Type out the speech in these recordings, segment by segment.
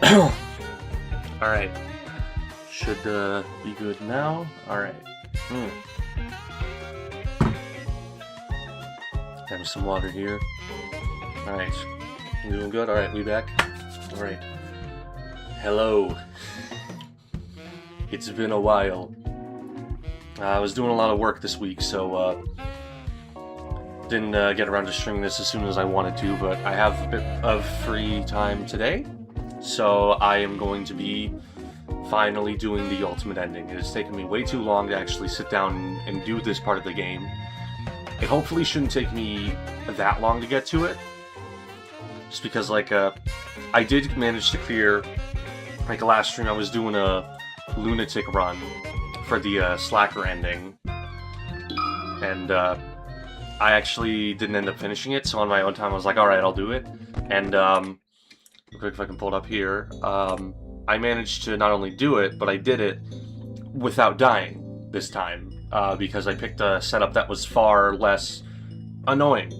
Alright. Should be good now. Alright. Have some water here. Alright. You doing good? Alright, we back? Alright. Hello. It's been a while. I was doing a lot of work this week, so didn't get around to streaming this as soon as I wanted to, but I have a bit of free time today, so I am going to be finally doing the ultimate ending. It has taken me way too long to actually sit down and do this part of the game. It hopefully shouldn't take me that long to get to it, just because, like, I did manage to clear, like, last stream I was doing a lunatic run for the Slacker ending, and I actually didn't end up finishing it, so on my own time I was like, alright, I'll do it. And, real quick if I can pull it up here, I managed to not only do it, but I did it without dying this time, because I picked a setup that was far less annoying.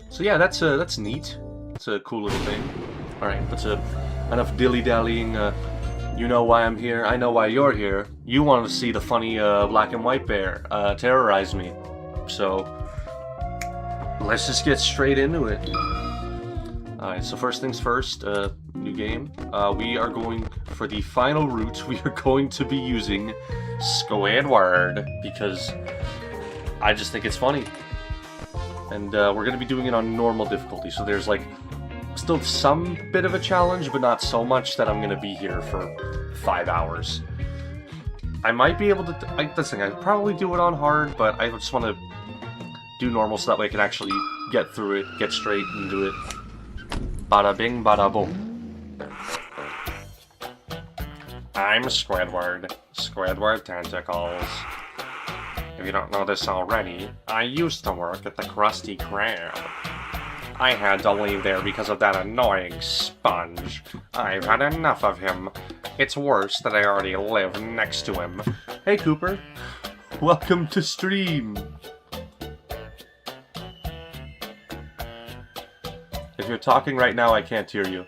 So yeah, that's neat. It's a cool little thing. Alright, that's enough dilly-dallying. You know why I'm here, I know why you're here. You want to see the funny black and white bear terrorize me. So, let's just get straight into it. Alright, so first things first, new game. We are going, for the final route, we are going to be using Squidward, because I just think it's funny. And we're going to be doing it on normal difficulty, so there's like still some bit of a challenge, but not so much that I'm going to be here for 5 hours. I might be able to, this thing, I'd probably do it on hard, but I just want to do normal so that way I can actually get through it, get straight and do it. Bada bing, bada boom. I'm Squidward. Squidward Tentacles. If you don't know this already, I used to work at the Krusty Krab. I had to leave there because of that annoying sponge. I've had enough of him. It's worse that I already live next to him. Hey Cooper, welcome to stream. If you're talking right now, I can't hear you.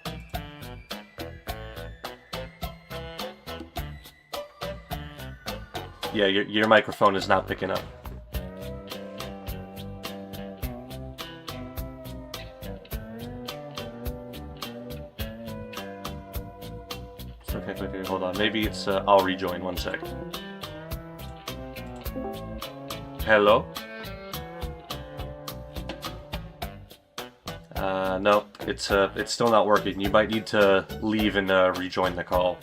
Yeah, your microphone is not picking up. Okay, hold on. Maybe it's, I'll rejoin, 1 sec. Hello? No, it's still not working. You might need to leave and, rejoin the call.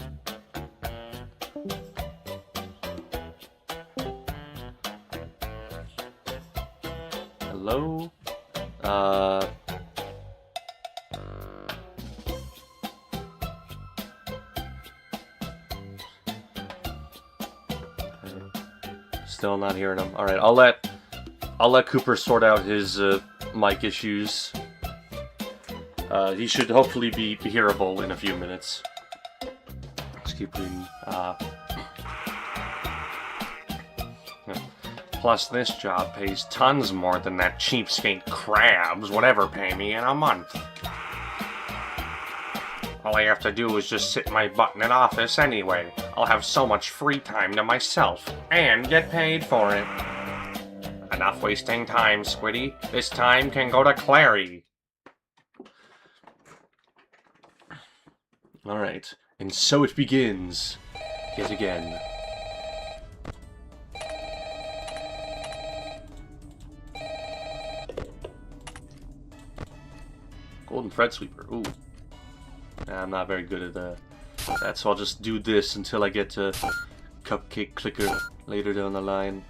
Hello? Still not hearing him. Alright, I'll let Cooper sort out his, mic issues. He should hopefully be hearable in a few minutes. Let's keep reading. Plus, this job pays tons more than that cheapskate Krabs would ever pay me in a month. All I have to do is just sit my butt in an office anyway. I'll have so much free time to myself, and get paid for it. Enough wasting time, Squiddy. This time can go to Clary. Alright, and so it begins, yet again. Golden Fred Sweeper, ooh. I'm not very good at that, so I'll just do this until I get to Cupcake Clicker later down the line.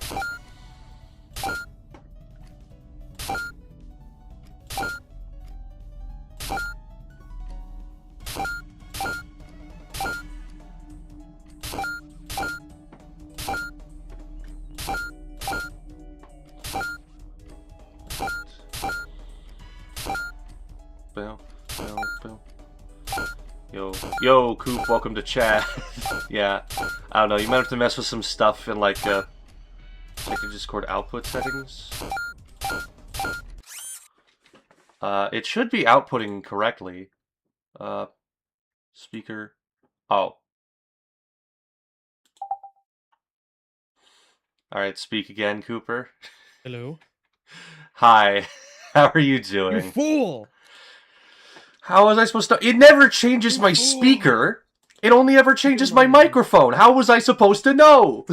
Yo, Coop, welcome to chat. Yeah, I don't know, you might have to mess with some stuff in, like, the Discord output settings. It should be outputting correctly. Uh, speaker. Oh. Alright, speak again, Cooper. Hello? Hi. How are you You doing? fool! How was I supposed to... It never changes You my fool! speaker. It only ever changes my name. microphone. How was I supposed to know?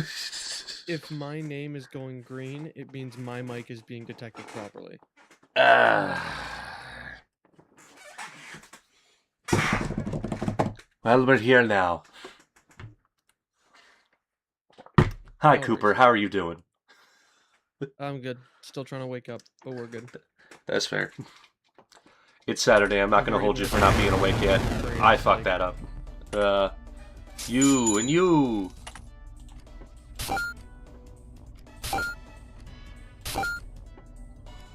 If my name is going green, it means my mic is being detected properly. Well, we're here now. Hi, Cooper. How are you doing? I'm good. Still trying to wake up, but we're good. That's fair. It's Saturday. I'm not going to hold you for not being awake yet. I fucked that up. You and you.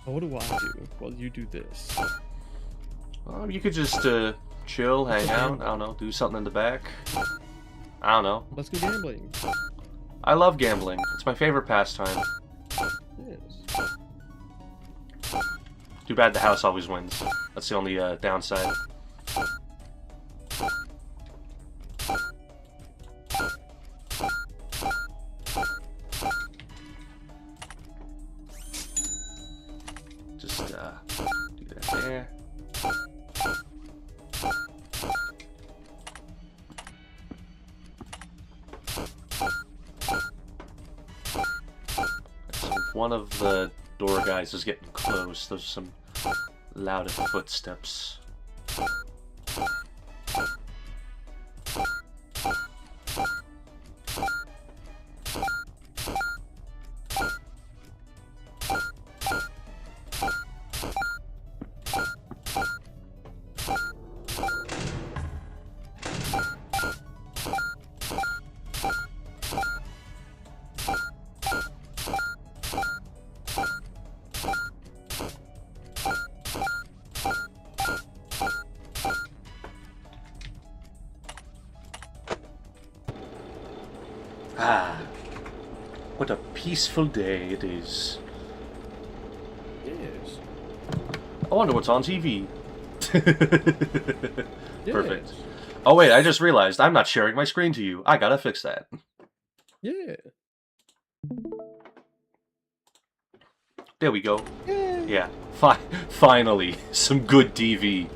What do I do while you do this? Well, you could just chill, hang out. I don't know, do something in the back. I don't know. Let's go gambling. I love gambling. It's my favorite pastime. Yes. Too bad the house always wins. That's the only downside. Just do that there. So one of the door guys is getting close. Those are some loud footsteps. Ah, what a peaceful day it is. Yes. I wonder what's on TV. Yes. Perfect. Oh wait, I just realized I'm not sharing my screen to you. I gotta fix that. Yeah. There we go. Yeah. Yeah. Finally, some good TV.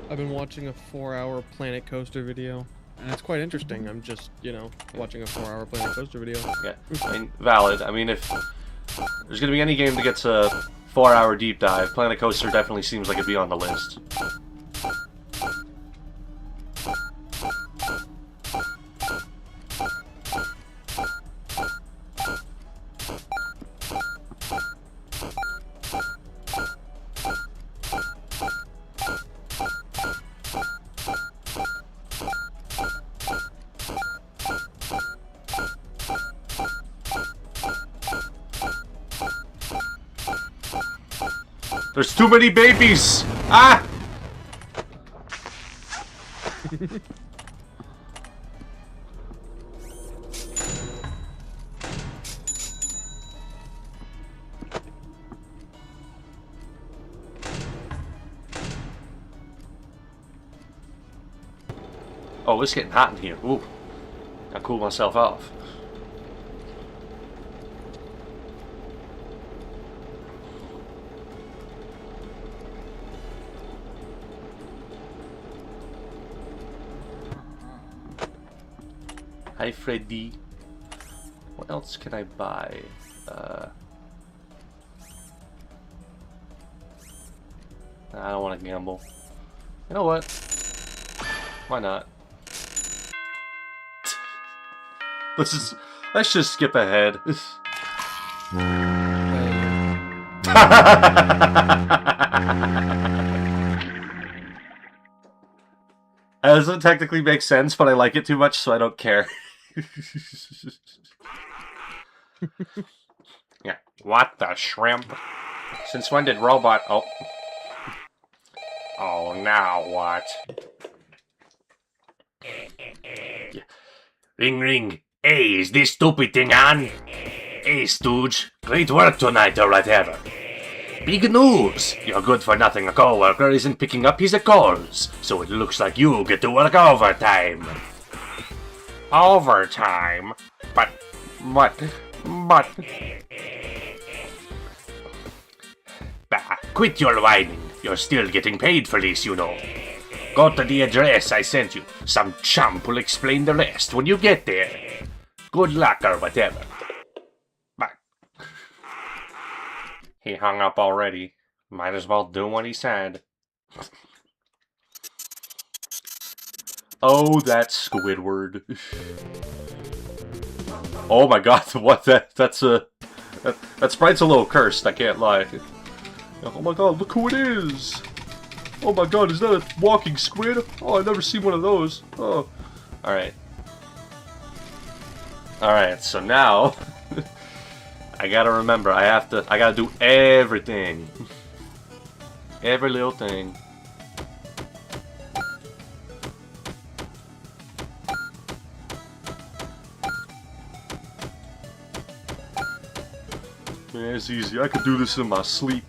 I've been watching a 4-hour Planet Coaster video, and it's quite interesting. I'm just, watching a 4-hour Planet Coaster video. Yeah, I mean, valid. I mean, if there's gonna be any game that gets a 4-hour deep dive, Planet Coaster definitely seems like it'd be on the list. There's too many babies! Ah! Oh, it's getting hot in here. Ooh. I'll cool myself off. Hi, Freddy. What else can I buy? I don't want to gamble. You know what? Why not? Let's just skip ahead. That doesn't technically make sense, but I like it too much, so I don't care. Yeah. What the shrimp? Since when did robot... Oh. Oh, now what? Yeah. Ring, ring. Hey, is this stupid thing on? Hey, Stooge. Great work tonight, or whatever. Big news! Your good-for-nothing co-worker isn't picking up his calls, so it looks like you get to work overtime. Overtime? But... Bah, quit your whining. You're still getting paid for this, you know. Go to the address I sent you. Some chump will explain the rest when you get there. Good luck or whatever. Bye. He hung up already. Might as well do what he said. Oh, that Squidward. Oh my god, what that sprite's a little cursed, I can't lie. Oh my god, look who it is! Oh my god, is that a walking squid? Oh, I've never seen one of those. Oh. Alright. Alright, so now... I gotta remember, I gotta do everything. Every little thing. Man, it's easy. I could do this in my sleep.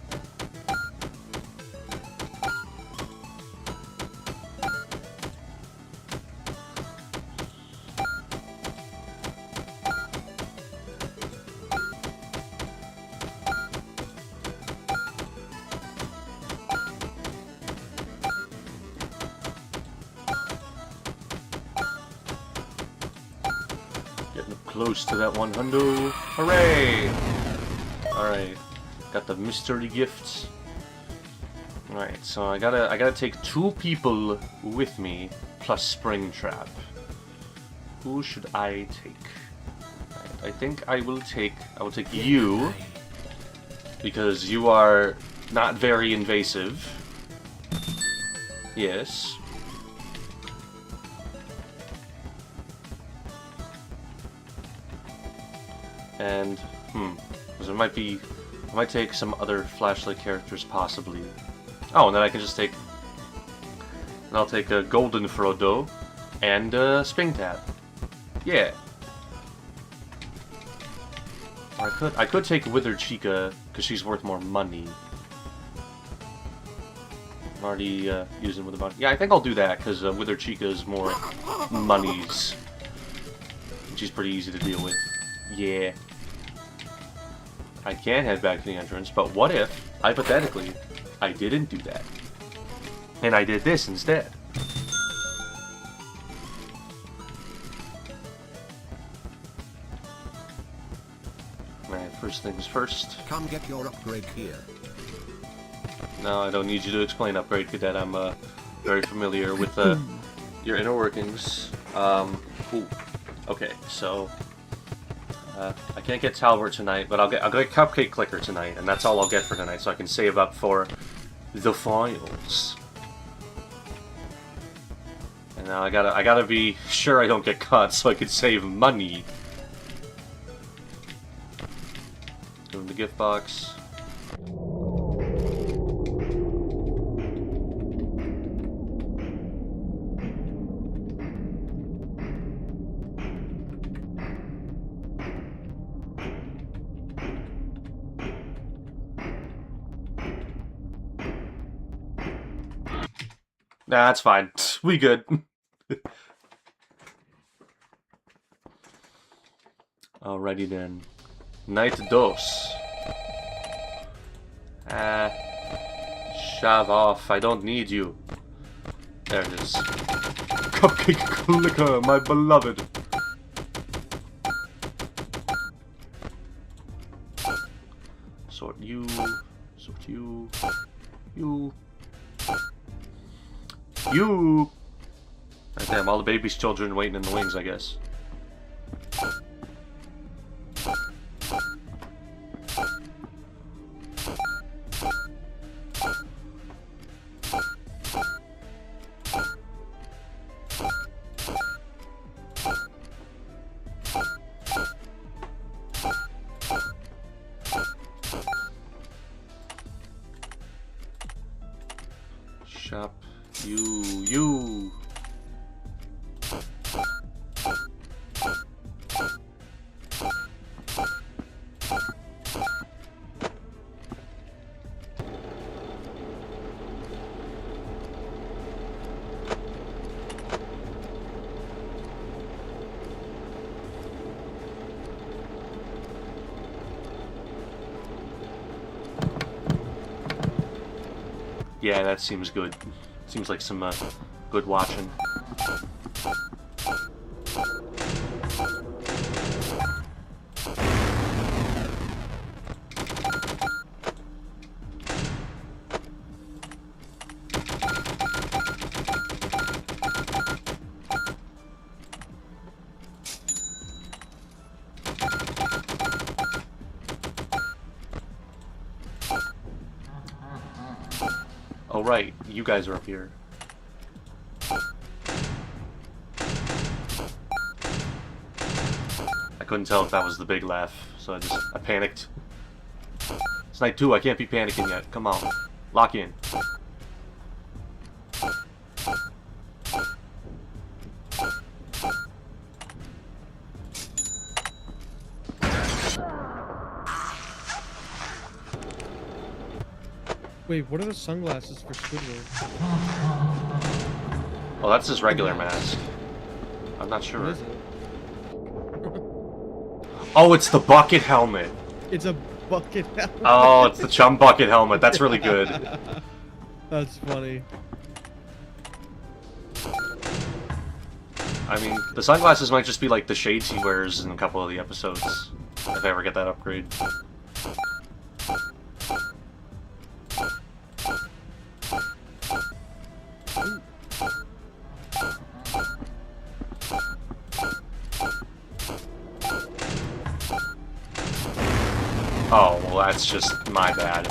Getting close to that 100. Hooray! Alright, got the mystery gifts. Alright, so I gotta take 2 people with me, plus Springtrap. Who should I take? Right, I think I will take you, because you are not very invasive. Yes. And, because I might take some other flashlight characters, possibly. Oh, and then I can just take... And I'll take a Golden Frodo and Springtrap. Yeah. I could take Withered Chica, because she's worth more money. I'm already using Withered money. Yeah, I think I'll do that, because Withered Chica is more monies. And she's pretty easy to deal with. Yeah. I can head back to the entrance, but what if, hypothetically, I didn't do that? And I did this instead. Man, first things first. Come get your upgrade here. No, I don't need you to explain Upgrade Cadet. I'm very familiar with your inner workings. Ooh. Okay, so... I can't get Talbot tonight, but I'll get Cupcake Clicker tonight, and that's all I'll get for tonight, so I can save up for the files. And now I gotta be sure I don't get caught, so I can save money. Go in the gift box. Nah, that's fine. We good. Alrighty then. Night dos. Shove off. I don't need you. There it is. Cupcake Clicker, my beloved. Sort you. Sort you. You. You! God damn, all the baby's children waiting in the wings, I guess. Shop. You. Yeah, that seems good. Seems like some good watching. Oh right, you guys are up here. I couldn't tell if that was the big laugh, so I panicked. It's night 2, I can't be panicking yet. Come on. Lock in. Wait, what are the sunglasses for Squidward? Well, that's his regular mask. I'm not sure. What is it? Oh, it's the bucket helmet. It's a bucket helmet. Oh, it's the chum bucket helmet. That's really good. That's funny. I mean, the sunglasses might just be like the shades he wears in a couple of the episodes. If I ever get that upgrade. Oh, well that's just my bad.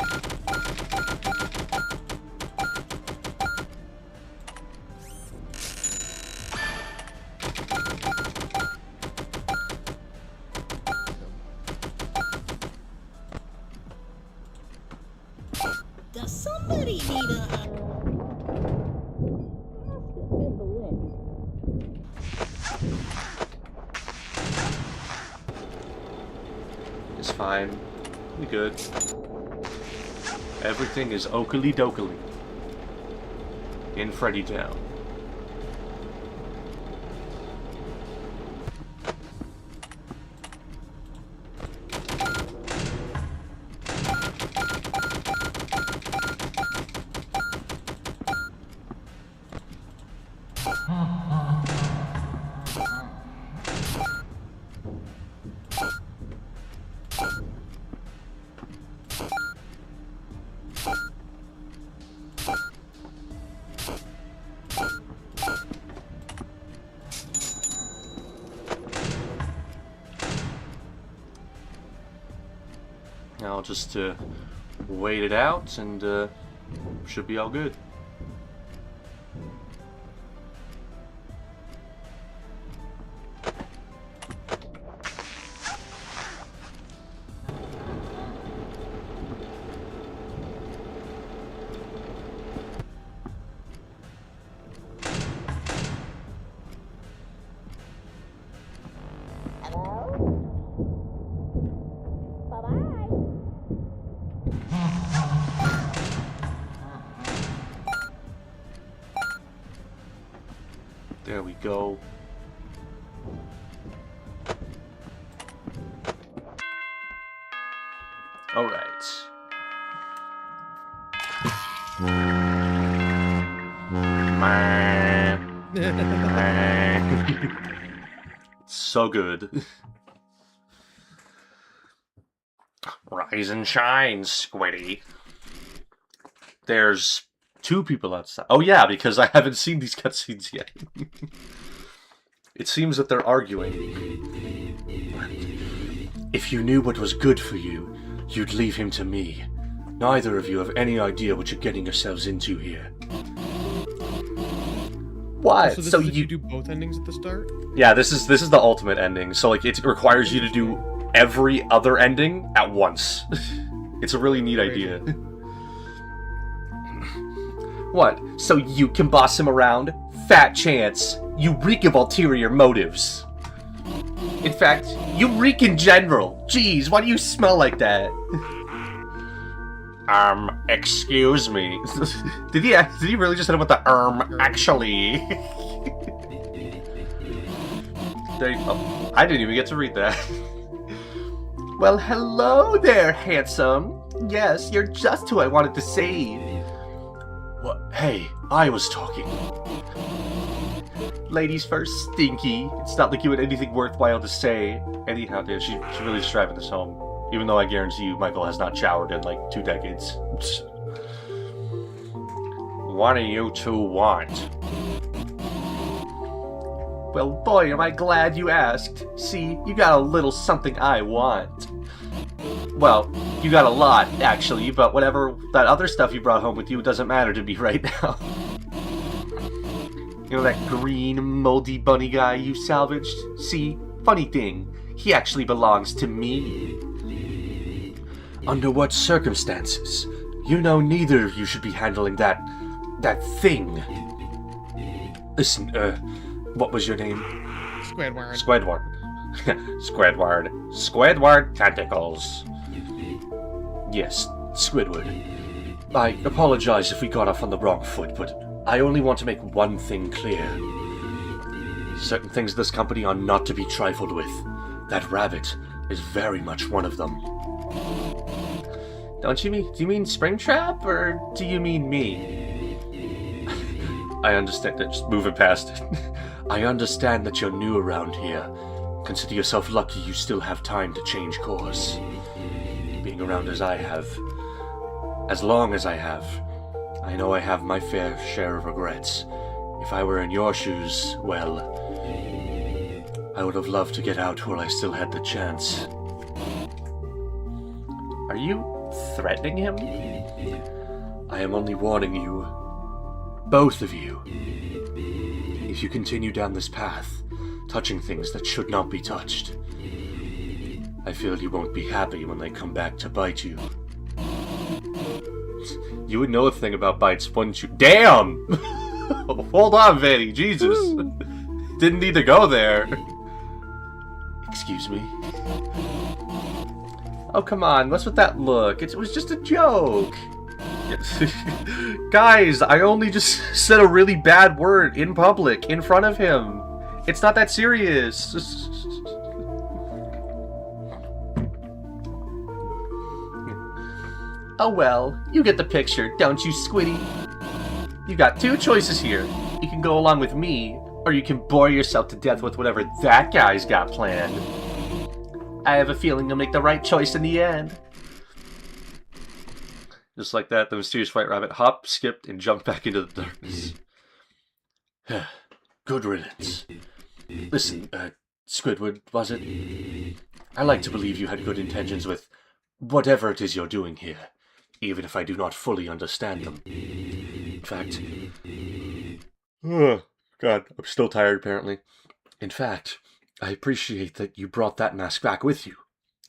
Does somebody need a... It's fine. We good. Everything is okily dokily. In Freddy Town. Now I'll just wait it out and should be all good. There we go. All right. So good. Rise and shine, Squiddy. There's 2 people outside. Oh yeah, because I haven't seen these cutscenes yet. It seems that they're arguing. If you knew what was good for you, you'd leave him to me. Neither of you have any idea what you're getting yourselves into here. What? So you do both endings at the start? Yeah, this is the ultimate ending. So like it requires you to do every other ending at once. It's a really neat idea. What? So you can boss him around? Fat chance. You reek of ulterior motives. In fact, you reek in general. Jeez, why do you smell like that? Excuse me. Did he really just hit him with the actually? I didn't even get to read that. Well, hello there, handsome. Yes, you're just who I wanted to save. What? Hey, I was talking. Ladies first, Stinky. It's not like you had anything worthwhile to say. Anyhow, dude, she's really just driving this home. Even though I guarantee you Michael has not showered in like 2 decades. What do you two want? Well, boy, am I glad you asked. See, you got a little something I want. Well, you got a lot, actually, but whatever that other stuff you brought home with you doesn't matter to me right now. You know that green, moldy bunny guy you salvaged? See, funny thing, he actually belongs to me. Under what circumstances? You know neither of you should be handling that thing. Listen, what was your name? Squidward. Squidward. Squidward. Squidward tentacles. Yes, Squidward. I apologize if we got off on the wrong foot, but I only want to make one thing clear. Certain things this company are not to be trifled with. That rabbit is very much one of them. Do you mean Springtrap, or do you mean me? I understand that, just moving past it. I understand that you're new around here. Consider yourself lucky you still have time to change course. Being around as I have, as long as I have, I know I have my fair share of regrets. If I were in your shoes, well, I would have loved to get out while I still had the chance. Are you threatening him? I am only warning you, both of you. If you continue down this path, touching things that should not be touched, I feel you won't be happy when they come back to bite you. You would know a thing about bites, wouldn't you? Damn! Hold on, Vanny. Jesus. Didn't need to go there. Excuse me? Oh, come on. What's with that look? It was just a joke. Guys, I only just said a really bad word in public, in front of him. It's not that serious. Oh well, you get the picture, don't you, Squiddy? You got 2 choices here. You can go along with me, or you can bore yourself to death with whatever that guy's got planned. I have a feeling you'll make the right choice in the end. Just like that, the mysterious white rabbit hopped, skipped, and jumped back into the darkness. Good riddance. Listen, Squidward, was it? I like to believe you had good intentions with whatever it is you're doing here, even if I do not fully understand them. In fact... Oh, God, I'm still tired, apparently. In fact, I appreciate that you brought that mask back with you.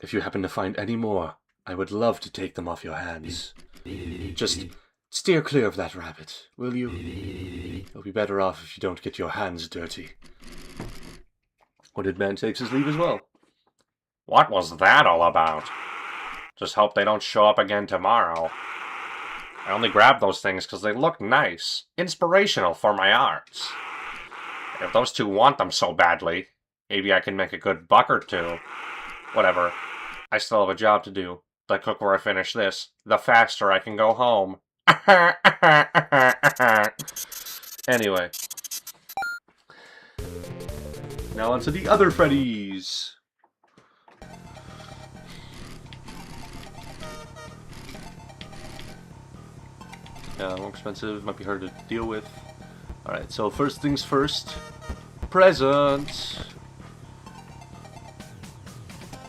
If you happen to find any more, I would love to take them off your hands. Just steer clear of that rabbit, will you? You'll be better off if you don't get your hands dirty. Hooded Man takes his leave as well. What was that all about? Just hope they don't show up again tomorrow. I only grabbed those things because they look nice. Inspirational for my arts. If those two want them so badly, maybe I can make a good $1 or $2. Whatever. I still have a job to do. The quicker I finish this, the faster I can go home. Anyway. Now on to the other Freddies. More expensive, might be hard to deal with. Alright, so first things first. Presents!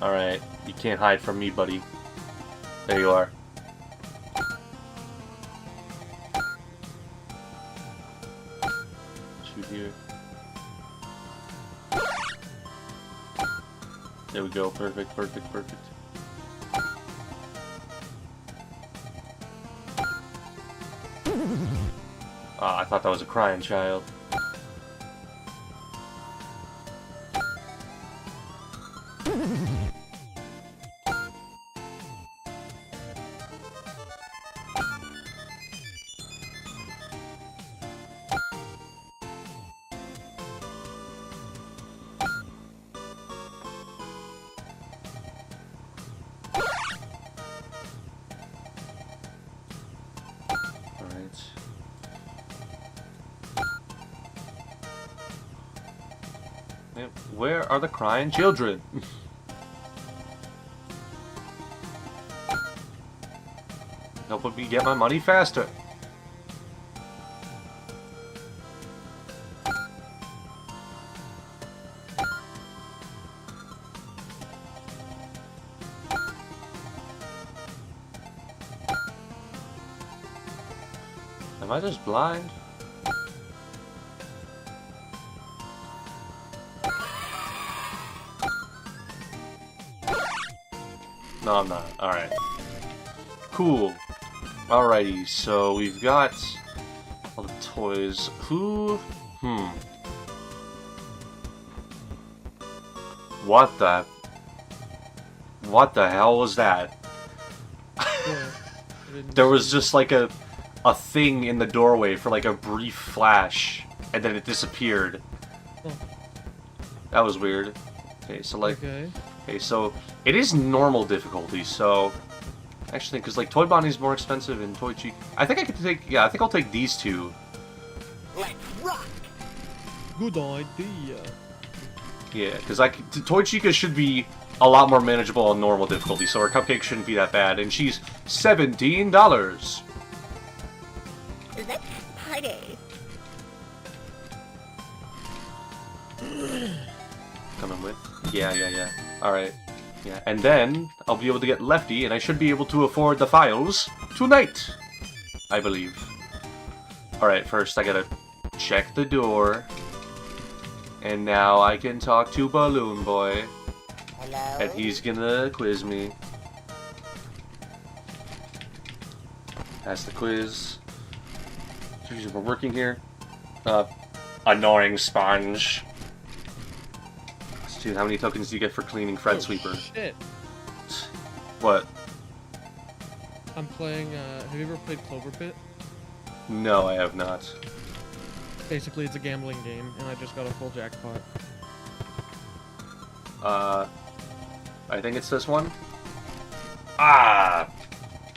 Alright, you can't hide from me, buddy. There you are. Shoot here. There we go, perfect, perfect, perfect. Ah, I thought that was a crying child. Where are the crying children? Help me get my money faster. Am I just blind? No, I'm not. Alright. Cool. Alrighty, so we've got all the toys. Who? What the hell was that? Yeah, There was just like a thing in the doorway for like a brief flash, and then it disappeared. Oh. That was weird. Okay, so like, Okay. okay, so it is normal difficulty. So actually, because like Toy Bonnie's more expensive and Toy Chica, I think I could take. Yeah, I think I'll take these two. Let's rock. Good idea. Yeah, because Toy Chica should be a lot more manageable on normal difficulty, so her cupcake shouldn't be that bad. And she's $17. Let's party. Coming with? Yeah. Alright. Yeah, and then I'll be able to get Lefty, and I should be able to afford the files tonight, I believe. Alright, first I gotta check the door. And now I can talk to Balloon Boy. Hello? And he's gonna quiz me. That's the quiz. Jeez, we're working here. Annoying sponge. Dude, how many tokens do you get for cleaning Fred Sweeper? Shit. What? I'm playing, have you ever played Cloverbit? No, I have not. Basically, it's a gambling game, and I just got a full jackpot. I think it's this one. Ah!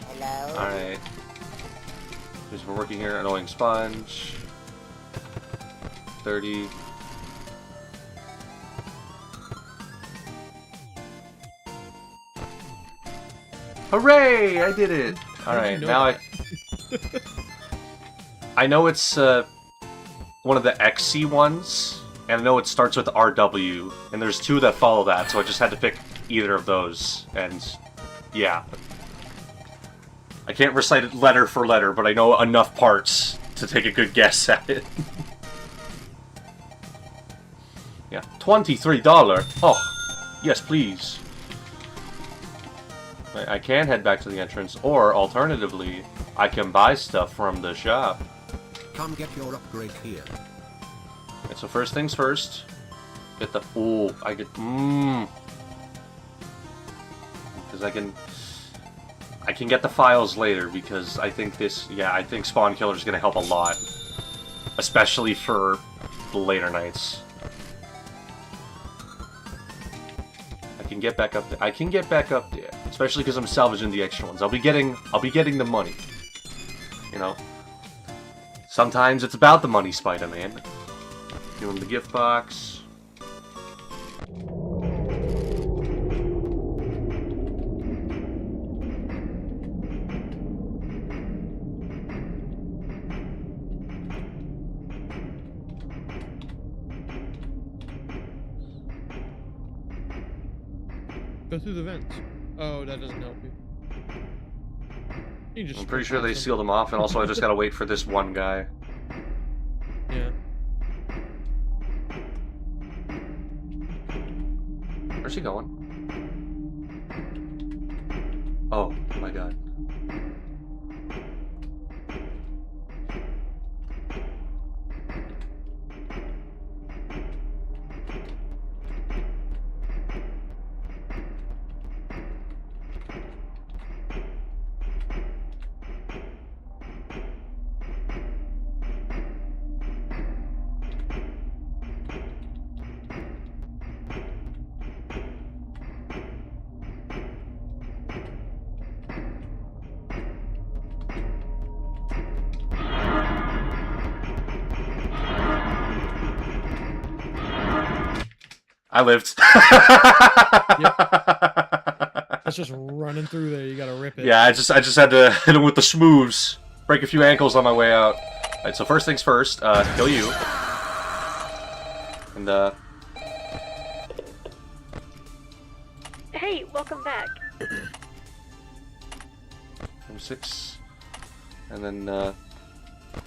Hello? Alright. We're working here. Annoying sponge. 30. Hooray! I did it! Alright, now I know it's one of the XC ones, and I know it starts with RW, and there's two that follow that, so I just had to pick either of those, and yeah. I can't recite it letter for letter, but I know enough parts to take a good guess at it. Yeah, $23. Oh, yes, please. I can head back to the entrance, or alternatively, I can buy stuff from the shop. Come get your upgrade here. Okay, so first things first, get the... Ooh, I get... Because I can get the files later, because I think this... Yeah, I think Spawn Killer is going to help a lot. Especially for the later nights. I can get back up there. I can get back up there. Especially because I'm salvaging the extra ones. I'll be getting the money. You know? Sometimes it's about the money, Spider-Man. Doing the gift box. Go through the vents. Oh, that doesn't help you. You just I'm pretty sure they sealed them off, and also I just gotta wait for this one guy. Yeah. Where's he going? Oh my god. I lived. It's just running through there. You gotta rip it. Yeah, I just had to hit him with the smooths. Break a few ankles on my way out. Alright, so first things first, kill you. And, Hey, welcome back. Number 6. And then,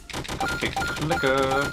cupcake clicker.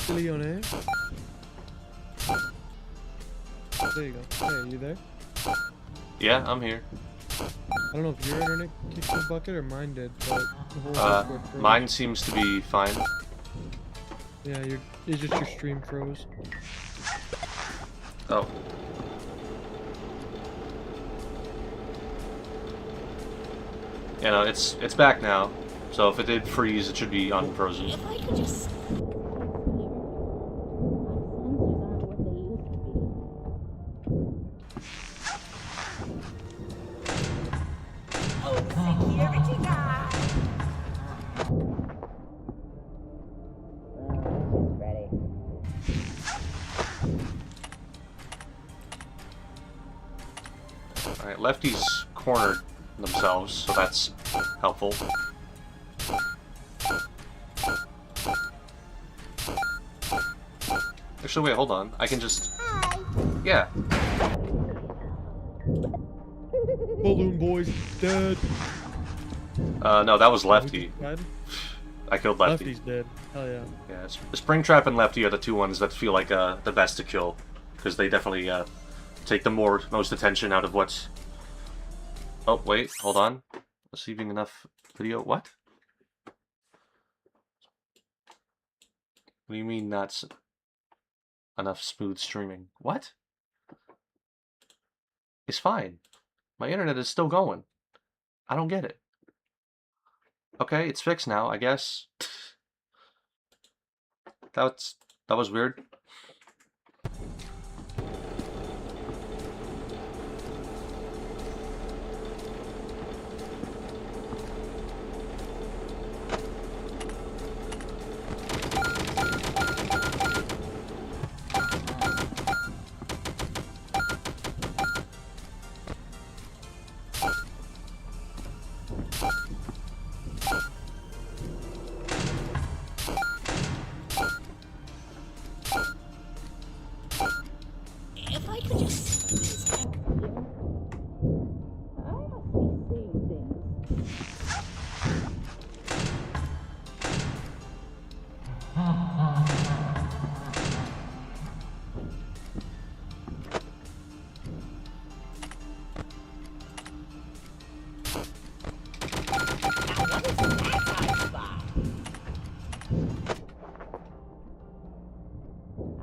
Leone. There you go. Hey, you there? Yeah, I'm here. I don't know if your internet kicked the bucket or mine did, but the whole Discord froze. Mine seems to be fine. Yeah, it's just your stream froze. Oh. Yeah, no, it's back now. So if it did freeze, it should be unfrozen. If I could just... Oh, security guy! She's ready. Alright, lefties cornered themselves, so that's helpful. Actually, wait, hold on. I can just... Yeah. Balloon Boy's dead. No, that was Lefty. Dead? I killed Lefty. Lefty's dead. Hell yeah. Yeah, Springtrap and Lefty are the two ones that feel like the best to kill. Because they definitely take the most attention out of what's... Oh, wait, hold on. Receiving enough video... What? What do you mean not enough smooth streaming? What? It's fine. My internet is still going. I don't get it. Okay, it's fixed now, I guess. That was weird. If I could just squeeze back here. I must be seeing things.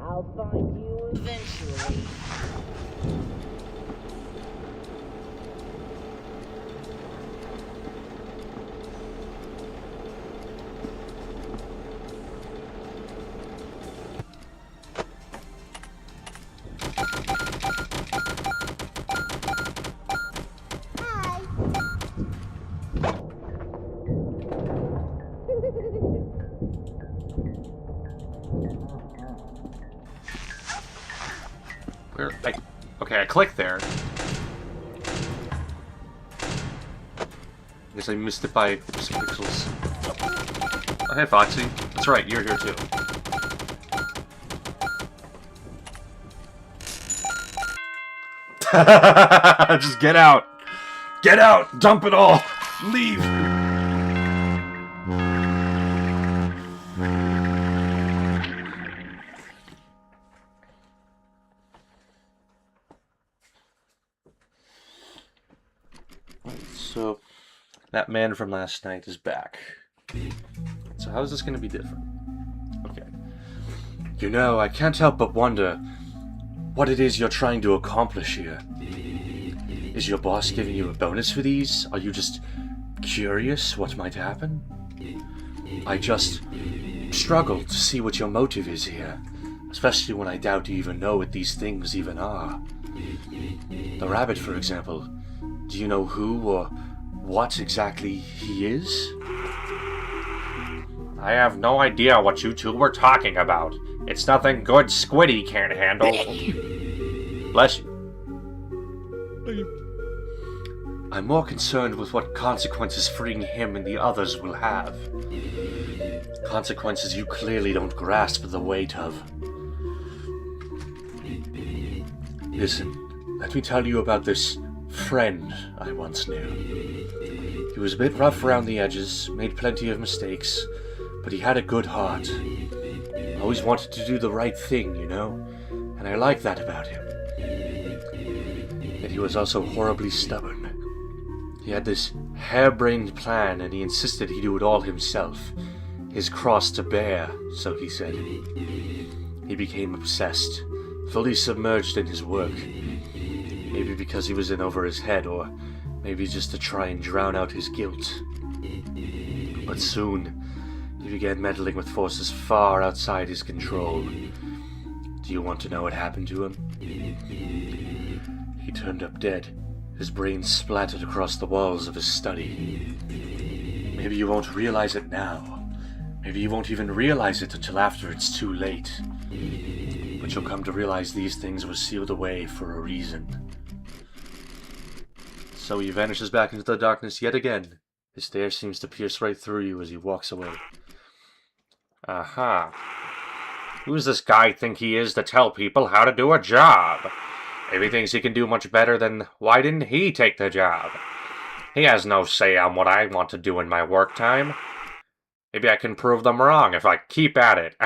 I'll find you eventually. Hi. Where? Okay, I clicked there. I guess I missed it by some pixels. Oh, hey, Foxy. That's right, you're here too. Just get out! Get out! Dump it all! Leave! So, that man from last night is back. So how is this going to be different? Okay. You know, I can't help but wonder what it is you're trying to accomplish here. Is your boss giving you a bonus for these? Are you just curious what might happen? I just struggle to see what your motive is here, especially when I doubt you even know what these things even are. The rabbit, for example, do you know who or what exactly he is? I have no idea what you two were talking about. It's nothing good Squiddy can't handle. Bless you. I'm more concerned with what consequences freeing him and the others will have. Consequences you clearly don't grasp the weight of. Listen, let me tell you about this friend I once knew. He was a bit rough around the edges, made plenty of mistakes, but he had a good heart. Always wanted to do the right thing, you know? And I like that about him. Yet he was also horribly stubborn. He had this harebrained plan, and he insisted he do it all himself. His cross to bear, so he said. He became obsessed, fully submerged in his work. Maybe because he was in over his head, or maybe just to try and drown out his guilt. But soon, he began meddling with forces far outside his control. Do you want to know what happened to him? He turned up dead. His brain splattered across the walls of his study. Maybe you won't realize it now. Maybe you won't even realize it until after it's too late. But you'll come to realize these things were sealed away for a reason. So he vanishes back into the darkness yet again. His stare seems to pierce right through you as he walks away. Aha. Who does this guy think he is to tell people how to do a job? If he thinks he can do much better, then why didn't he take the job? He has no say on what I want to do in my work time. Maybe I can prove them wrong if I keep at it.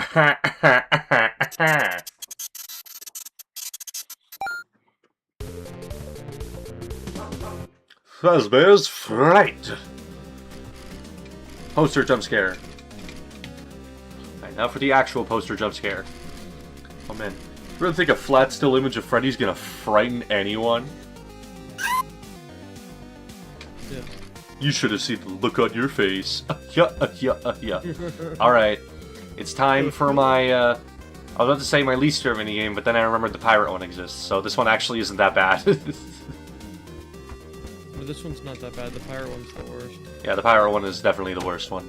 Fazbear's Fright! Poster jump scare. Alright, now for the actual poster jump scare. Oh man. You really think a flat still image of Freddy's gonna frighten anyone? Yeah. You should have seen the look on your face. Alright. It's time for my, I was about to say my least favorite minigame, but then I remembered the pirate one exists, so this one actually isn't that bad. No, this one's not that bad. The pirate one's the worst. Yeah, the pirate one is definitely the worst one.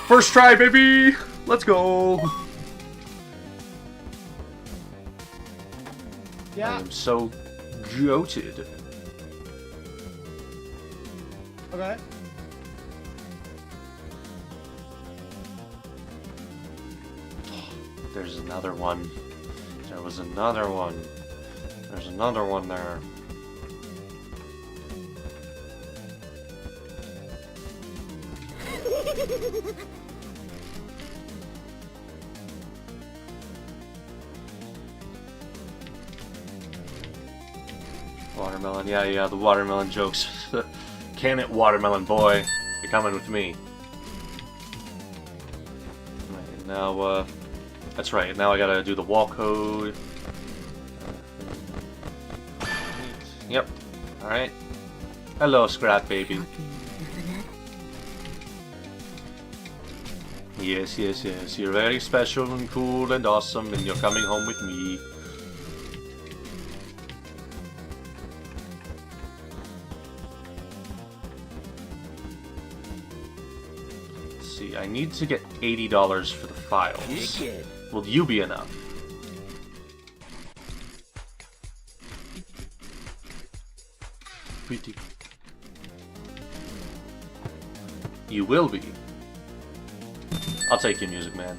First try, baby! Let's go! Yeah. I am so goated. Okay. There's another one. There was another one. There's another one there. Watermelon, yeah, the watermelon jokes. Can it, watermelon boy? You're coming with me. Right, now, that's right, now I gotta do the wall code. Yep, alright. Hello, Scrap Baby. Yes, yes, yes, you're very special and cool and awesome, and you're coming home with me. See, I need to get $80 for the files. Will you be enough? Pretty. You will be. I'll take your music, man.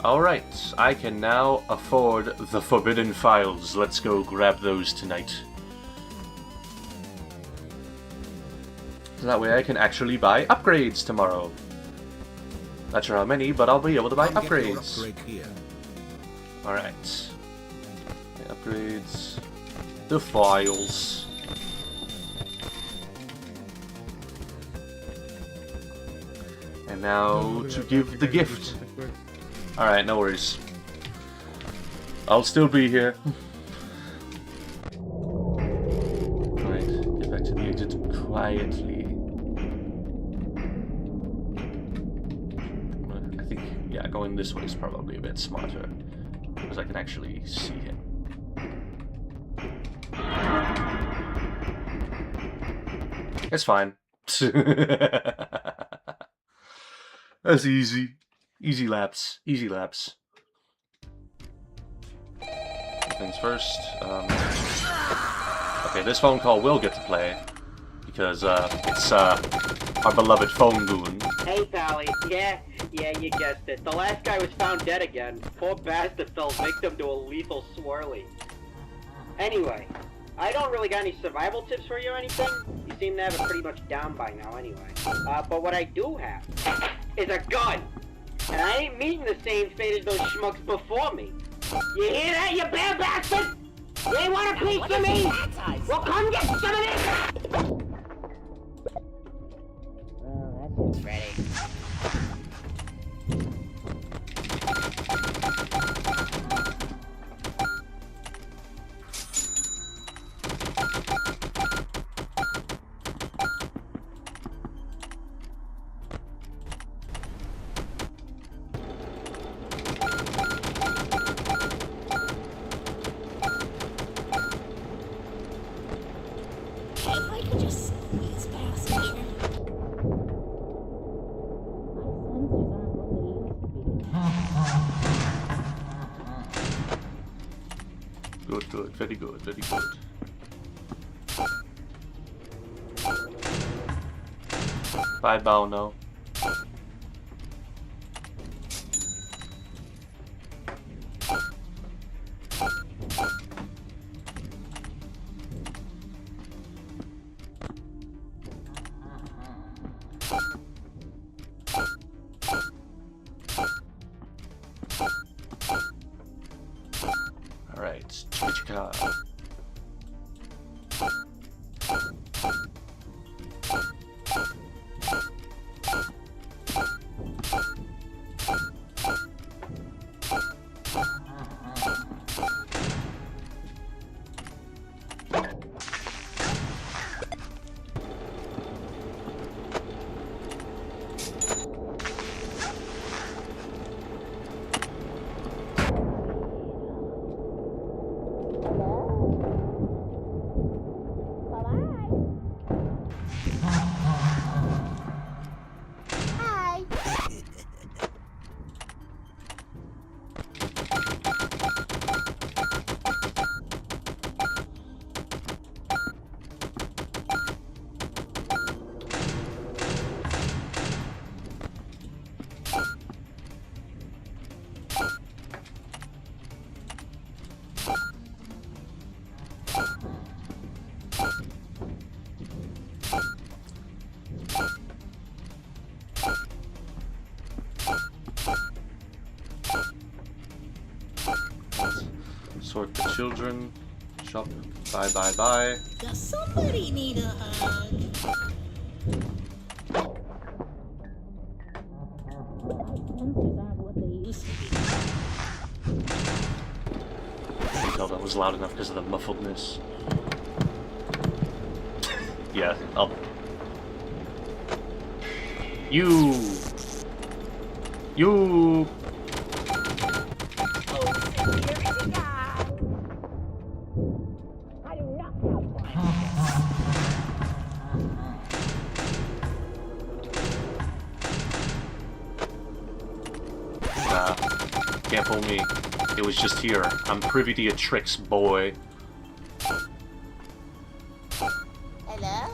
Alright, I can now afford the Forbidden Files. Let's go grab those tonight. So that way I can actually buy upgrades tomorrow. Not sure how many, but I'll be able to buy Come get your upgrades. upgrade here. Alright. Upgrades. The files. And now to give the gift. Alright, no worries. I'll still be here. Alright, get back to the exit quietly. I think, yeah, going this way is probably a bit smarter. Because I can actually see him. It's fine. That's easy. Easy laps. Easy laps. Things first. Okay, this phone call will get to play. Because, it's, our beloved phone goon. Hey, Pally. Yeah, you guessed it. The last guy was found dead again. Poor bastard fell victim to a lethal swirly. Anyway, I don't really got any survival tips for you or anything. You seem to have it pretty much down by now anyway. But what I do have is a gun. And I ain't meeting the same fate as those schmucks before me. You hear that, you bad bastard? You ain't want a piece of me? Well, come get some of this! Well, that shit's ready. If I could just squeeze past here. My sensors aren't what they used to be. Good, good. Very good, very good. Bye, Bono. Alright, chicka. Sort the children. Shop. Bye, bye, bye. Does somebody need a hug? My sensors aren't what they used to be. I can tell that was loud enough because of the muffledness. Yeah, I'll... You! Nah, can't fool me. It was just here. I'm privy to your tricks, boy. Hello?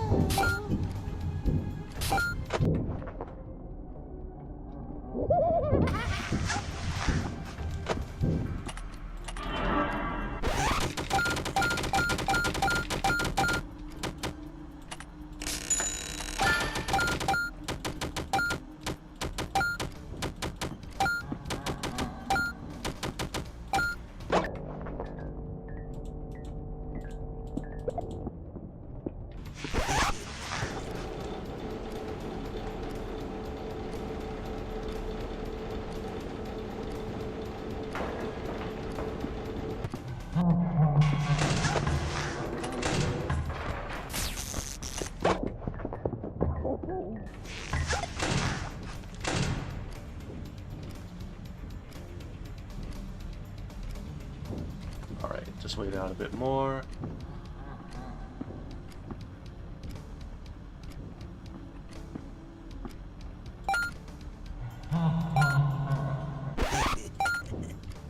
Alright, just wait out a bit more.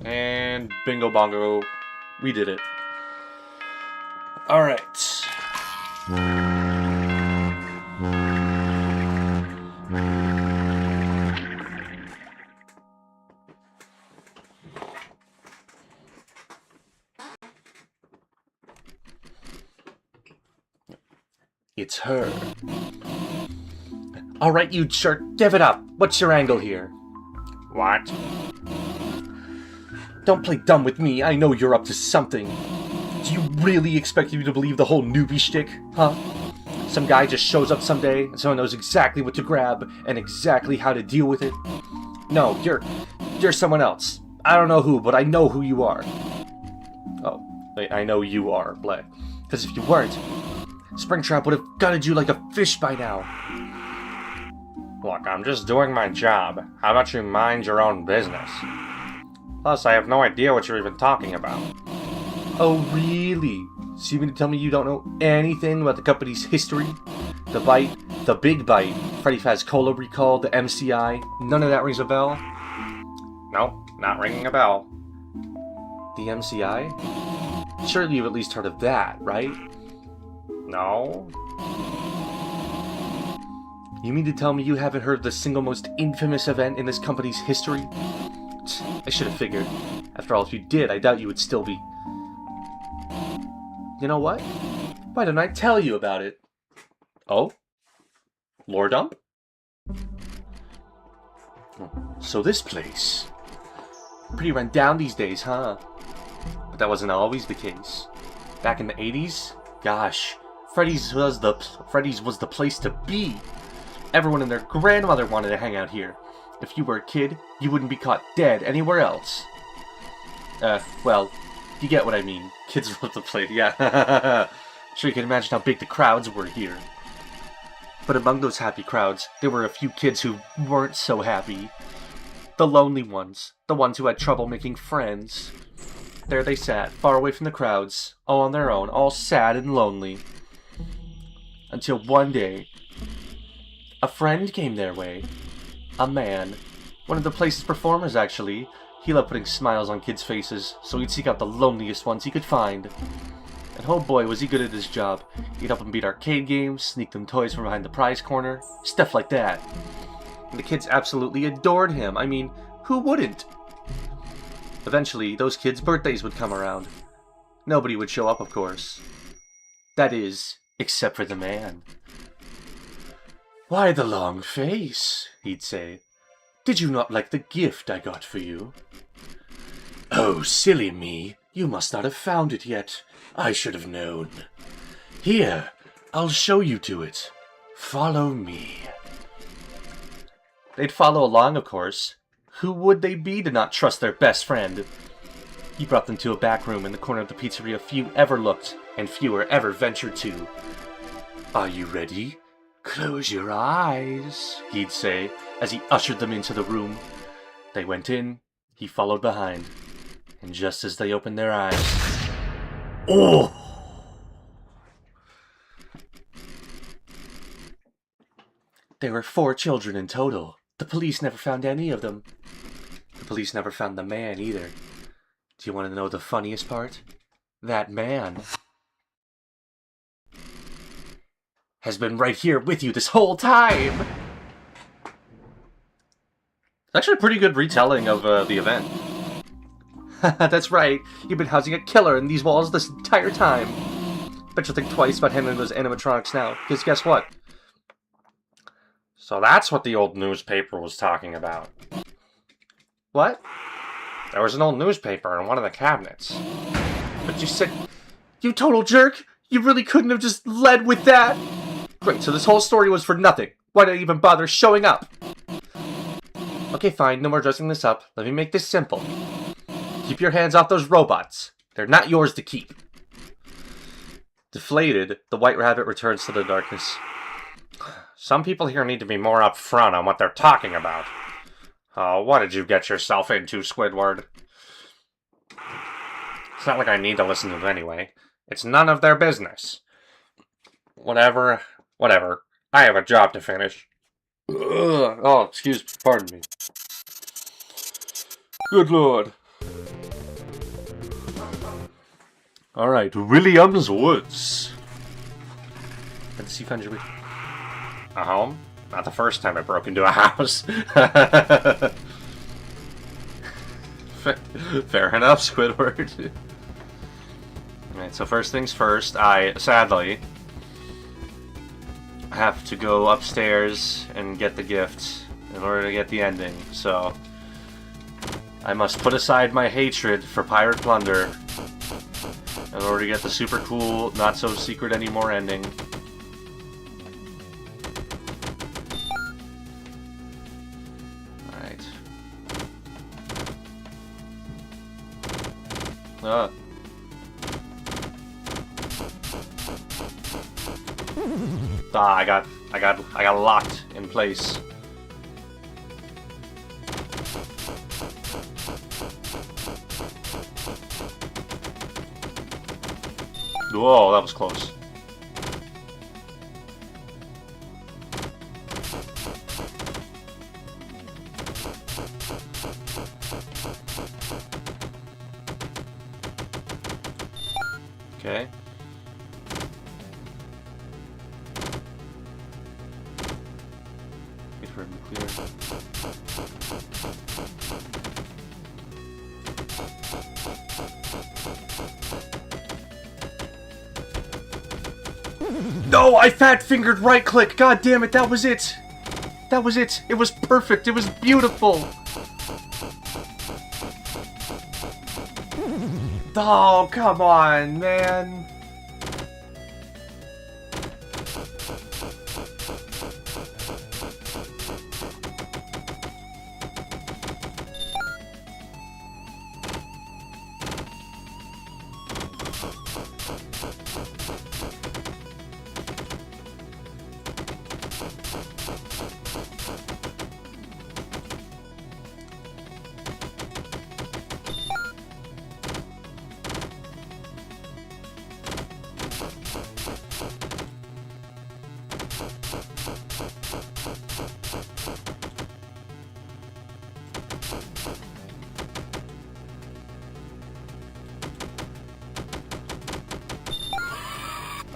And bingo bongo, we did it. Alright. It's her. Alright, you jerk, give it up. What's your angle here? What? Don't play dumb with me, I know you're up to something. Do you really expect me to believe the whole newbie shtick, huh? Some guy just shows up someday, and someone knows exactly what to grab, and exactly how to deal with it? No, you're someone else. I don't know who, but I know who you are. Oh, wait, I know you are, Blay. Because if you weren't, Springtrap would have gutted you like a fish by now. Look, I'm just doing my job. How about you mind your own business? Plus, I have no idea what you're even talking about. Oh, really? So you mean to tell me you don't know anything about the company's history? The Bite, the Big Bite, Freddy Faz Cola Recall, the MCI, none of that rings a bell? Nope, not ringing a bell. The MCI? Surely you've at least heard of that, right? No. You mean to tell me you haven't heard of the single most infamous event in this company's history? I should have figured. After all, if you did, I doubt you would still be... You know what? Why don't I tell you about it? Oh? Lore dump? So this place... Pretty run down these days, huh? But that wasn't always the case. Back in the 80s? Gosh, Freddy's was the place to be. Everyone and their grandmother wanted to hang out here. If you were a kid, you wouldn't be caught dead anywhere else. Well, you get what I mean. Kids love the place, yeah. Sure you can imagine how big the crowds were here. But among those happy crowds, there were a few kids who weren't so happy. The lonely ones. The ones who had trouble making friends. There they sat, far away from the crowds, all on their own, all sad and lonely. Until one day, a friend came their way. A man. One of the place's performers, actually. He loved putting smiles on kids' faces, so he'd seek out the loneliest ones he could find. And oh boy, was he good at his job. He'd help them beat arcade games, sneak them toys from behind the prize corner, stuff like that. And the kids absolutely adored him. I mean, who wouldn't? Eventually, those kids' birthdays would come around. Nobody would show up, of course. That is, except for the man. "Why the long face?" he'd say. "Did you not like the gift I got for you?" "Oh, silly me. You must not have found it yet. I should have known. Here, I'll show you to it. Follow me." They'd follow along, of course. Who would they be to not trust their best friend? He brought them to a back room in the corner of the pizzeria few ever looked, and fewer ever ventured to. "Are you ready? Close your eyes," he'd say, as he ushered them into the room. They went in, he followed behind, and just as they opened their eyes... Oh! There were 4 children in total. The police never found any of them. The police never found the man either. Do you want to know the funniest part? That man has been right here with you this whole time! It's actually a pretty good retelling of the event. That's right. You've been housing a killer in these walls this entire time. Bet you'll think twice about handling those animatronics now, because guess what? So that's what the old newspaper was talking about. What? There was an old newspaper in one of the cabinets. But you said... You total jerk! You really couldn't have just led with that! Great, so this whole story was for nothing. Why did I even bother showing up? Okay, fine, no more dressing this up. Let me make this simple. Keep your hands off those robots. They're not yours to keep. Deflated, the White Rabbit returns to the darkness. Some people here need to be more upfront on what they're talking about. Oh, what did you get yourself into, Squidward? It's not like I need to listen to them anyway. It's none of their business. Whatever. I have a job to finish. Ugh. Oh, excuse me. Pardon me. Good lord. Alright, Williams Woods. Let's see if I can... A home? Not the first time I broke into a house. Fair enough, Squidward. Alright, so first things first, I, sadly, have to go upstairs and get the gift in order to get the ending, so I must put aside my hatred for Pirate Plunder in order to get the super cool, not so secret anymore ending. Alright. I got locked in place. Whoa, that was close. Okay. Wait for him to clear. No, I fat-fingered right-click! God damn it, that was it! That was it! It was perfect! It was beautiful! Oh, come on, man!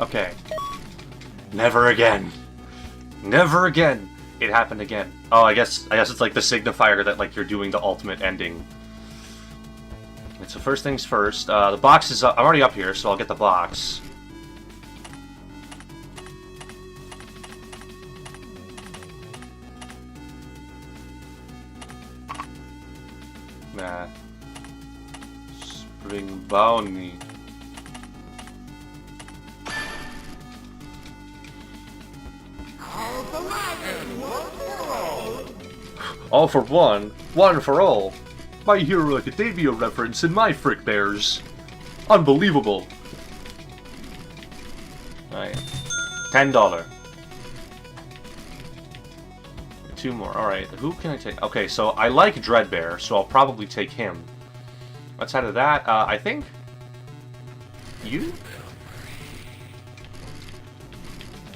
Okay. Never again. Never again. It happened again. Oh, I guess it's like the signifier that like you're doing the ultimate ending. And so first things first. The box is up. I'm already up here, so I'll get the box. Nah. Spring bounty. All for one, one for all. My Hero Academia reference in my Frickbears. Unbelievable. Alright. $10. Two more. Alright, who can I take? Okay, so I like Dreadbear, so I'll probably take him. Outside of that, I think... You?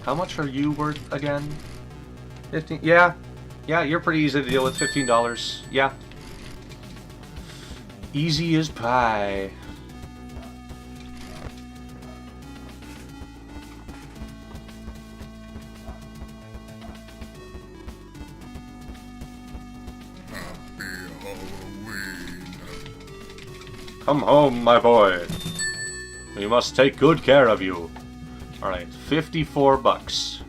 How much are you worth again? 15? Yeah. Yeah, you're pretty easy to deal with. $15. Yeah. Easy as pie. Come home, my boy. We must take good care of you. Alright, 54 bucks.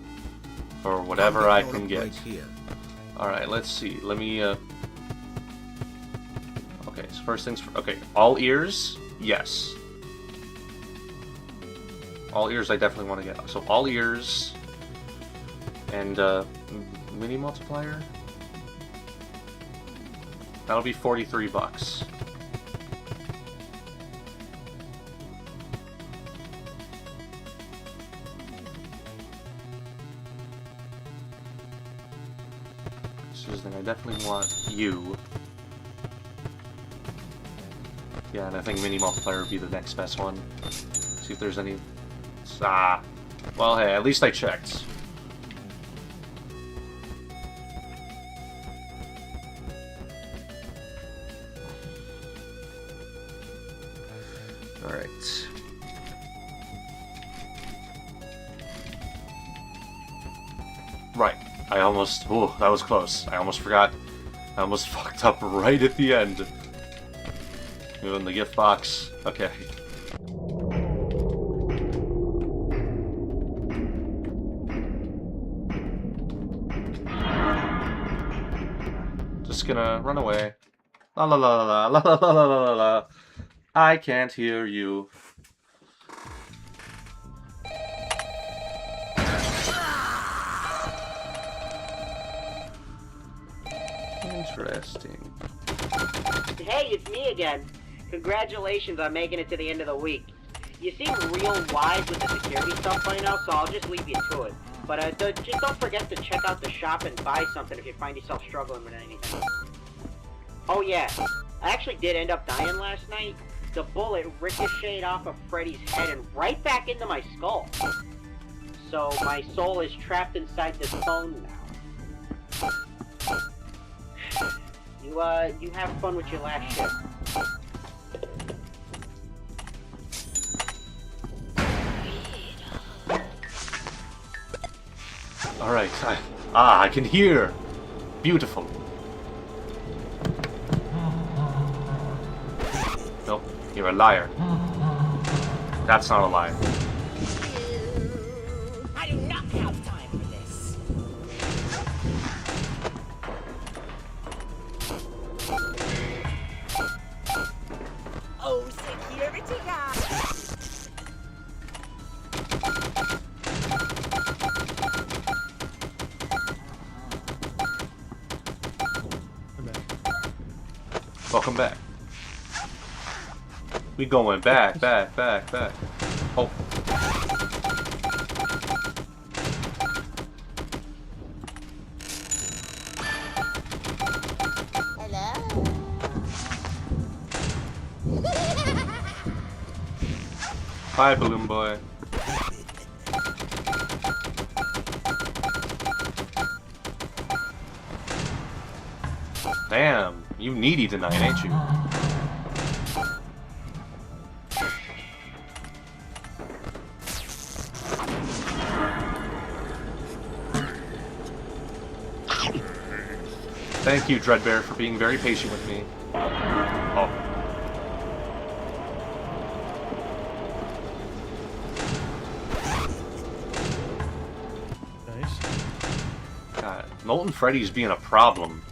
For whatever I can get. Alright, let's see. Let me, Okay, so first things first. Okay, all ears? Yes. All ears I definitely want to get. So all ears. And, mini multiplier? That'll be 43 bucks. Susan, I definitely want you. Yeah, and I think mini multiplier would be the next best one. See if there's any... Ah! Well, hey, at least I checked. Alright. Right. I almost... Ooh, that was close. I almost forgot. I almost fucked up right at the end. Moving the gift box. Okay. Just gonna run away. La la la la la la la la la la. I can't hear you. Interesting. Hey, it's me again. Congratulations on making it to the end of the week. You seem real wise with the security stuff by now, so I'll just leave you to it. But just don't forget to check out the shop and buy something if you find yourself struggling with anything. Oh yeah, I actually did end up dying last night. The bullet ricocheted off of Freddy's head and right back into my skull. So my soul is trapped inside this phone now. You have fun with your last shift. Alright, I can hear! Beautiful. Nope, you're a liar. That's not a lie. I do not have time for this. Oh, security guard. Welcome back. We going back. Oh. Hello. Hi, Balloon Boy. Damn, you needy tonight, ain't you? Thank you, Dreadbear, for being very patient with me. Oh. Nice. God, Molten Freddy's being a problem.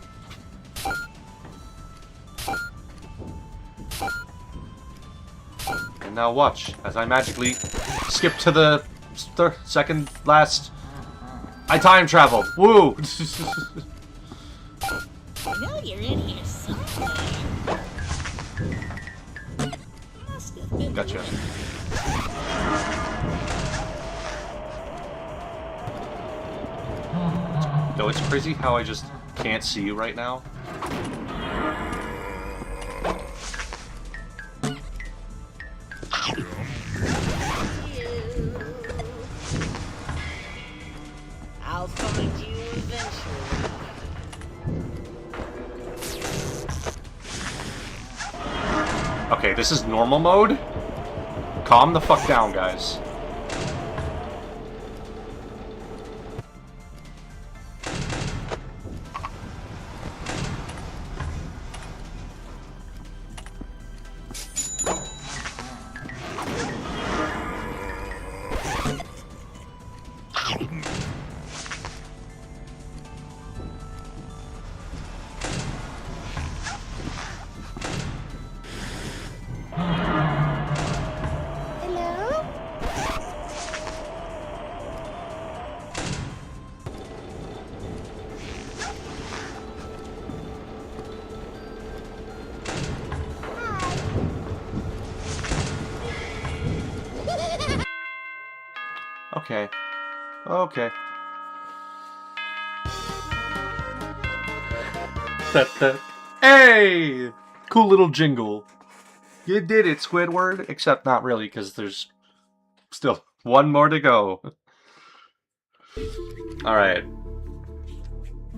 And now watch, as I magically skip to the second last... I time traveled! Woo! I know you're in here somewhere. Must have been Gotcha. No, it's crazy how I just can't see you right now. I'll find you eventually. Okay, this is normal mode? Calm the fuck down, guys. Okay. Okay. Hey! Cool little jingle. You did it, Squidward. Except not really, because there's still one more to go. Alright.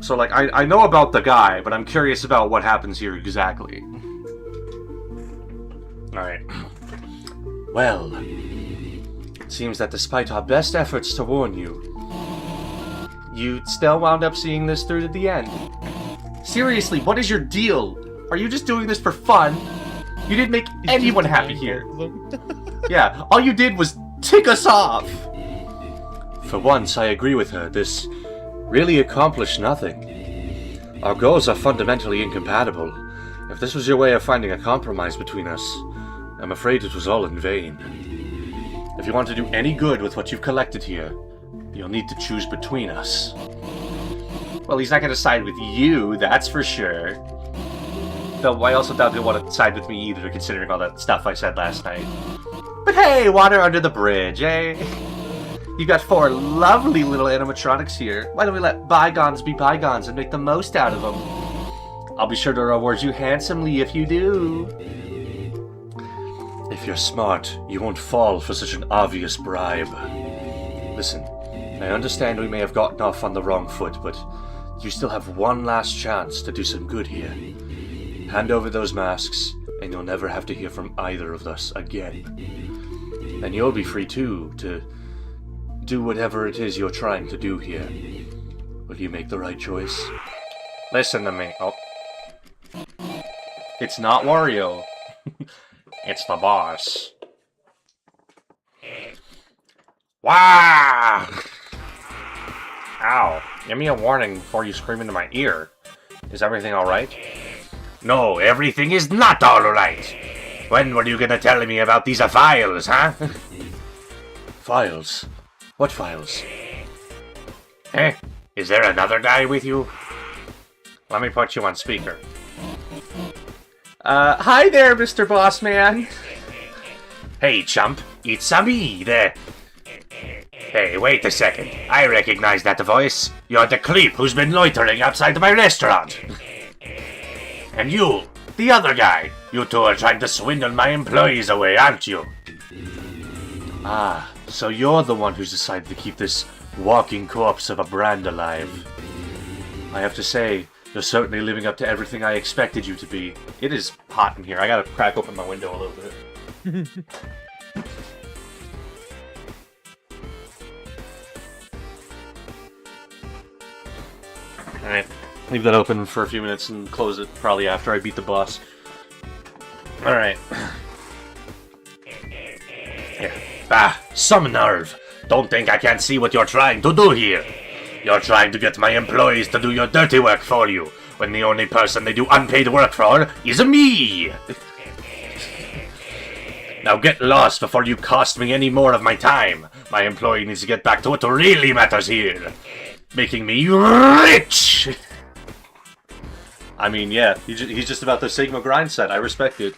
So, like, I know about the guy, but I'm curious about what happens here exactly. Alright. Well, it seems that despite our best efforts to warn you, you still wound up seeing this through to the end. Seriously, what is your deal? Are you just doing this for fun? You didn't make anyone happy here. Yeah, all you did was tick us off. For once, I agree with her. This really accomplished nothing. Our goals are fundamentally incompatible. If this was your way of finding a compromise between us, I'm afraid it was all in vain. If you want to do any good with what you've collected here, you'll need to choose between us. Well, he's not going to side with you, that's for sure. Though I also doubt he'll want to side with me either, considering all that stuff I said last night. But hey, water under the bridge, eh? You got 4 lovely little animatronics here. Why don't we let bygones be bygones and make the most out of them? I'll be sure to reward you handsomely if you do. If you're smart, you won't fall for such an obvious bribe. Listen, I understand we may have gotten off on the wrong foot, but you still have one last chance to do some good here. Hand over those masks, and you'll never have to hear from either of us again. And you'll be free too, to do whatever it is you're trying to do here. Will you make the right choice? Listen to me. Oh. It's not Wario. It's the boss. Wow! Ow. Give me a warning before you scream into my ear. Is everything alright? No, everything is not alright. When were you gonna tell me about these files, huh? Files? What files? Eh? Is there another guy with you? Let me put you on speaker. Hi there, Mr. Bossman. Hey, chump. It's me, the... Hey, wait a second. I recognize that voice. You're the creep who's been loitering outside my restaurant. And you, the other guy. You two are trying to swindle my employees away, aren't you? Ah, so you're the one who's decided to keep this walking corpse of a brand alive. I have to say, you're certainly living up to everything I expected you to be. It is hot in here. I gotta crack open my window a little bit. Alright, leave that open for a few minutes and close it probably after I beat the boss. Alright. Here. Ah, some nerve. Don't think I can't see what you're trying to do here. You're trying to get my employees to do your dirty work for you, when the only person they do unpaid work for is me! Now get lost before you cost me any more of my time. My employee needs to get back to what really matters here. Making me rich! I mean, yeah, he's just about the Sigma grind set. I respect it.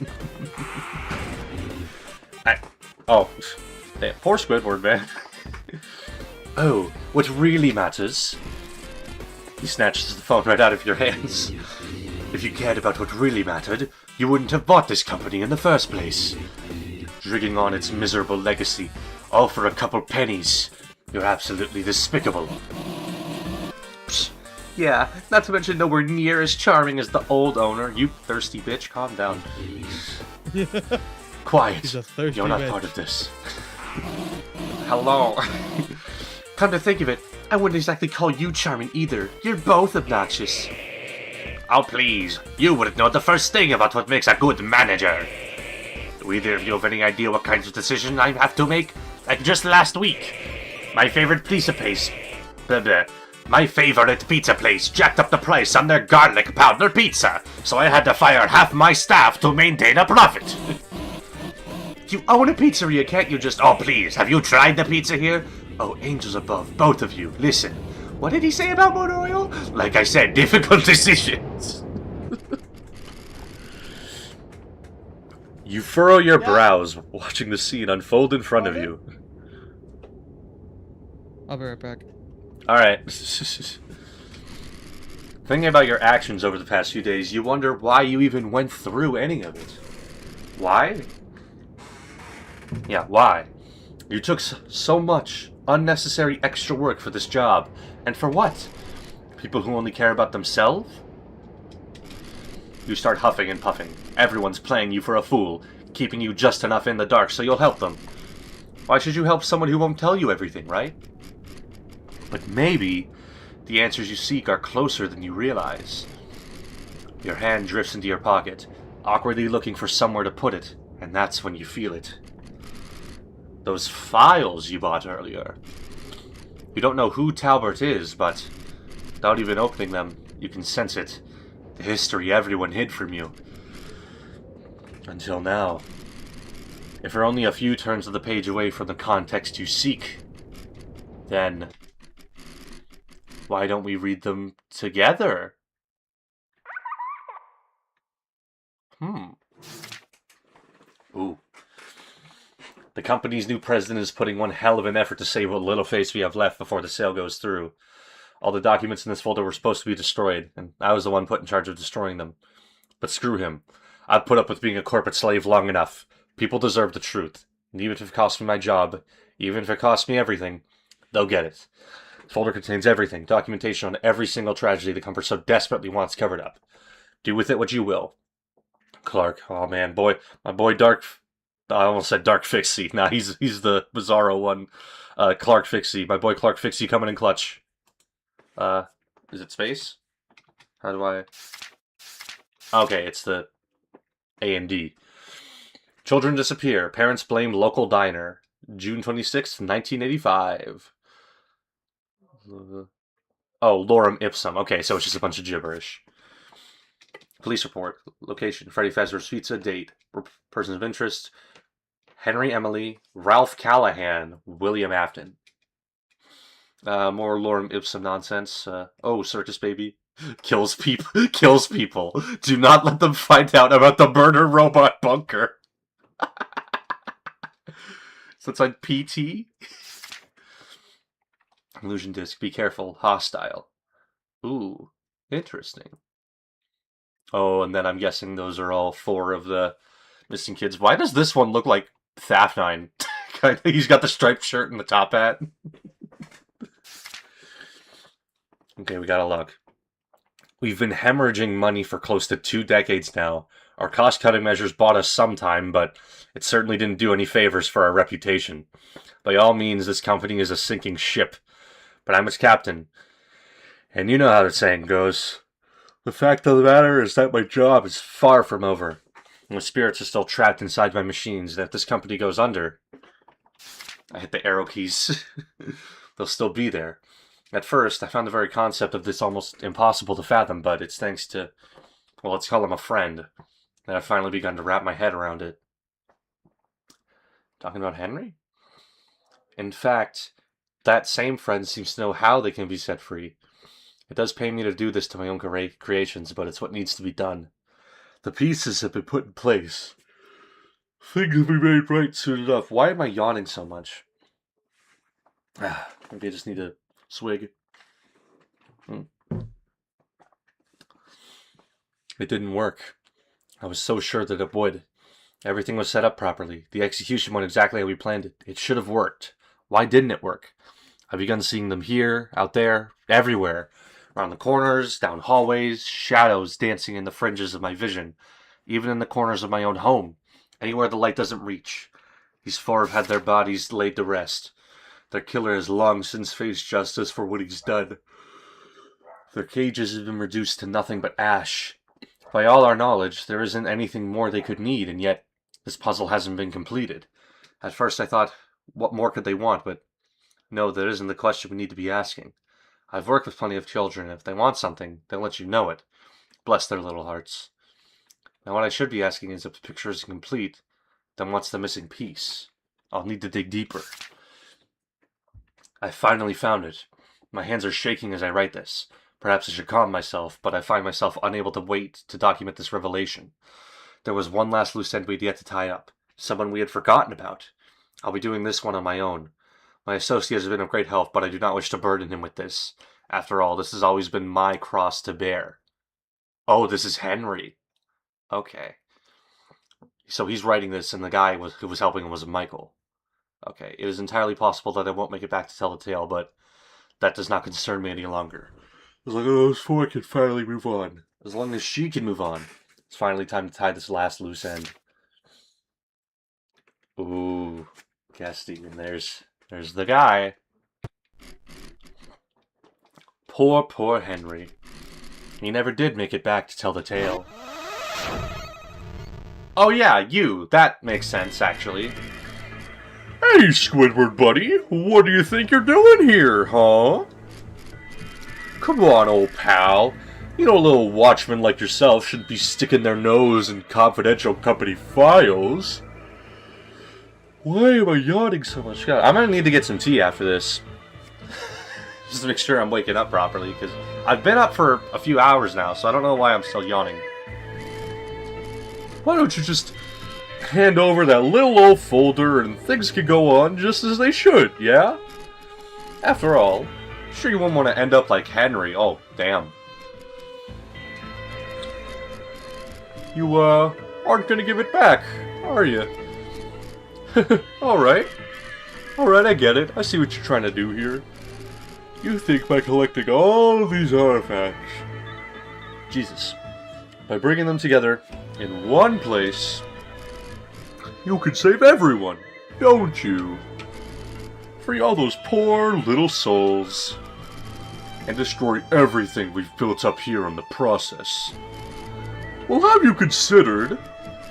Oh, damn, poor Squidward, man. Oh, what really matters? He snatches the phone right out of your hands. If you cared about what really mattered, you wouldn't have bought this company in the first place. Dragging on its miserable legacy, all for a couple pennies. You're absolutely despicable. Psst. Yeah, not to mention nowhere near as charming as the old owner. You thirsty bitch, calm down. Quiet. He's a thirsty You're not bitch. part of this. Hello. Come to think of it, I wouldn't exactly call you charming either. You're both obnoxious. Oh, please. You wouldn't know the first thing about what makes a good manager. Do either of you have any idea what kinds of decisions I have to make? Like just last week. My favorite pizza place... My favorite pizza place jacked up the price on their garlic powder pizza, so I had to fire half my staff to maintain a profit. You own a pizzeria, can't you just... Oh, please, have you tried the pizza here? Oh, angels above, both of you, listen. What did he say about motor oil? Like I said, difficult decisions. You furrow your brows, watching the scene unfold in front of you. I'll be right back. Alright. Thinking about your actions over the past few days, you wonder why you even went through any of it. Why? Yeah, why? You took so much unnecessary extra work for this job. And for what? People who only care about themselves? You start huffing and puffing. Everyone's playing you for a fool, keeping you just enough in the dark so you'll help them. Why should you help someone who won't tell you everything, right? But maybe the answers you seek are closer than you realize. Your hand drifts into your pocket, awkwardly looking for somewhere to put it, and that's when you feel it. Those files you bought earlier. You don't know who Talbert is, but without even opening them, you can sense it. The history everyone hid from you. Until now. If you're only a few turns of the page away from the context you seek, then why don't we read them together? Ooh. The company's new president is putting one hell of an effort to save what little face we have left before the sale goes through. All the documents in this folder were supposed to be destroyed, and I was the one put in charge of destroying them. But screw him. I've put up with being a corporate slave long enough. People deserve the truth. And even if it costs me my job, even if it costs me everything, they'll get it. The folder contains everything, documentation on every single tragedy the company so desperately wants covered up. Do with it what you will. Clark, oh man, my boy Dark... I almost said Dark Fixie. Nah, he's the bizarro one. Clark Fixie. My boy Clark Fixie coming in clutch. Is it space? How do I... Okay, it's the A and D. Children disappear. Parents blame local diner. June 26th, 1985. Oh, lorem ipsum. Okay, so it's just a bunch of gibberish. Police report. Location. Freddy Fazbear's Pizza. Date. Persons of interest. Henry Emily. Ralph Callahan. William Afton. More lorem ipsum nonsense. Oh, circus baby. Kills people. Do not let them find out about the murder robot bunker. So it's like PT? Illusion disc. Be careful. Hostile. Ooh. Interesting. Oh, and then I'm guessing those are all 4 of the missing kids. Why does this one look like Thaf9? He's got the striped shirt and the top hat. Okay, we gotta look. We've been hemorrhaging money for close to 2 decades now. Our cost-cutting measures bought us some time, but it certainly didn't do any favors for our reputation. By all means, this company is a sinking ship, but I'm its captain. And you know how the saying goes. The fact of the matter is that my job is far from over. My spirits are still trapped inside my machines, and if this company goes under... I hit the arrow keys. They'll still be there. At first, I found the very concept of this almost impossible to fathom, but it's thanks to, well, let's call him a friend, that I've finally begun to wrap my head around it. Talking about Henry? In fact, that same friend seems to know how they can be set free. It does pain me to do this to my own creations, but it's what needs to be done. The pieces have been put in place. Things will be made right soon enough. Why am I yawning so much? Maybe I just need a swig. It didn't work. I was so sure that it would. Everything was set up properly. The execution went exactly how we planned it. It should have worked. Why didn't it work? I've begun seeing them here, out there, everywhere. Around the corners, down hallways, shadows dancing in the fringes of my vision. Even in the corners of my own home. Anywhere the light doesn't reach. These 4 have had their bodies laid to rest. Their killer has long since faced justice for what he's done. Their cages have been reduced to nothing but ash. By all our knowledge, there isn't anything more they could need, and yet this puzzle hasn't been completed. At first I thought, what more could they want, but no, that isn't the question we need to be asking. I've worked with plenty of children, and if they want something, they'll let you know it. Bless their little hearts. Now what I should be asking is if the picture isn't complete, then what's the missing piece? I'll need to dig deeper. I finally found it. My hands are shaking as I write this. Perhaps I should calm myself, but I find myself unable to wait to document this revelation. There was one last loose end we'd yet to tie up. Someone we had forgotten about. I'll be doing this one on my own. My associate has been of great help, but I do not wish to burden him with this. After all, this has always been my cross to bear. Oh, this is Henry. Okay. So he's writing this, and the guy who was helping him was Michael. Okay, it is entirely possible that I won't make it back to tell the tale, but that does not concern me any longer. As long as those four can finally move on. As long as she can move on. It's finally time to tie this last loose end. Ooh, Casty, and there's the guy. Poor Henry. He never did make it back to tell the tale. Oh yeah, you. That makes sense, actually. Hey, Squidward buddy. What do you think you're doing here, huh? Come on, old pal. You know, a little watchman like yourself shouldn't be sticking their nose in confidential company files. Why am I yawning so much? God, I'm gonna need to get some tea after this. Just to make sure I'm waking up properly, because I've been up for a few hours now, so I don't know why I'm still yawning. Why don't you just hand over that little old folder and things can go on just as they should, yeah? After all, sure you wouldn't want to end up like Henry. Oh, damn. You, aren't gonna give it back, are you? Alright. Alright, I get it. I see what you're trying to do here. You think by collecting all of these artifacts... Jesus. By bringing them together in one place, you could save everyone, don't you? Free all those poor little souls. And destroy everything we've built up here in the process. Well, have you considered?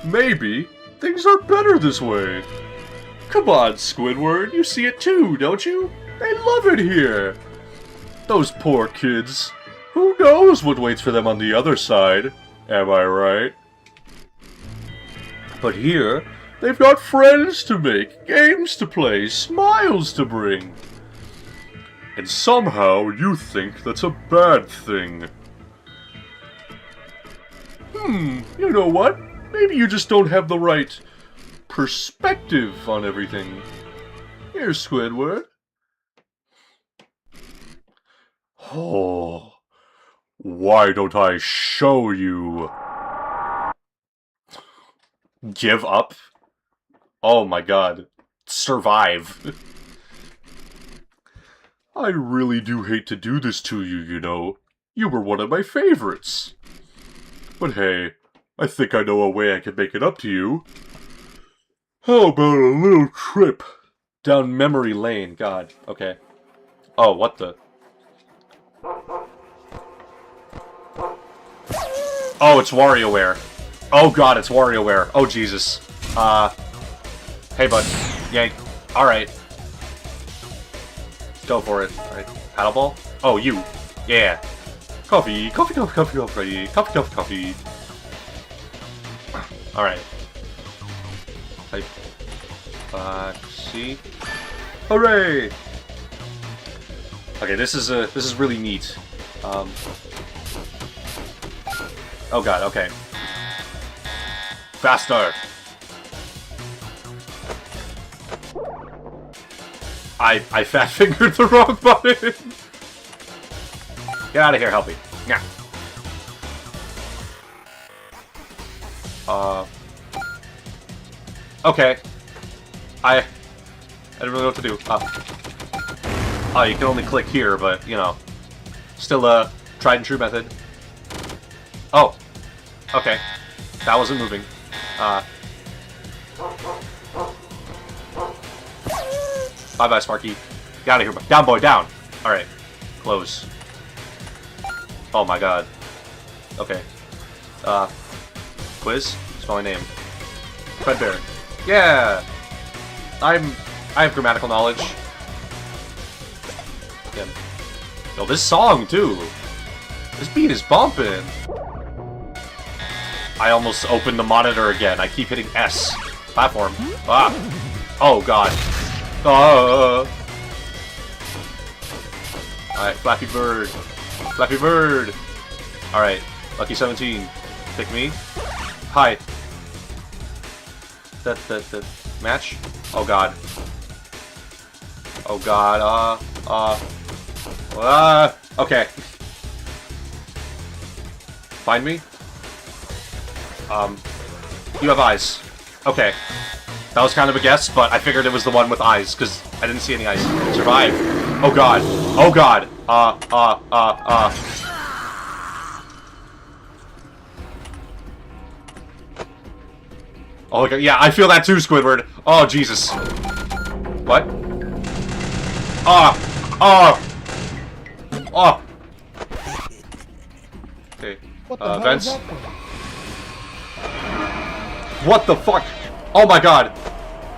Maybe things are better this way. Come on, Squidward, you see it too, don't you? They love it here. Those poor kids. Who knows what waits for them on the other side? Am I right? But here, they've got friends to make, games to play, smiles to bring. And somehow you think that's a bad thing. You know what? Maybe you just don't have the right perspective on everything. Here, Squidward. Oh, why don't I show you? Give up? Oh my god. Survive. I really do hate to do this to you, you know. You were one of my favorites. But hey, I think I know a way I can make it up to you. How about a little trip down memory lane? God, okay. Oh, what the? Oh, it's WarioWare. Oh god, it's WarioWare. Oh Jesus. Hey bud. Yank. Alright. Go for it. Alright. Paddleball? Oh, you. Yeah. Coffee. Coffee, coffee, coffee, coffee. Coffee, coffee, coffee. Alright. Type. C. Hooray! Okay, this is really neat. Oh god, okay. Faster! I fat-fingered the wrong button! Get out of here, help me. Yeah. Okay. I didn't really know what to do. Oh, you can only click here, but, you know. Still a tried and true method. Oh. Okay. That wasn't moving. Bye-bye, Sparky. Get out of here. Down, boy, down. Alright. Close. Oh my god. Okay. Quiz? Spell my name. Frickbear. Yeah! I have grammatical knowledge. Yeah. Oh, this song, too! This beat is bumping! I almost opened the monitor again. I keep hitting S. Platform. Ah! Oh, god. Alright, Flappy Bird. Flappy Bird! Alright, Lucky 17. Pick me. Hi. The match? Oh god. Oh god, okay. Find me? You have eyes. Okay. That was kind of a guess, but I figured it was the one with eyes, because I didn't see any eyes. Survive. Oh god. Oh god. Oh, okay. Yeah, I feel that too, Squidward. Oh, Jesus. What? Okay. What the hell vents. is that for? What the fuck? Oh my god.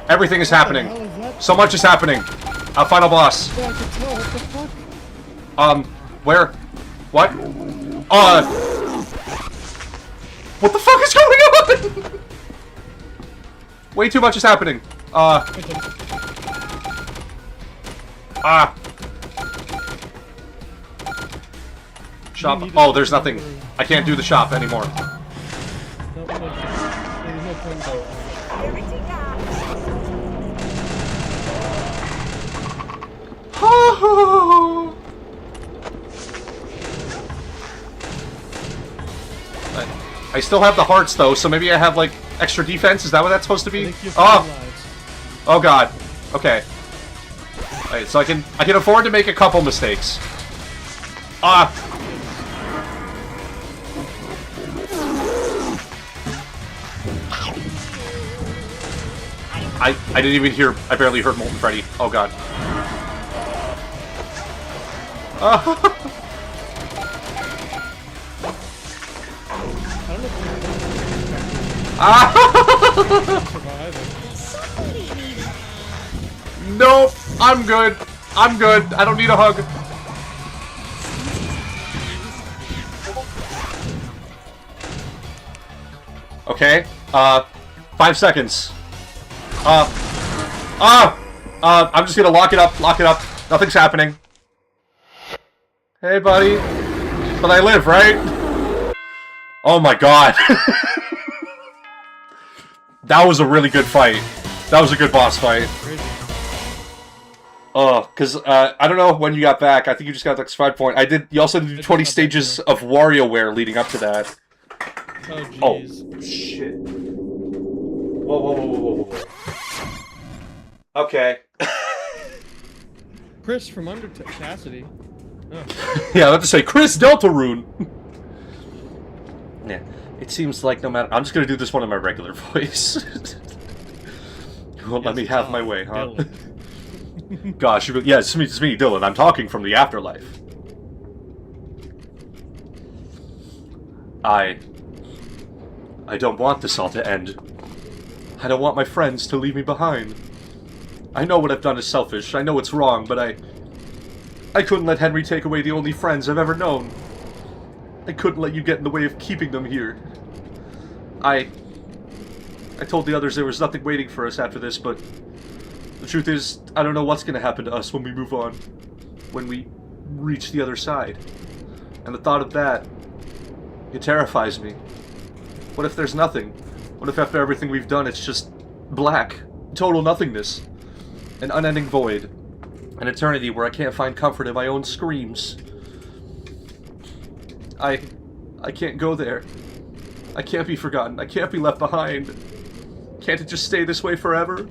Everything is happening. What the hell is that? So much is happening. Final boss. Yeah, I can tell. What the fuck? Where? What? What the fuck is going on? Way too much is happening. Shop. Oh, there's nothing. I can't do the shop anymore. No, there's no point though. I still have the hearts though, so maybe I have like extra defense. Is that what that's supposed to I be? think you have Oh, 5 lives. oh god. Okay. Alright, so I can afford to make a couple mistakes. I didn't even hear. I barely heard Molten Freddy. Oh god. Surviving. Nope. I'm good. I'm good. I don't need a hug. Okay. 5 seconds. I'm just gonna lock it up. Lock it up. Nothing's happening. Hey, buddy. But I live, right? Oh my god. That was a really good fight. That was a good boss fight. Oh, because, I don't know when you got back. I think you just got the X5 point. You also did 20 stages of WarioWare leading up to that. Oh, jeez. Oh, shit. Whoa. Okay. Chris from Under Cassidy. Oh. Yeah, I have to say, Chris Deltarune. Yeah, it seems like no matter... I'm just gonna do this one in my regular voice. You won't let me have my way, huh? Gosh, yeah, it's me, Dylan. I'm talking from the afterlife. I don't want this all to end. I don't want my friends to leave me behind. I know what I've done is selfish. I know it's wrong, but I couldn't let Henry take away the only friends I've ever known. I couldn't let you get in the way of keeping them here. I told the others there was nothing waiting for us after this, but the truth is, I don't know what's going to happen to us when we move on. When we reach the other side. And the thought of that, it terrifies me. What if there's nothing? What if after everything we've done it's just black? Total nothingness. An unending void. An eternity where I can't find comfort in my own screams. I can't go there. I can't be forgotten. I can't be left behind. Can't it just stay this way forever?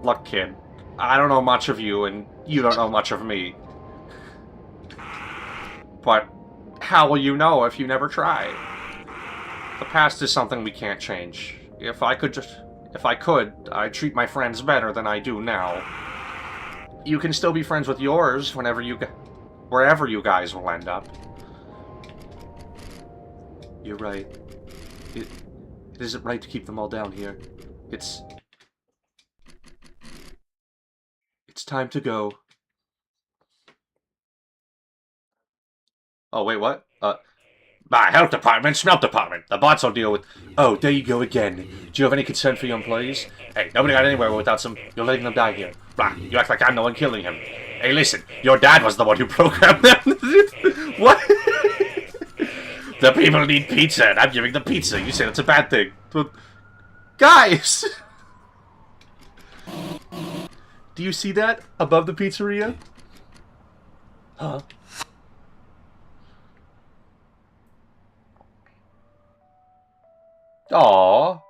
Look, kid. I don't know much of you, and you don't know much of me. But how will you know if you never try? The past is something we can't change. If I could, I'd treat my friends better than I do now. You can still be friends with yours wherever you guys will end up. You're right. It isn't right to keep them all down here. It's time to Oh, wait, what? Health department, smelt department. The bots will deal with... Oh, there you go again. Do you have any concern for your employees? Hey, nobody got anywhere without some... You're letting them die here. Blah, you act like I'm the one killing him. Hey, listen, your dad was the one who programmed them. What? The people need pizza, and I'm giving them pizza. You say that's a bad thing. But Guys! Do you see that above the pizzeria? Huh? Aww.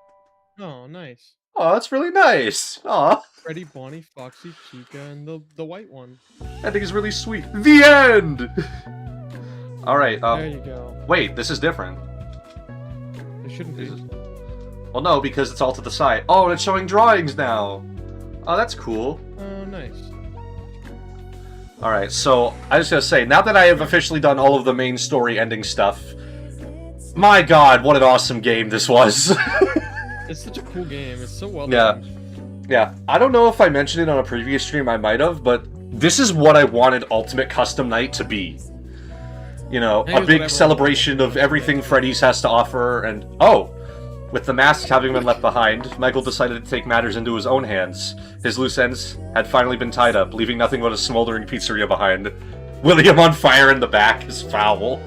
Oh, nice. Oh, that's really nice. Aw. Freddy, Bonnie, Foxy, Chica, and the white one. I think it's really sweet. The end! Alright, There you go. wait, this is different. It shouldn't be. Well, no, because it's all to the side. Oh, and it's showing drawings now. Oh, that's cool. Oh, nice. Alright, so, I was gonna say, now that I have officially done all of the main story ending stuff, my god, what an awesome game this was. It's such a cool game. It's so well Yeah. done. Yeah, I don't know if I mentioned it on a previous stream, I might have, but this is what I wanted Ultimate Custom Night to be. You know, Hey, a big whatever. celebration of everything Freddy's has to offer, and oh! With the mask having been left behind, Michael decided to take matters into his own hands. His loose ends had finally been tied up, leaving nothing but a smoldering pizzeria behind. William on fire in the back is foul.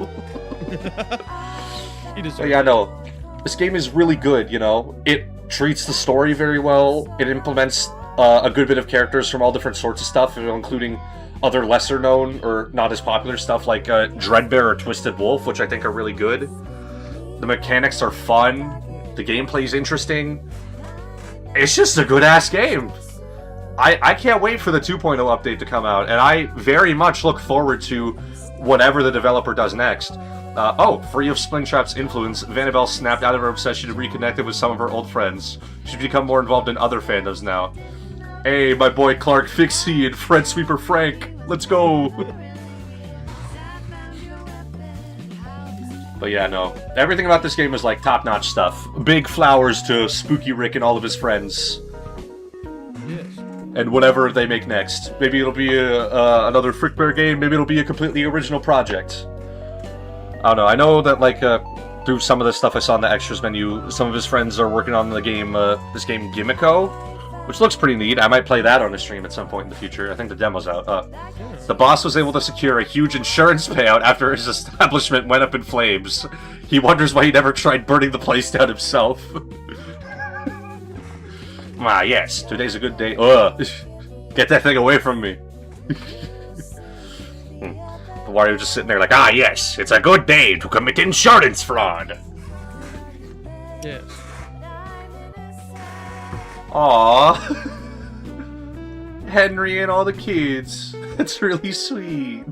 He deserves But yeah, it. no. This game is really good, you know? It treats the story very well. It implements a good bit of characters from all different sorts of stuff, including other lesser-known or not as popular stuff like Dreadbear or Twisted Wolf, which I think are really good. The mechanics are fun. The gameplay's interesting. It's just a good-ass game. I can't wait for the 2.0 update to come out, and I very much look forward to whatever the developer does next. Free of Springtrap's influence, Vanabelle snapped out of her obsession and reconnected with some of her old friends. She's become more involved in other fandoms now. Hey, my boy Clark Fixie and Fred Sweeper Frank, let's go! But yeah, no. Everything about this game is like top-notch stuff. Big flowers to Spooky Rick and all of his friends. Yes. And whatever they make next. Maybe it'll be another Frickbear game, maybe it'll be a completely original project. I don't know, I know that, like, through some of the stuff I saw in the extras menu, some of his friends are working on the game, this game Gimmico, which looks pretty neat. I might play that on a stream at some point in the future. I think the demo's out. The boss was able to secure a huge insurance payout after his establishment went up in flames. He wonders why he never tried burning the place down himself. Ah, yes, today's a good day. Ugh. Get that thing away from me. Wario just sitting there like, ah, yes, it's a good day to commit insurance fraud. Yes. Aww. Henry and all the kids. It's really sweet.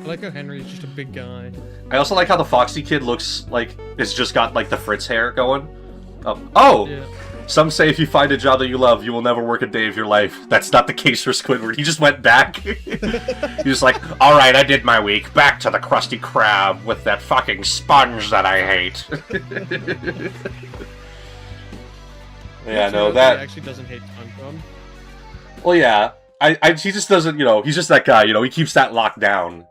I like how Henry's just a big guy. I also like how the Foxy kid looks like it's just got like the Fritz hair going. Oh! Yeah. Some say if you find a job that you love, you will never work a day of your life. That's not the case for Squidward. He just went back. He was like, alright, I did my week. Back to the Krusty Krab with that fucking sponge that I hate. Yeah, no, He that... actually doesn't hate SpongeBob. Well, yeah. He just doesn't, you know, he's just that guy, you know, he keeps that locked down.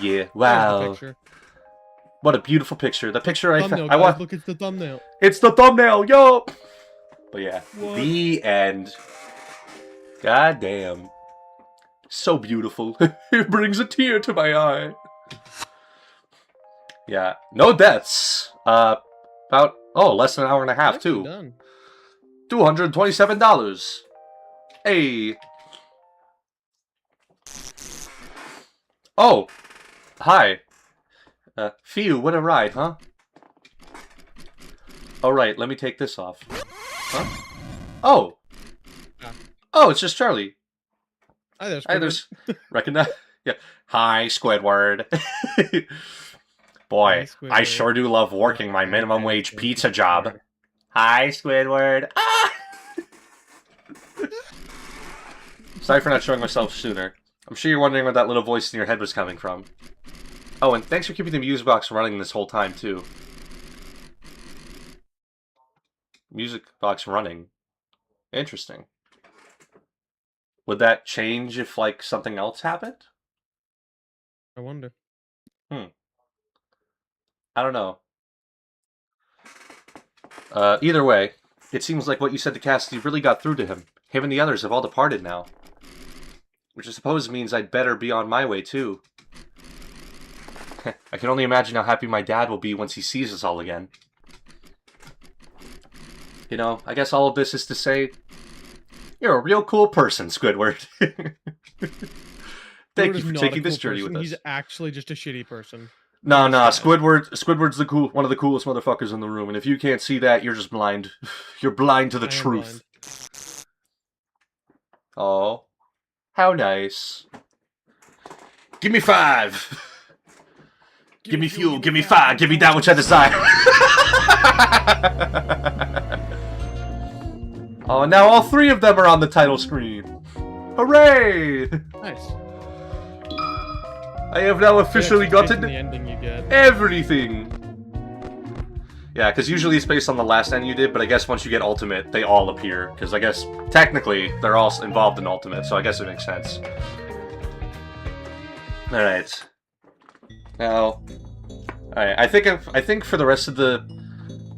Yeah, There's the wow. picture. What a beautiful picture. The picture Thumbnail, I guys, want... look, it's the thumbnail. It's the thumbnail, yo! But yeah, What? the end. God damn. So beautiful. It brings a tear to my eye. Yeah, no deaths. About, less than an hour and a half, Nicely too. done. $227. Hey. Oh. Hi. Phew, what a ride, huh? Alright, let me take this off. Huh? Oh! Ah. Oh, it's just Charlie. Hi there, Hi, Squidward. there's... Recognize... Yeah. Hi, Squidward. Boy, Hi, I Squidward. sure do love working my minimum wage pizza job. Hi, Squidward. Ah! Sorry for not showing myself sooner. I'm sure you're wondering where that little voice in your head was coming from. Oh, and thanks for keeping the music box running this whole time, too. Music box running. Interesting. Would that change if, like, something else happened? I wonder. I don't know. Either way, it seems like what you said to Cassidy really got through to him. Him and the others have all departed now. Which I suppose means I'd better be on my way, too. I can only imagine how happy my dad will be once he sees us all again. You know, I guess all of this is to say, you're a real cool person, Squidward. Thank you for taking this journey with us. He's actually just a shitty person. No, Squidward's one of the coolest motherfuckers in the room, and if you can't see that, you're just blind. You're blind to the truth. Oh, how nice. Give me 5. Give me fuel, give me fire, give me that which I desire. Oh, and now all 3 of them are on the title screen. Hooray! Nice. I have now officially gotten the ending you get. everything. Yeah, because usually it's based on the last end you did, but I guess once you get Ultimate, they all appear. Because I guess, technically, they're all involved in Ultimate, so I guess it makes sense. Alright. Now... Alright, I think for the rest of the...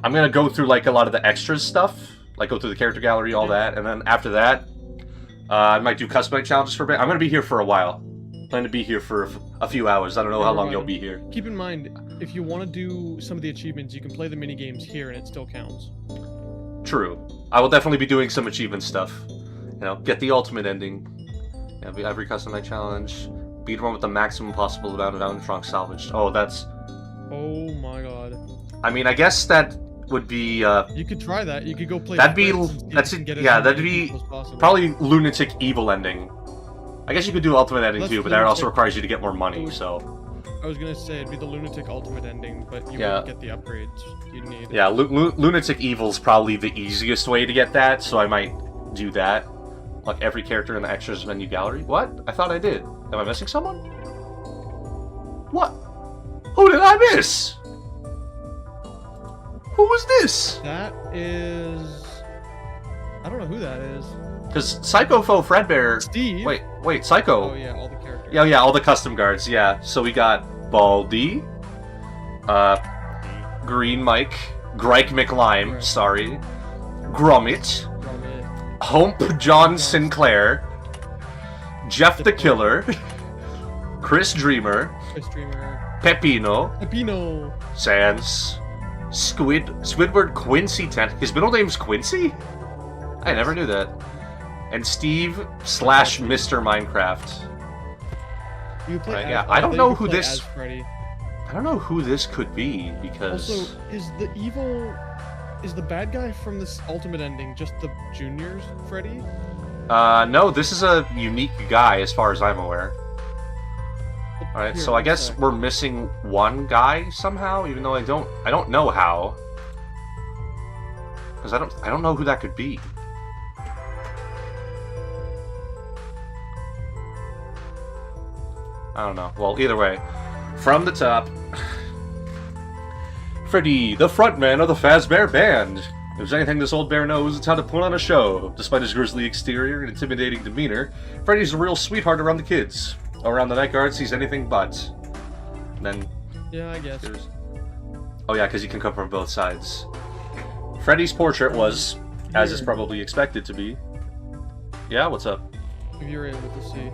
I'm gonna go through, like, a lot of the extras stuff. Like, go through the character gallery, all that, and then after that, I might do custom challenges for a bit. I'm gonna be here for a while. Plan to be here for a few hours. I don't know how long you'll be here. Keep in mind, if you want to do some of the achievements, you can play the mini games here, and it still counts. True. I will definitely be doing some achievement stuff. You know, get the ultimate ending. Yeah, every custom night challenge. Beat one with the maximum possible amount of animatronics salvaged. Oh, that's... Oh my god. I mean, I guess that would be, You could try that. You could go play... That'd be... Yeah, that'd be probably Lunatic Evil ending. I guess you could do Ultimate ending too, but that also requires you to get more money, so... I was gonna say, it'd be the Lunatic Ultimate ending, but you wouldn't get the upgrades you'd need. Yeah, Lunatic Evil's probably the easiest way to get that, so I might do that. Like every character in the extras menu gallery. What? I thought I did. Am I missing someone? What? Who did I miss? Who was this? That is... I don't know who that is. Because Psycho Foe Fredbear... Steve? Wait, Psycho... Oh yeah, all the characters. Yeah, all the custom guards, yeah. So we got Baldy, Green Mike, Grike McLime, Right. sorry, Gromit, Hump John Sinclair, Jeff the Killer, Chris Dreamer, Pepino, Sans, Squidward Quincy Tent. His middle name's Quincy? I never knew that. And Steve / Mr. Minecraft. Yeah, I don't know who this... I don't know who this could be, because... Also, is the bad guy from this Ultimate ending just the juniors, Freddy? No, this is a unique guy, as far as I'm aware. Alright, so I guess we're missing one guy somehow, even though I don't know how. Because I don't know who that could be. I don't know. Well, either way, from the top, Freddy, the frontman of the Fazbear Band. If there's anything this old bear knows, it's how to put on a show. Despite his grisly exterior and intimidating demeanor, Freddy's a real sweetheart around the kids. Around the night guards, he's anything but. And then... Yeah, I guess. Oh yeah, because you can come from both sides. Freddy's portrait was, as is probably expected to be. Yeah, what's up? If you're able to see.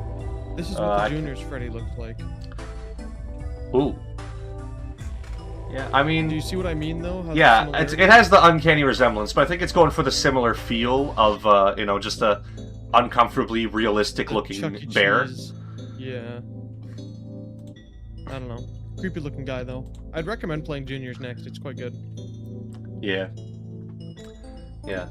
This is what the juniors Freddy looks like. Ooh. Yeah, I mean... Do you see what I mean, though? Yeah, it has the uncanny resemblance, but I think it's going for the similar feel of, you know, just a uncomfortably realistic-looking bear. Yeah. I don't know. Creepy-looking guy, though. I'd recommend playing Juniors next. It's quite good. Yeah. Yeah.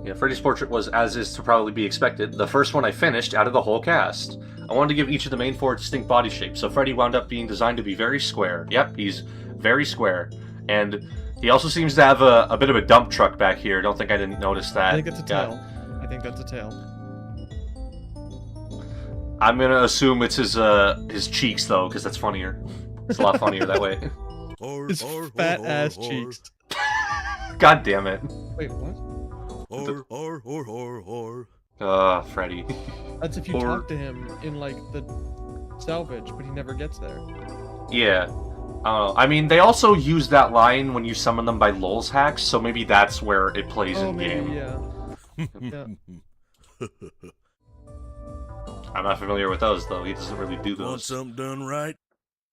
Yeah, Freddy's portrait was, as is to probably be expected, the first one I finished out of the whole cast. I wanted to give each of the main 4 distinct body shapes, so Freddy wound up being designed to be very square. Yep, he's very square. And he also seems to have a bit of a dump truck back here. Don't think I didn't notice that. I think it's a tail. I think that's a tail. I'm gonna assume it's his cheeks, though, because that's funnier. It's a lot funnier that way. His fat-ass cheeks. God damn it. Wait, what? Freddy. That's if you talk to him in, like, the salvage, but he never gets there. Yeah. I mean, they also use that line when you summon them by Lulz hacks, so maybe that's where it plays in-game. Yeah. Yeah. I'm not familiar with those, though. He doesn't really do those. Want something done right?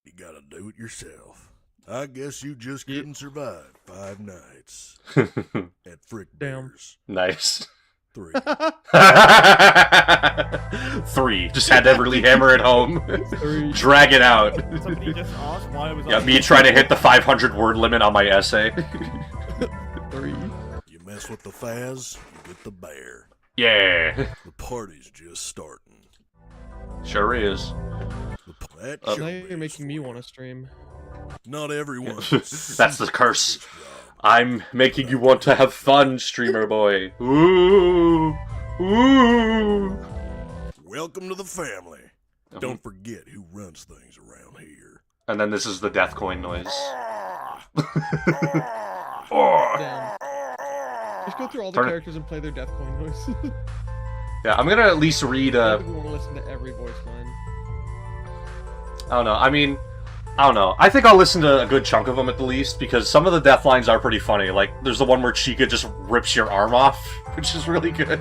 You gotta do it yourself. I guess you just Yep. couldn't survive 5 nights at Damn. Frickbear's. Nice. 3. 3. Just had to really hammer it home. 3. Drag it out. Somebody just asked why I was. Yeah, me trying to hit the 500-word limit on my essay. 3. You mess with the Faz, you get the bear. Yeah. The party's just starting. Sure is. That Oh. Now showbiz you're making me for want to stream. you. Not everyone. That's the curse. I'm making you want to have fun, streamer boy. Ooh. Ooh. Welcome to the family. Don't forget who runs things around here. And then this is the death coin noise. Damn. Just go through all the Turn it- characters and play their death coin voice. Yeah, I'm gonna at least read, I don't want to listen to every voice line. I don't know. I mean, I don't know. I think I'll listen to a good chunk of them at the least, because some of the death lines are pretty funny. Like, there's the one where Chica just rips your arm off, which is really good.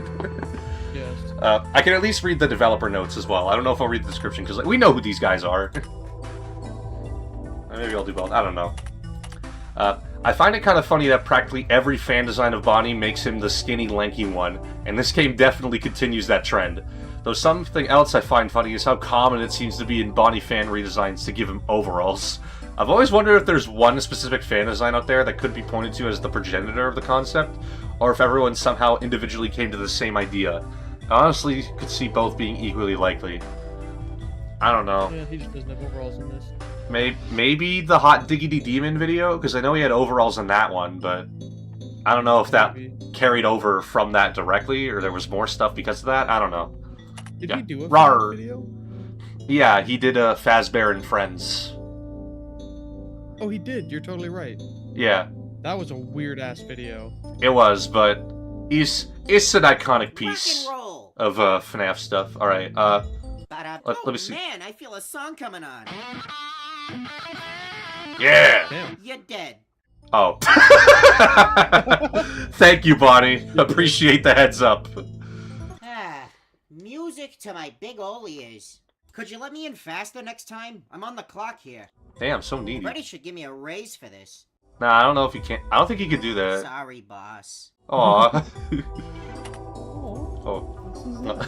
Yes. I can at least read the developer notes as well. I don't know if I'll read the description, because like, we know who these guys are. Maybe I'll do both. I don't know. I find it kind of funny that practically every fan design of Bonnie makes him the skinny, lanky one, and this game definitely continues that trend. Though something else I find funny is how common it seems to be in Bonnie fan redesigns to give him overalls. I've always wondered if there's one specific fan design out there that could be pointed to as the progenitor of the concept, or if everyone somehow individually came to the same idea. I honestly could see both being equally likely. I don't know. Yeah, he just doesn't have overalls in this. Maybe the Hot Diggity Demon video, because I know he had overalls in that one, but I don't know if that Maybe. carried over from that directly, or there was more stuff because of that. I don't know. Did Yeah. he do a Rawr. video? Yeah, he did a Fazbear and Friends. Oh, he did. You're totally right. Yeah, That was a weird ass video. it was, but it's an iconic piece Rock and roll. of FNAF stuff. All right, let me see. Man, I feel a song coming on. Yeah. Damn. You're dead. Oh. Thank you, Bonnie. Appreciate the heads up. Music to my big ol' ears. Could you let me in faster next time? I'm on the clock here. Damn, so needy. Freddy should give me a raise for this. Nah, I don't know if you can. I don't think you could do that. Sorry, boss. Aw. Oh.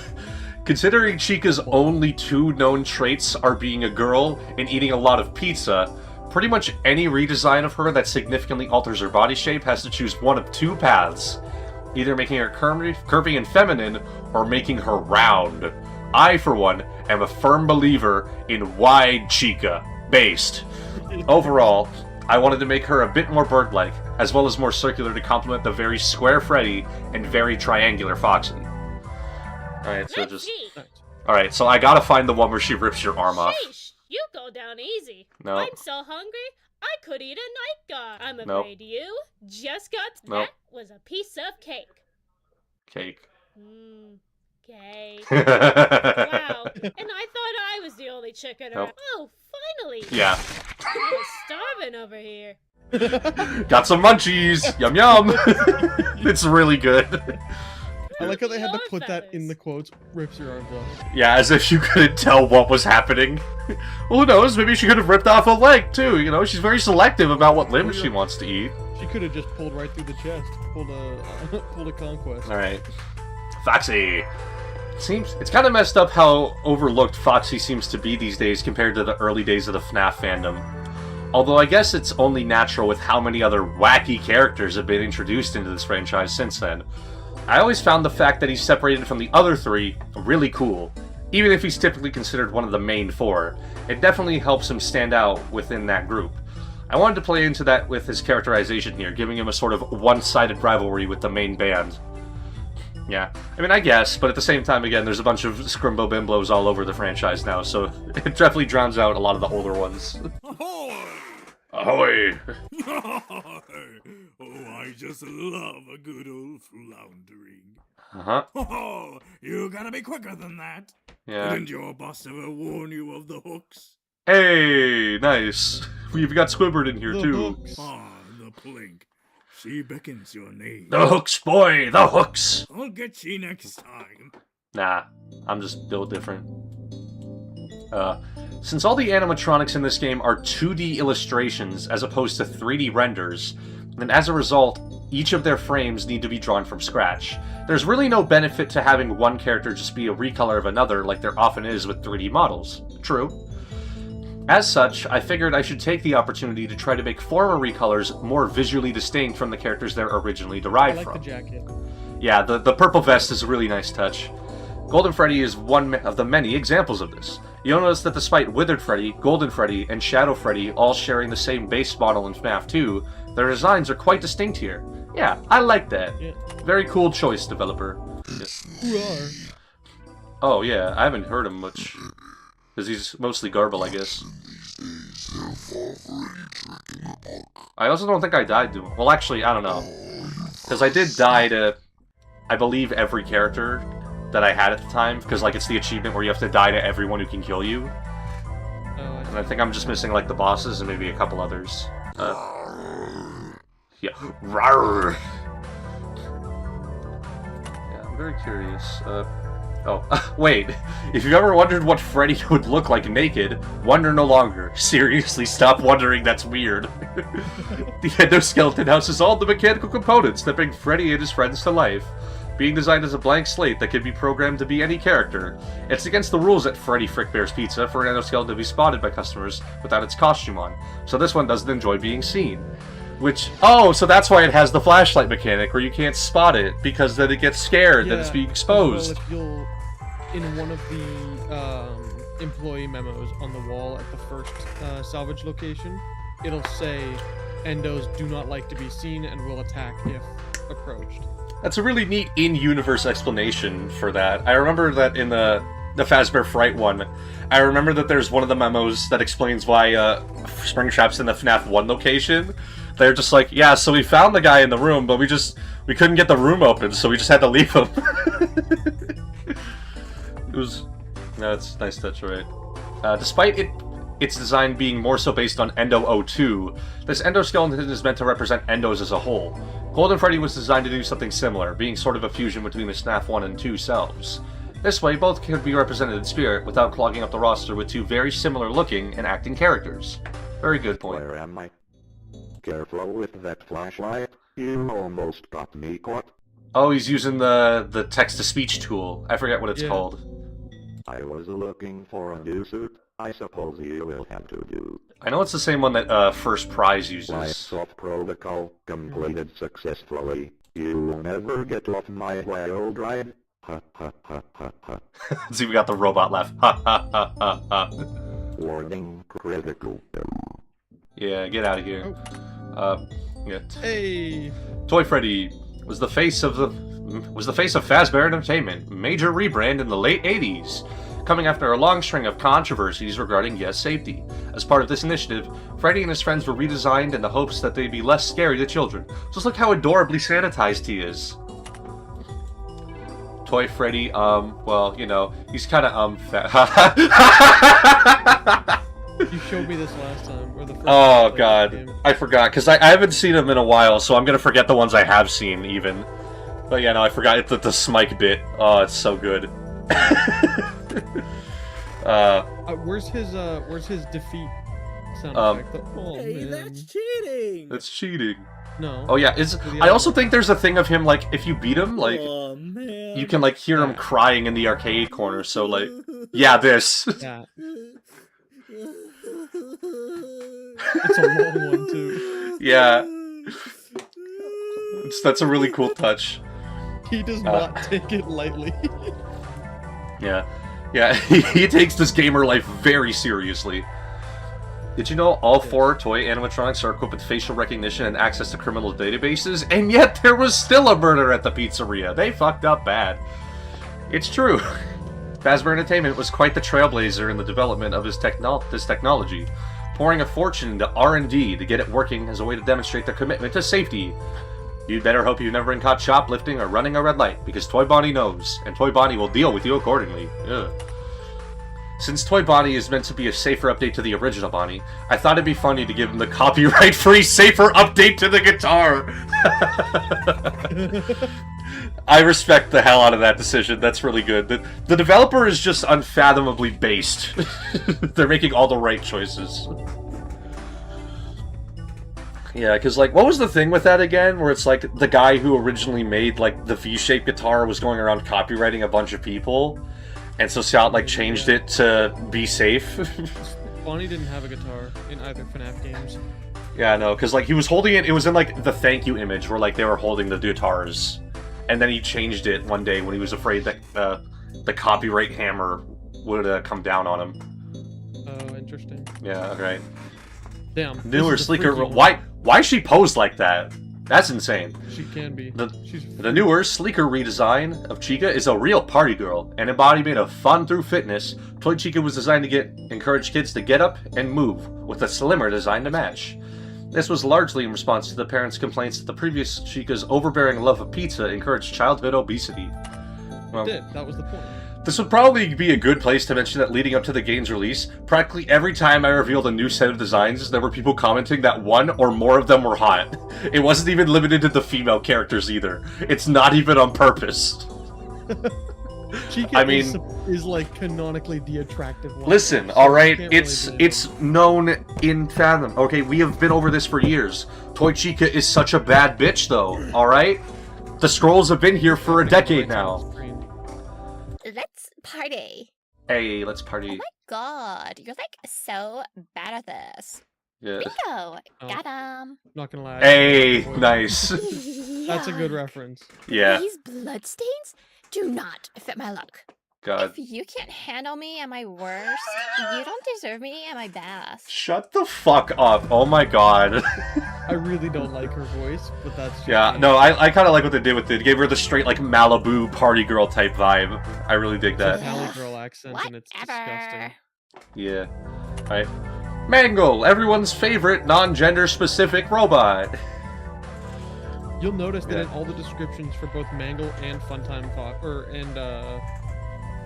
Considering Chica's only 2 known traits are being a girl and eating a lot of pizza, pretty much any redesign of her that significantly alters her body shape has to choose one of 2 paths. Either making her curvy and feminine, or making her round. I, for one, am a firm believer in wide Chica. Based. Overall, I wanted to make her a bit more bird-like, as well as more circular to complement the very square Freddy and very triangular Foxy. Alright, so just... Alright, so I gotta find the one where she rips your arm off. Sheesh, you go down easy. No. I'm so hungry, I could eat a night guard. I'm Nope. afraid you just got... Nope. That was a piece of cake. Cake. Cake. Wow, and I thought I was the only chicken around. Nope. Oh, finally. Yeah. I was starving over here. Got some munchies! Yum yum! It's really good. I like how they had to Your put that in feathers. the quotes. Rips your arms off. Yeah, as if you couldn't tell what was happening. Well, who knows? Maybe she could have ripped off a leg, too. You know, she's very selective about what limbs she wants to eat. She could have just pulled right through the chest. Pulled a conquest. Alright. Foxy. It's kind of messed up how overlooked Foxy seems to be these days compared to the early days of the FNAF fandom. Although I guess it's only natural with how many other wacky characters have been introduced into this franchise since then. I always found the fact that he's separated from the other 3 really cool. Even if he's typically considered one of the main 4, it definitely helps him stand out within that group. I wanted to play into that with his characterization here, giving him a sort of one-sided rivalry with the main band. Yeah, I mean, I guess, but at the same time, again, there's a bunch of Scrimbo Bimblos all over the franchise now, so it definitely drowns out a lot of the older ones. Ahoy! Ahoy! Oh, I just love a good old floundering. Uh-huh. Oh, you gotta be quicker than that. Yeah. Didn't your boss ever warn you of the hooks? Hey, nice. We've got Squibbard in here, The too. hooks. Ah, the plink. She beckons your name. The hooks, boy! The hooks! I'll get you next time. Nah, I'm just built different. Since all the animatronics in this game are 2D illustrations as opposed to 3D renders, and as a result, each of their frames need to be drawn from scratch, there's really no benefit to having one character just be a recolor of another like there often is with 3D models. True. As such, I figured I should take the opportunity to try to make former recolors more visually distinct from the characters they're originally derived I like from. the jacket. Yeah, the purple vest is a really nice touch. Golden Freddy is one of the many examples of this. You'll notice that despite Withered Freddy, Golden Freddy, and Shadow Freddy all sharing the same base model in FNAF 2, their designs are quite distinct here. Yeah, I like that. Yeah. Very cool choice, developer. Roar. Oh yeah, I haven't heard him much. Because he's mostly Garble, I guess. I also don't think I died to him. Well, actually, I don't know. Because I did die to, I believe, every character that I had at the time. Because, like, it's the achievement where you have to die to everyone who can kill you. Oh, And I think I'm just missing, like, the bosses and maybe a couple others. Yeah. Rawr. Yeah, I'm very curious. Oh, wait. If you've ever wondered what Freddy would look like naked, wonder no longer. Seriously, stop wondering, that's weird. The endoskeleton houses all the mechanical components that bring Freddy and his friends to life. Being designed as a blank slate that can be programmed to be any character. It's against the rules at Freddy Frickbear's Pizza for an endoskeleton to be spotted by customers without its costume on, so this one doesn't enjoy being seen. Which, oh, so that's why it has the flashlight mechanic, where you can't spot it, because then it gets scared that it's being exposed. Well, if you'll, in one of the employee memos on the wall at the first salvage location, it'll say, endos do not like to be seen and will attack if approached. That's a really neat in-universe explanation for that. I remember that in the Fazbear Fright one, I remember that there's one of the memos that explains why Springtrap's in the FNAF 1 location. They're just like, yeah, so we found the guy in the room, but we couldn't get the room open, so we just had to leave him. That's a nice touch, right? Despite its design being more so based on Endo 02, this endoskeleton is meant to represent endos as a whole. Golden Freddy was designed to do something similar, being sort of a fusion between the FNAF 1 and 2 selves. This way, both could be represented in spirit without clogging up the roster with two very similar looking and acting characters. Very good point. Where am I? Careful with that flashlight. You almost got me caught. Oh, he's using the text-to-speech tool. I forget what it's called. I was looking for a new suit. I suppose you will have to do. I know it's the same one that First Prize uses. Lights off protocol completed successfully. You'll never get off my wild ride. Ha ha ha ha ha. See, we got the robot laugh. Ha ha ha ha ha. Warning critical. Yeah, get out of here. Yeah. Hey. Toy Freddy was the face of Fazbear Entertainment, major rebrand in the late 80s, coming after a long string of controversies regarding guest safety. As part of this initiative, Freddy and his friends were redesigned in the hopes that they'd be less scary to children. Just look how adorably sanitized he is. Toy Freddy, well, you know, he's kind of, fat. You showed me this last time, or the first Oh, time God. I forgot, because I haven't seen him in a while, so I'm going to forget the ones I have seen, even. But yeah, no, I forgot the Smike bit. Oh, it's so good. where's his defeat sound effect? Oh, Hey, man. that's cheating! That's cheating. No. Oh, yeah, I also think there's a thing of him, like, if you beat him, like, Oh, man. you can, like, hear him crying in the arcade corner, so, like, yeah, this. Yeah. It's a long one, too. Yeah. That's a really cool touch. He does not take it lightly. Yeah. Yeah, he takes this gamer life very seriously. Did you know all 4 toy animatronics are equipped with facial recognition and access to criminal databases, and yet there was still a murder at the pizzeria? They fucked up bad. It's true. Fazbear Entertainment was quite the trailblazer in the development of this technology, pouring a fortune into R&D to get it working as a way to demonstrate their commitment to safety. You'd better hope you've never been caught shoplifting or running a red light, because Toy Bonnie knows, and Toy Bonnie will deal with you accordingly. Ugh. Since Toy Bonnie is meant to be a safer update to the original Bonnie, I thought it'd be funny to give him the copyright-free safer update to the guitar! I respect the hell out of that decision. That's really good. The developer is just unfathomably based. They're making all the right choices. Yeah, because, like, what was the thing with that again? Where it's, like, the guy who originally made, like, the V-shaped guitar was going around copywriting a bunch of people. And so Scout, like, changed it to be safe. Bonnie didn't have a guitar in either FNAF games. Yeah, no, because, like, he was holding it, it was in, like, the thank you image where, like, they were holding the guitars. And then he changed it one day when he was afraid that the copyright hammer would come down on him. Oh, interesting. Yeah, okay. Damn. Newer, this is a sleeker... freaky- Why she posed like that? That's insane. She can be. The newer, sleeker redesign of Chica is a real party girl, an embodiment of fun through fitness. Toy Chica was designed to encourage kids to get up and move, with a slimmer design to match. This was largely in response to the parents' complaints that the previous Chica's overbearing love of pizza encouraged childhood obesity. Well, It did. That was the point. this would probably be a good place to mention that leading up to the game's release, practically every time I revealed a new set of designs, there were people commenting that one or more of them were hot. It wasn't even limited to the female characters either. It's not even on purpose. Chica I mean, is like canonically the attractive one. listen, so alright, you can't really blame it's known in Fathom. Okay, we have been over this for years. Toy Chica is such a bad bitch, though, alright? The scrolls have been here for a decade now. Let's party. Hey, let's Oh party. my god, you're like so bad at this. Yeah. Bingo! Oh. Got him. Not gonna lie. Hey, nice. That's a good reference. Yeah. These bloodstains do not fit my look. God. If you can't handle me at my worst, you don't deserve me at my best. Shut the fuck up. Oh my god. I really don't like her voice, but that's just Yeah, me. no, I kind of like what they did with it. It gave her the straight, like, Malibu party girl type vibe. I really dig It's a that. Valley Girl accent, and it's disgusting. Yeah. Alright. Mangle, everyone's favorite non-gender specific robot. You'll notice that Yeah. in all the descriptions for both Mangle and Funtime Fox,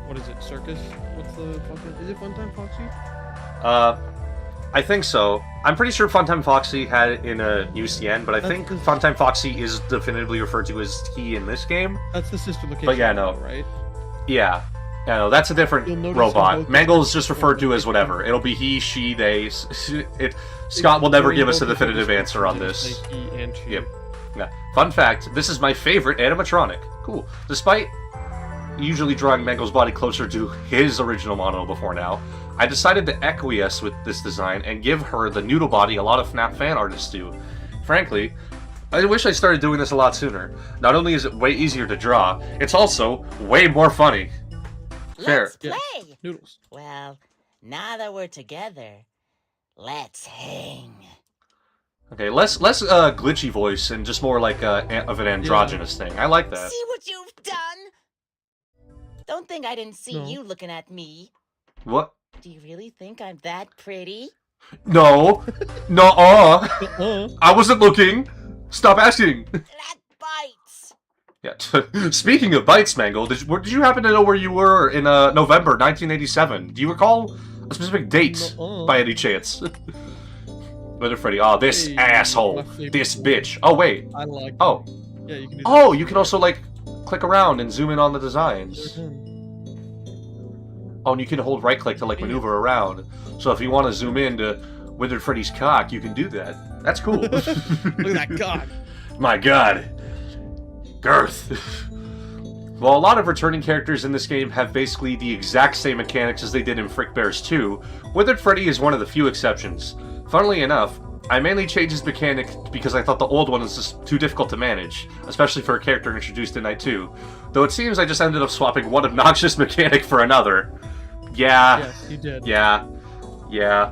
what is it, Circus? What's the fucking, is it Funtime Foxy? I think so. I'm pretty sure Funtime Foxy had it in a UCN, but I That's think the- Funtime Foxy is definitively referred to as he in this game. That's the sister location. But yeah, no. though, right? Yeah. Yeah, no, that's a different You'll notice robot. in both Mangle is descriptions just for referred to both as whatever. It'll be he, she, they. Scott will never In give us a both of the definitive answer on descriptions, this. they say he and she. Yep. Yeah. Fun fact, this is my favorite animatronic. Cool. Despite usually drawing Mangle's body closer to his original model before now, I decided to acquiesce with this design and give her the noodle body a lot of FNAF fan artists do. Frankly, I wish I started doing this a lot sooner. Not only is it way easier to draw, it's also way more funny. Fair. Let's play. Noodles. Well, now that we're together, let's hang. Okay, less glitchy voice and just more like of an androgynous thing. I like that. See what you've done? Don't think I didn't see No. you looking at me. What? Do you really think I'm that pretty? No. No. I wasn't looking. Stop asking. That bites. Yeah. Speaking of bites, Mangle, did you happen to know where you were in November 1987? Do you recall a specific date by any chance? Little Freddy. Oh, this Hey, asshole. my favorite This one. bitch. Oh, wait. I like. Oh. Yeah, you can do. Oh, you can also, like, click around and zoom in on the designs. Oh, and you can hold right-click to, like, maneuver around. So if you want to zoom in to Withered Freddy's cock, you can do that. That's cool. Look at that god. My god. Girth. While a lot of returning characters in this game have basically the exact same mechanics as they did in Frickbear's 2, Withered Freddy is one of the few exceptions. Funnily enough, I mainly changed his mechanic because I thought the old one was just too difficult to manage, especially for a character introduced in Night 2. Though it seems I just ended up swapping one obnoxious mechanic for another. Yeah. Yes, you did. Yeah. Yeah.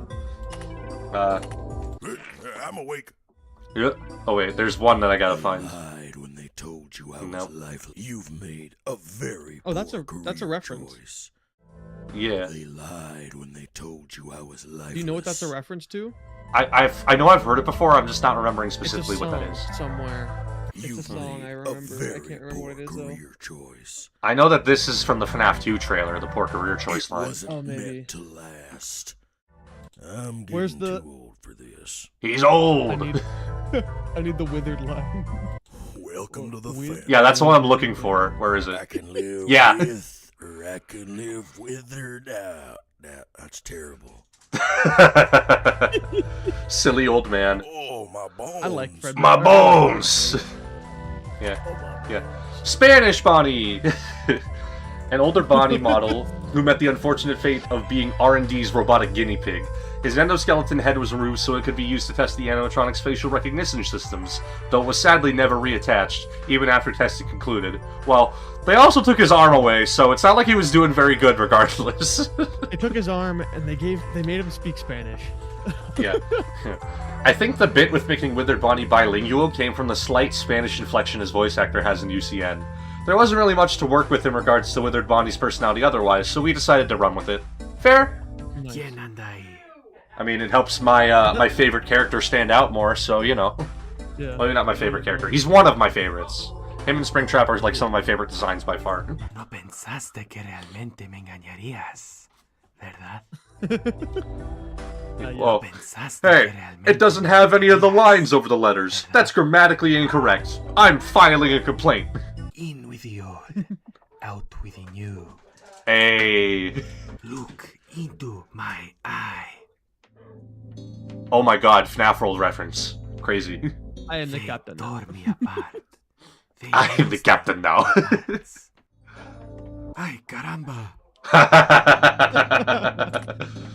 I'm awake. Yeah. Oh wait, there's one that I gotta find. Lied when they told you I Nope. was lifeless. You've made a very Oh, that's poor a career reference. choice. Yeah. They lied when they told you I was lifeless. Do you know what that's a reference to? I know I've heard it before, I'm just not remembering It's a specifically what that song is. somewhere. You It's a song made I a remember. I very can't remember what it is though. career choice. I know that this is from the FNAF 2 trailer, the poor career choice It line. wasn't Oh, maybe. meant to last. I'm getting Where's the- too old for this. He's I old! need, I need the withered line. Welcome to the family. Yeah, that's what I'm looking for. Where is I it? can live Yeah. with, or I can live withered out. That's terrible. Silly old man. Oh, my bones. I like Fred. My bones! Yeah. Spanish Bonnie! An older Bonnie model who met the unfortunate fate of being R&D's robotic guinea pig. His endoskeleton head was removed so it could be used to test the animatronic's facial recognition systems, though it was sadly never reattached, even after testing concluded. Well, they also took his arm away, so it's not like he was doing very good regardless. They took his arm and they made him speak Spanish. Yeah. I think the bit with making Withered Bonnie bilingual came from the slight Spanish inflection his voice actor has in UCN. There wasn't really much to work with in regards to Withered Bonnie's personality otherwise, so we decided to run with it. Fair? Nice. I mean, it helps my my favorite character stand out more, so, you know. Yeah. Well, maybe not my favorite character. He's one of my favorites. Him and Springtrap are like some of my favorite designs by far. No pensaste que realmente me engañarías, ¿verdad? Whoa. Hey, it doesn't have any of the lines over the letters. That's grammatically incorrect. I'm filing a complaint. In with you, out within you. Hey. Look into my eye. Oh my god, FNAF World reference. Crazy. I am the captain. I am the captain now. Ay, caramba.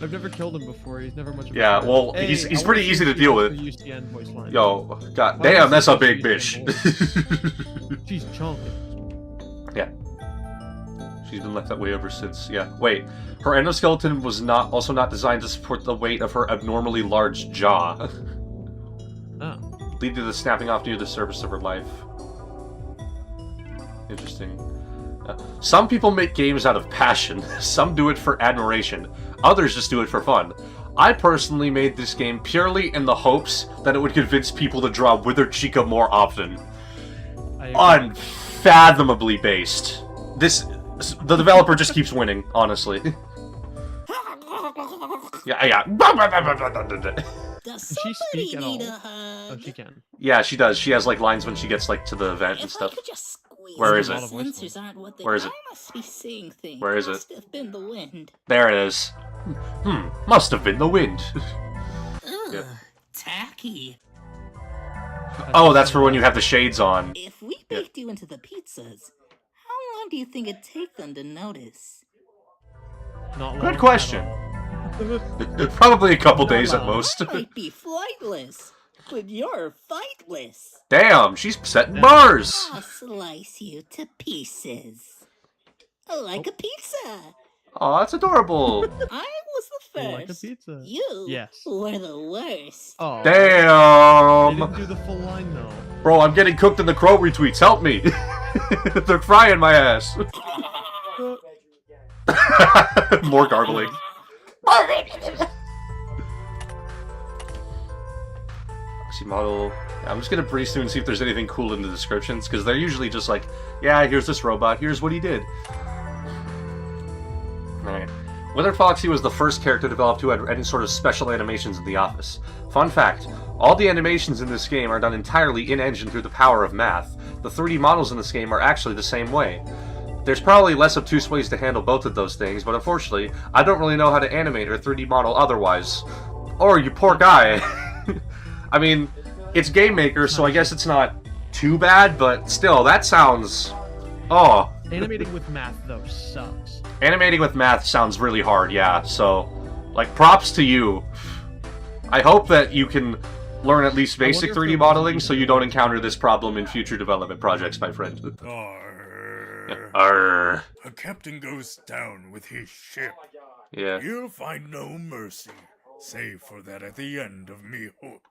I've never killed him before. He's never much of a Yeah, threat. well, Hey, he's I pretty wanna easy see to deal the with. UCN voice line. Yo, god Why damn, was that's a it big UCN bitch. She's chunk. Yeah. She's been left that way ever since. Yeah. Wait. Her endoskeleton was also not designed to support the weight of her abnormally large jaw. Oh. Leading to the snapping off near the surface of her life. Interesting. Some people make games out of passion. Some do it for admiration. Others just do it for fun. I personally made this game purely in the hopes that it would convince people to draw Withered Chica more often. Unfathomably based. The developer just keeps winning, honestly. Yeah. Does Can she speak at all? need a hug? Oh, she can. Yeah, she does. She has like lines when she gets like to the event and If stuff. I could just squeeze Where is my it? Sensors aren't what they Where is it? I must be seeing things. Where is it? Must have been the wind. There it is. Must have been the wind. Ugh, Yeah. tacky. Oh, that's for when you have the shades on. If we baked you into the pizzas, how long do you think it'd take them to notice? Not long Good at question. all. Probably a couple days at most. I might be flightless, but you're fightless. Damn, she's setting bars. I'll slice you to pieces. Like a pizza. Oh, that's adorable. I was the first. Like a pizza. You Yes. were the worst. Oh. Damn. They didn't do the full line though. Bro, I'm getting cooked in the crow retweets. Help me. They're frying my ass. More garbling. See model. I'm just gonna breeze through and see if there's anything cool in the descriptions, because they're usually just like, yeah, here's this robot, here's what he did. Alright. Wither Foxy was the first character developed who had any sort of special animations in the office. Fun fact, all the animations in this game are done entirely in-engine through the power of math. The 3D models in this game are actually the same way. There's probably less obtuse ways to handle both of those things, but unfortunately, I don't really know how to animate or 3D model otherwise. Or, you poor guy. I mean, it's Game Maker, so I guess it's not too bad, but still, that sounds... Oh. Animating with math, though, sucks. Animating with math sounds really hard, yeah, so... Like, props to you. I hope that you can learn at least basic 3D modeling so you don't encounter this problem in future development projects, my friend. Arr. A captain goes down with his ship. Yeah. You'll find no mercy, save for that at the end of me hook.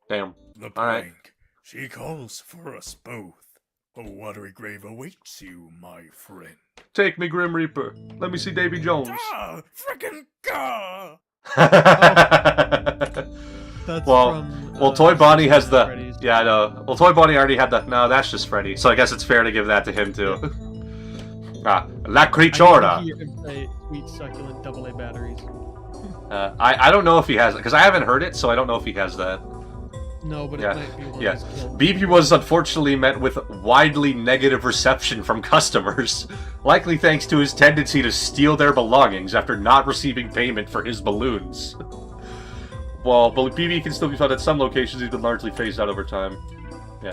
Damn. The Alright. plank. She calls for us both. A watery grave awaits you, my friend. Take me, Grim Reaper. Let me see Davy Jones. Ah, frickin' gah! That's well, from, Toy Bonnie has the... Freddy's. Yeah, I know. Well, Toy Bonnie already had the... No, that's just Freddy. So I guess it's fair to give that to him, too. La Crichora. I can hear him say sweet, succulent AA batteries. I don't know if he has it, because I haven't heard it, so I don't know if he has that. No, but it Yeah, might be one yeah. he's killed. BB was unfortunately met with widely negative reception from customers, likely thanks to his tendency to steal their belongings after not receiving payment for his balloons. While BB can still be found at some locations, he's been largely phased out over time. Yeah.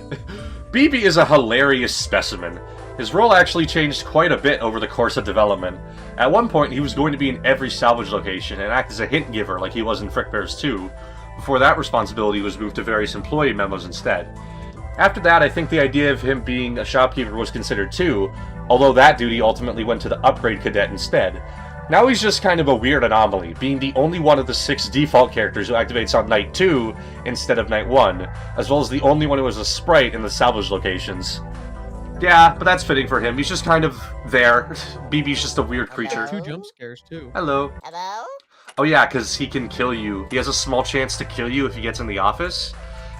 BB is a hilarious specimen. His role actually changed quite a bit over the course of development. At one point, he was going to be in every salvage location and act as a hint giver like he was in Frickbear's 2, before that responsibility was moved to various employee memos instead. After that, I think the idea of him being a shopkeeper was considered too, although that duty ultimately went to the upgrade cadet instead. Now he's just kind of a weird anomaly, being the only one of the 6 default characters who activates on Night 2 instead of Night 1, as well as the only one who is a sprite in the salvage locations. Yeah, but that's fitting for him. He's just kind of there. BB's just a weird creature. 2 jump scares, too. Hello. Hello? Oh yeah, because he can kill you. He has a small chance to kill you if he gets in the office.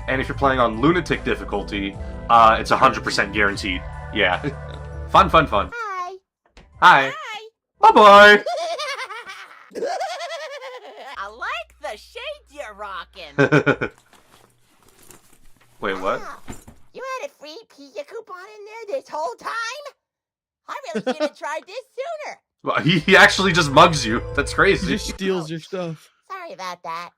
And if you're playing on Lunatic difficulty, it's 100% guaranteed. Yeah. Fun. Hi. Hi. Bye-bye. I like the shades you're rocking. Wait, what? Wow. You had a free pizza coupon in there this whole time? I really should have tried this sooner. Well, he actually just mugs you. That's He crazy. just steals your stuff. Sorry about that.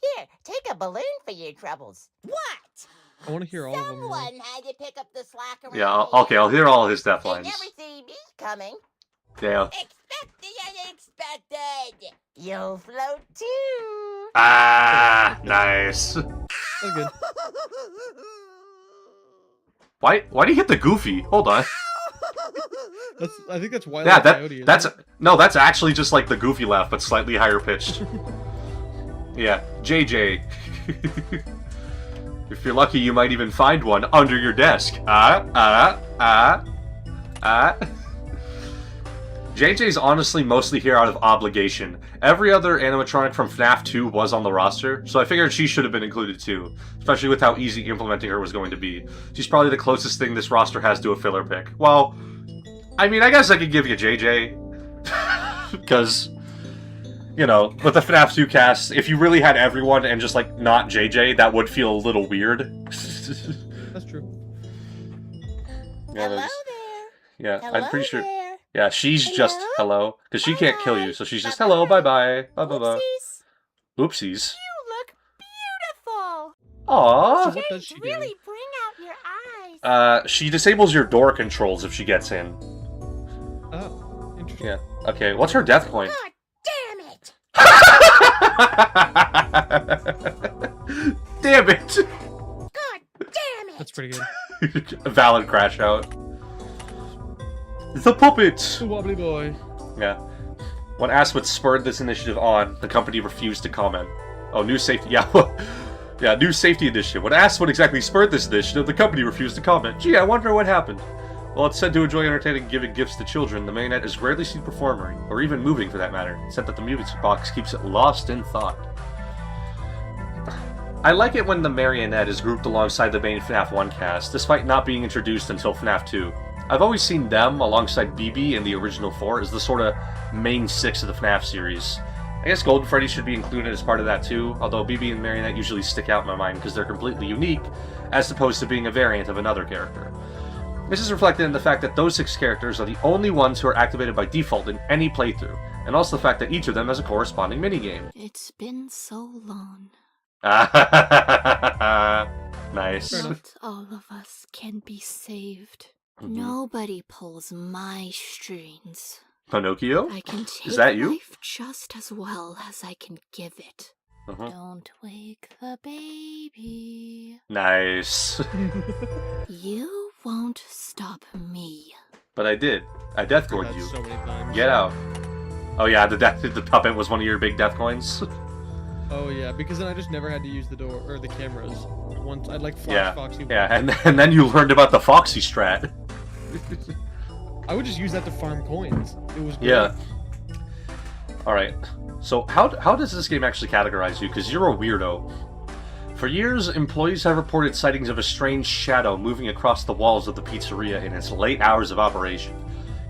Here, take a balloon for your troubles. What? I want to hear all of them. Someone had to pick up the slack around Yeah, here. okay, I'll hear all his death They lines. never see me coming. Yeah. Expect the unexpected. You'll float too. Ah, nice. That's good. Why do you hit the Goofy? Hold on. I think that's why. Yeah, Coyote, that's actually just like the Goofy laugh, but slightly higher pitched. Yeah, JJ. If you're lucky, you might even find one under your desk. JJ's honestly mostly here out of obligation. Every other animatronic from FNAF 2 was on the roster, so I figured she should have been included too, especially with how easy implementing her was going to be. She's probably the closest thing this roster has to a filler pick. Well, I mean, I guess I could give you JJ, because, you know, with the FNAF 2 cast, if you really had everyone and just, like, not JJ, that would feel a little weird. That's true. Yeah, Hello there. yeah, Hello I'm pretty sure. there. Yeah, she's just hello, because she can't kill you, Bye-bye. so she's just hello, bye-bye, bye-bye. Oopsies. Oopsies. You look beautiful. Aww. So what does she do? Really bring out your eyes. She disables your door controls if she gets in. Oh, interesting. Yeah. Okay, what's her death coin? God damn it. Damn it! God damn it. That's pretty good. A valid crash out. The puppet! The wobbly boy. Yeah. When asked what spurred this initiative on, the company refused to comment. Oh, new safety... Yeah, yeah, new safety initiative. When asked what exactly spurred this initiative, the company refused to comment. Gee, I wonder what happened. Well, it's said to enjoy entertaining and giving gifts to children, the marionette is rarely seen performing, or even moving for that matter, except that the music box keeps it lost in thought. I like it when the marionette is grouped alongside the main FNAF 1 cast, despite not being introduced until FNAF 2. I've always seen them, alongside BB and the original 4, as the sort of main 6 of the FNAF series. I guess Golden Freddy should be included as part of that too, although BB and Marionette usually stick out in my mind because they're completely unique, as opposed to being a variant of another character. This is reflected in the fact that those 6 characters are the only ones who are activated by default in any playthrough, and also the fact that each of them has a corresponding minigame. It's been so long. Nice. Not all of us can be saved. Mhm. Nobody pulls my strings. Pinocchio? I can take Is that you? life just as well as I can give it. Uh-huh. Don't wake the baby. Nice. You won't stop me. But I did. I death coined you. So many times. Get out. Oh yeah, the puppet was one of your big death coins. Oh yeah, because then I just never had to use the door or the cameras. Once I'd like flash Yeah, Foxy. yeah, and then you learned about the Foxy strat. I would just use that to farm coins. It was great. Yeah. All right. So how does this game actually categorize you? Because you're a weirdo. For years, employees have reported sightings of a strange shadow moving across the walls of the pizzeria in its late hours of operation.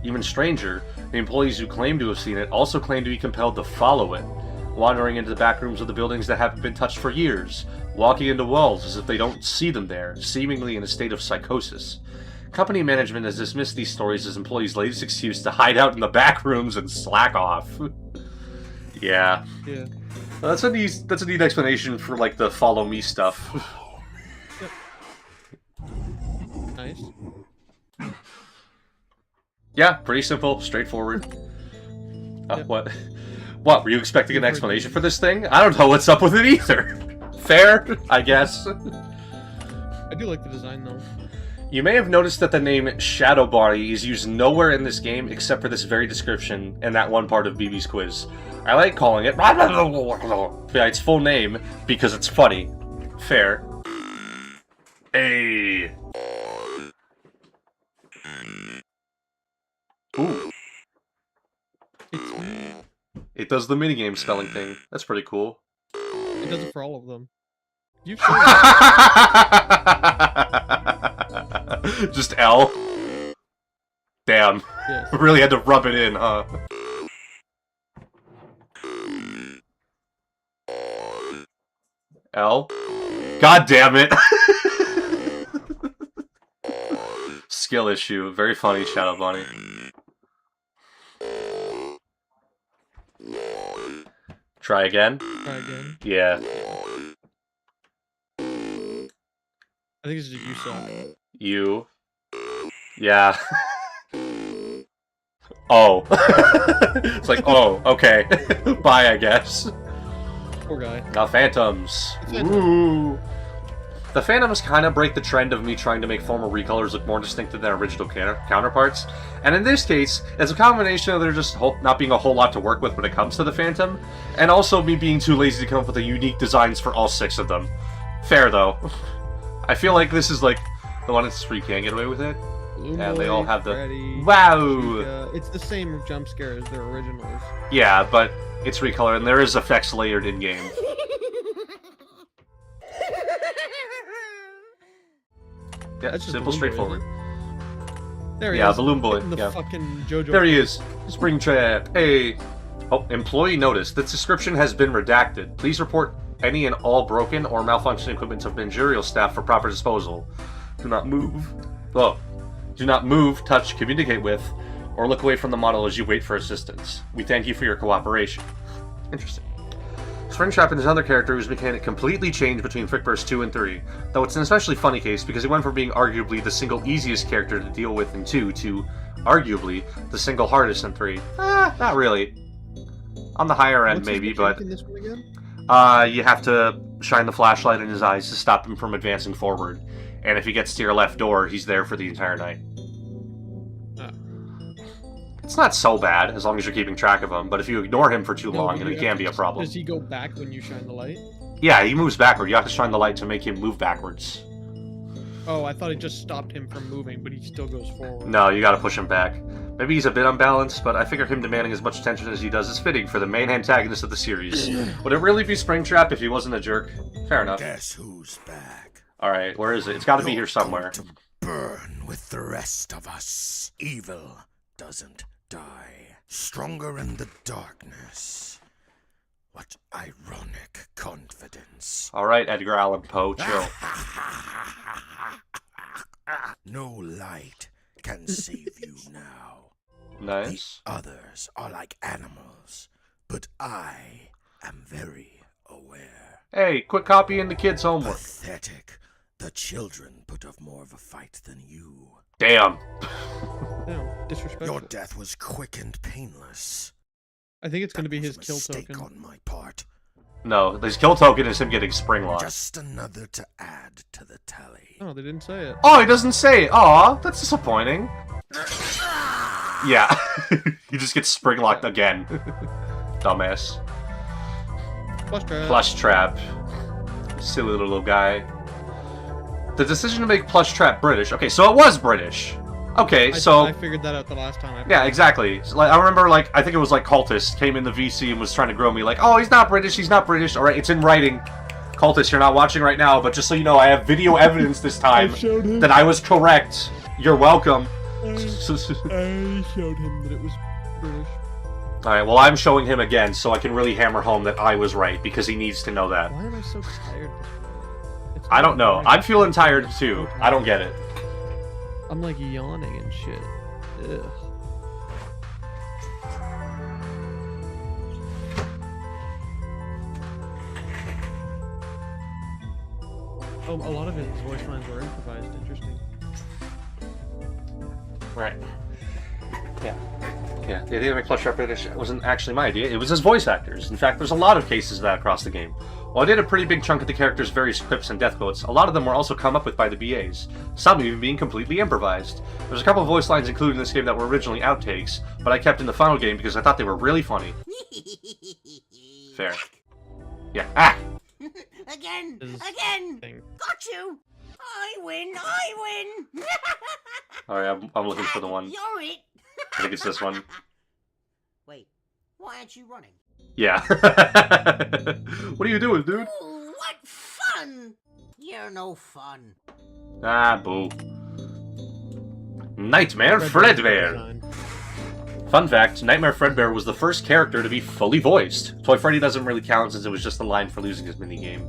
Even stranger, the employees who claim to have seen it also claim to be compelled to follow it. wandering into the back rooms of the buildings that haven't been touched for years, walking into walls as if they don't see them there, seemingly in a state of psychosis. Company management has dismissed these stories as employees' latest excuse to hide out in the back rooms and slack off. Yeah. Yeah. That's a neat explanation for, like, the follow me stuff. Yep. Nice. Yeah, pretty simple, straightforward. Yep. What? What, were you expecting an explanation for this thing? I don't know what's up with it either. Fair, I guess. I do like the design, though. You may have noticed that the name Shadow Body is used nowhere in this game except for this very description and that one part of BB's quiz. I like calling it by its full name because it's funny. Fair. Hey. Ooh. It does the minigame spelling thing. That's pretty cool. It does it for all of them. You've Just L. Damn. Yes. Really had to rub it in, huh? L. God damn it. Skill issue. Very funny, Shadow Bunny. Try again? Try again. Yeah. I think it's just you suck. You. Yeah. Oh. It's like, oh, okay. Bye, I guess. Poor guy. Now, Phantoms. Ooh. The Phantoms kind of break the trend of me trying to make former recolors look more distinctive than original counterparts. And in this case, it's a combination of there just not being a whole lot to work with when it comes to the Phantom, and also me being too lazy to come up with the unique designs for all 6 of them. Fair, though. I feel like this is like the one that's where you can't get away with it. Yeah, they all have the... Freddy, Wow! Chica. It's the same jump scare as their originals. Yeah, but it's recolor, and there is effects layered in-game. Yeah, That's just simple, Balloon Boy, straightforward. There he Yeah, is. Balloon Boy. Hitting the Yeah. fucking JoJo. There he is. Springtrap. Hey. Oh, employee notice. This description has been redacted. Please report any and all broken or malfunctioning equipment of managerial staff for proper disposal. Do not move. Oh. Do not move, touch, communicate with, or look away from the model as you wait for assistance. We thank you for your cooperation. Interesting. Springtrap and his other character whose mechanic completely changed between Frickbear's 2 and 3, though it's an especially funny case because he went from being arguably the single easiest character to deal with in 2 to, arguably, the single hardest in 3. Not really. On the higher end, maybe, but... In this one again? You have to shine the flashlight in his eyes to stop him from advancing forward. And if he gets to your left door, he's there for the entire night. It's not so bad, as long as you're keeping track of him, but if you ignore him for too long, it can be a problem. Does he go back when you shine the light? Yeah, he moves backward. You have to shine the light to make him move backwards. Oh, I thought it just stopped him from moving, but he still goes forward. No, you gotta push him back. Maybe he's a bit unbalanced, but I figure him demanding as much attention as he does is fitting for the main antagonist of the series. Would it really be Springtrap if he wasn't a jerk? Fair enough. Guess who's back? Alright, where is it? It's gotta be here somewhere. To burn with the rest of us. Evil doesn't die. Stronger in the darkness. What ironic confidence. Alright, Edgar Allan Poe, chill. No light can save you now. Nice. The others are like animals, but I am very aware. Hey, quit copying the kids' homework. Pathetic. The children put up more of a fight than you. Damn. Damn, disrespectful. Your death was quick and painless. I think it's going to be his That was a kill mistake token. on my part. No, his kill token is him getting spring locked. Just another to add to the tally. Oh, they didn't say it. Oh, he doesn't say it. Aw, that's disappointing. Yeah. He just gets spring locked again. Dumbass. Plush trap. Plush trap. Silly little guy. The decision to make Plush Trap British. Okay, so it was British. Okay, so... I figured that out the last time I played. Yeah, exactly. So, like, I remember, like, I think it was, like, Cultist came in the VC and was trying to grow me, like, oh, he's not British, he's not British. Alright, it's in writing. Cultist, you're not watching right now, but just so you know, I have video evidence this time that I was correct. You're welcome. I showed him that it was British. Alright, well, I'm showing him again so I can really hammer home that I was right, because he needs to know that. Why am I so tired this morning? It's I don't know. morning. I'm feeling tired too. I don't get it. I'm like yawning and shit. Ugh. Oh, a lot of his voice lines were improvised. Interesting. Right. Yeah. Yeah, the idea to make plush repetition wasn't actually my idea, it was his voice actors. In fact, there's a lot of cases of that across the game. While I did a pretty big chunk of the characters' various quips and death quotes, a lot of them were also come up with by the BAs, some even being completely improvised. There's a couple of voice lines included in this game that were originally outtakes, but I kept in the final game because I thought they were really funny. Fair. Yeah. Ah! Again! His Again! thing. Got you! I win! I win! Alright, I'm looking for the one. You're it! I think it's this one. Wait, why aren't you running? Yeah. What are you doing, dude? Ooh, what fun! You're no fun. Ah, boo. Nightmare Fredbear. Fun fact, Nightmare Fredbear was the first character to be fully voiced. Toy Freddy doesn't really count since it was just a line for losing his minigame.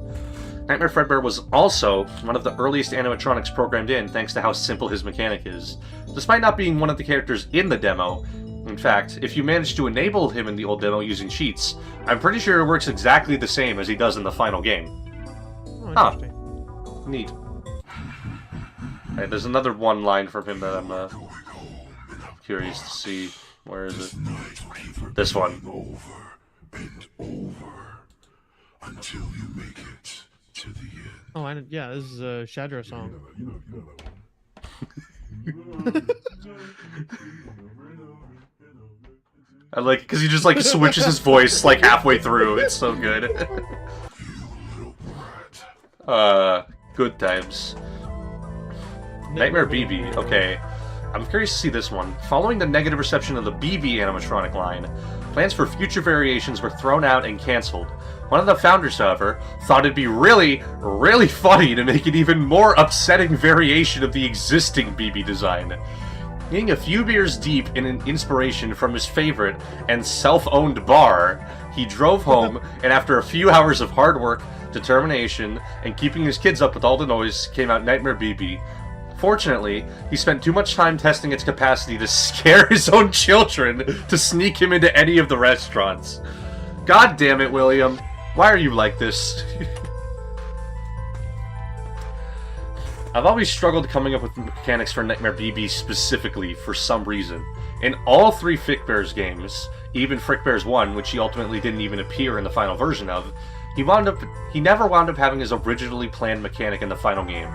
Nightmare Fredbear was also one of the earliest animatronics programmed in, thanks to how simple his mechanic is. Despite not being one of the characters in the demo, in fact, if you manage to enable him in the old demo using cheats, I'm pretty sure it works exactly the same as he does in the final game. Oh, Huh. interesting. Neat. Alright, there's another one line from him that I'm curious to see. Where is it? This one. Until you make it to the end. Oh, yeah, this is a Shadra song. I like because he just like switches his voice like halfway through. It's so good. Good times. Nightmare BB. Okay. I'm curious to see this one. Following the negative reception of the BB animatronic line, plans for future variations were thrown out and cancelled. One of the founders, however, thought it'd be really, really funny to make an even more upsetting variation of the existing BB design. Being a few beers deep in an inspiration from his favorite and self-owned bar, he drove home, and after a few hours of hard work, determination, and keeping his kids up with all the noise, came out Nightmare BB. Fortunately, he spent too much time testing its capacity to scare his own children to sneak him into any of the restaurants. God damn it, William. Why are you like this? I've always struggled coming up with mechanics for Nightmare BB specifically for some reason. In all three Frickbear's games, even Frickbear's 1, which he ultimately didn't even appear in the final version of, he never wound up having his originally planned mechanic in the final game.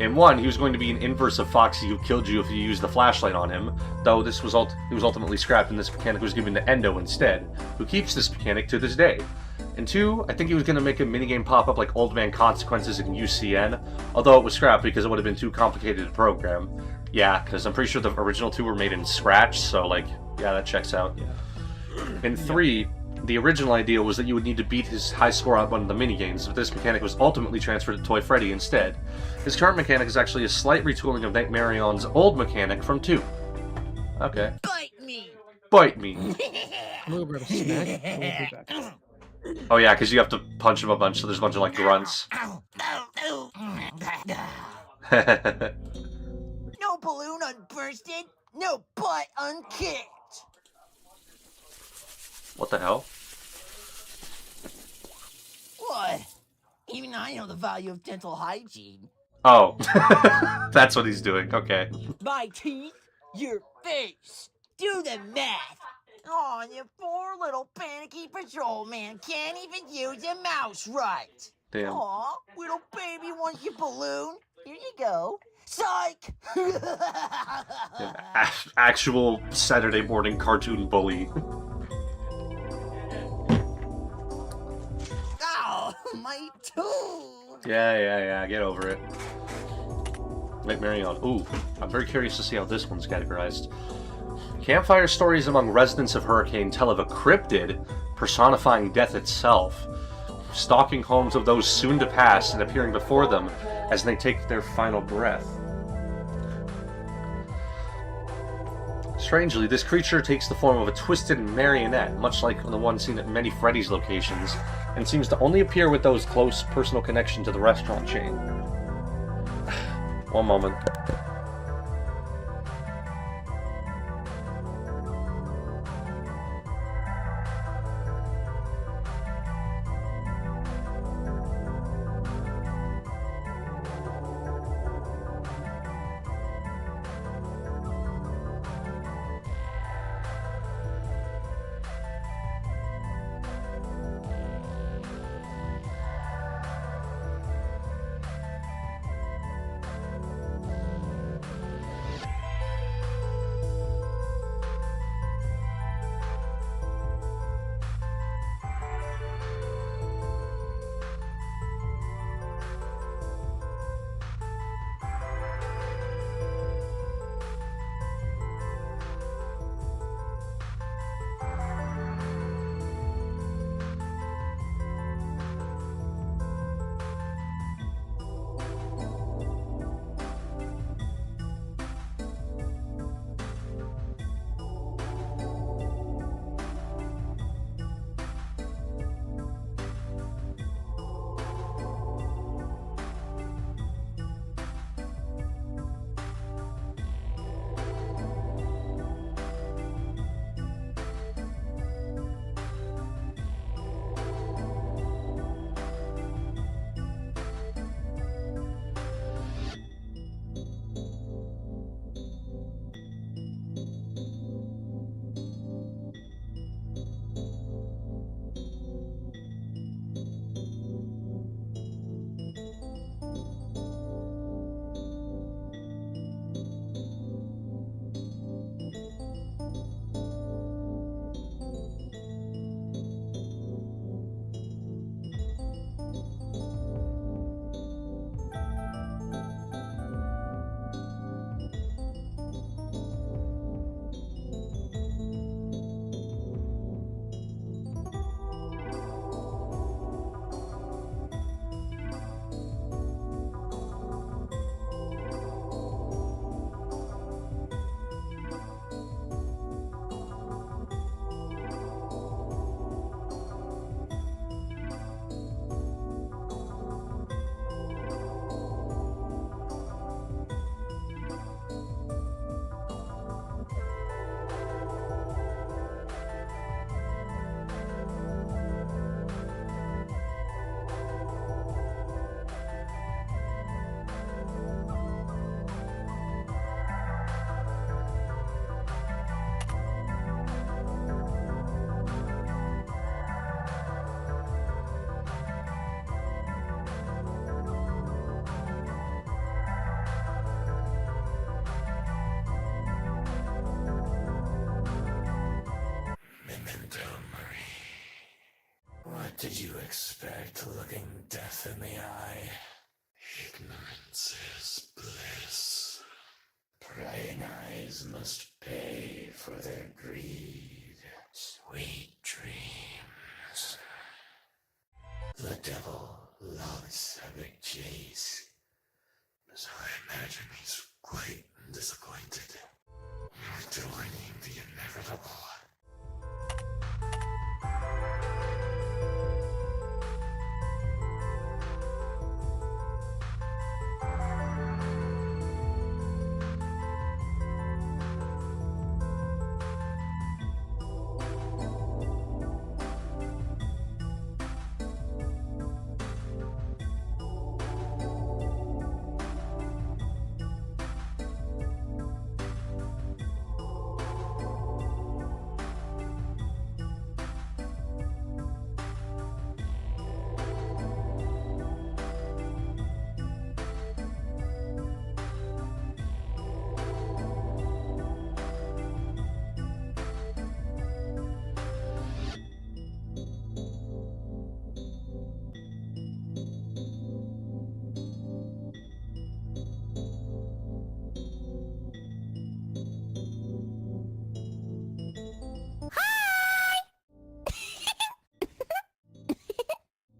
In 1, he was going to be an inverse of Foxy who killed you if you used the flashlight on him, though this was he was ultimately scrapped and this mechanic was given to Endo instead, who keeps this mechanic to this day. In 2, I think he was going to make a minigame pop up like Old Man Consequences in UCN, although it was scrapped because it would have been too complicated to program. Yeah, because I'm pretty sure the original 2 were made in Scratch, so like, yeah, that checks out. In 3, the original idea was that you would need to beat his high score on one of the minigames, but this mechanic was ultimately transferred to Toy Freddy instead. His current mechanic is actually a slight retooling of Nightmarion's old mechanic from 2. Okay. Bite me! Bite me! I'm gonna grab a snack and we'll be back. Oh yeah, because you have to punch him a bunch, so there's a bunch of like grunts. No balloon unbursted, no butt unkicked! What the hell? What? Even I know the value of dental hygiene. Oh. That's what he's doing, okay. My teeth, your face. Do the math. Oh, you poor little panicky patrolman can't even use a mouse right. Damn. Aw, little baby wants your balloon. Here you go. Psych! Actual Saturday morning cartoon bully. Oh, my tooth! Yeah, get over it. Nightmarion. Ooh, I'm very curious to see how this one's categorized. Campfire stories among residents of Hurricane tell of a cryptid personifying death itself, stalking homes of those soon to pass and appearing before them as they take their final breath. Strangely, this creature takes the form of a twisted marionette, much like the one seen at many Freddy's locations, and seems to only appear with those close personal connection to the restaurant chain. One moment. What did you expect, looking death in the eye? Ignorance is bliss. Prying eyes must pay for their greed. Sweet dreams. The devil loves a big chase, so I imagine he's quite disappointed. Doing the inevitable.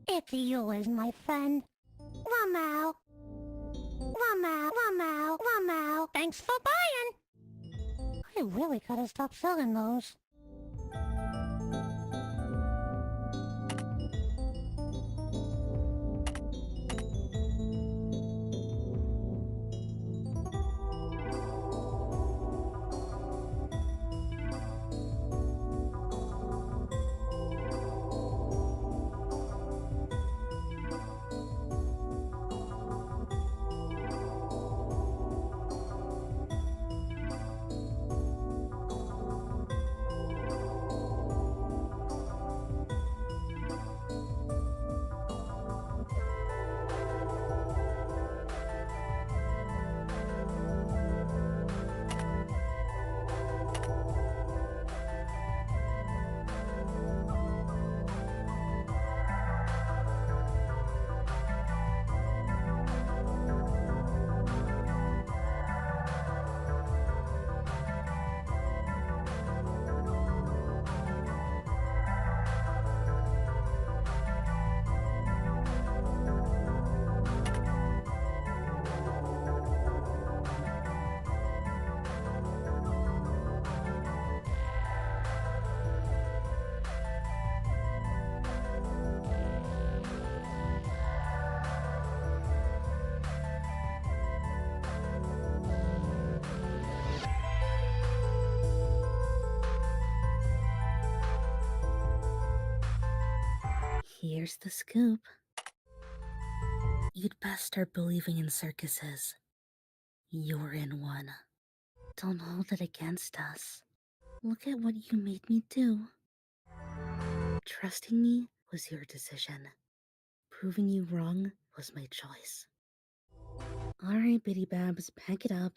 It's yours, my friend. Wow. Wow. Thanks for buying. I really gotta stop selling those. Here's the scoop. You'd best start believing in circuses. You're in one. Don't hold it against us. Look at what you made me do. Trusting me was your decision. Proving you wrong was my choice. Alright, Biddy Babs, pack it up.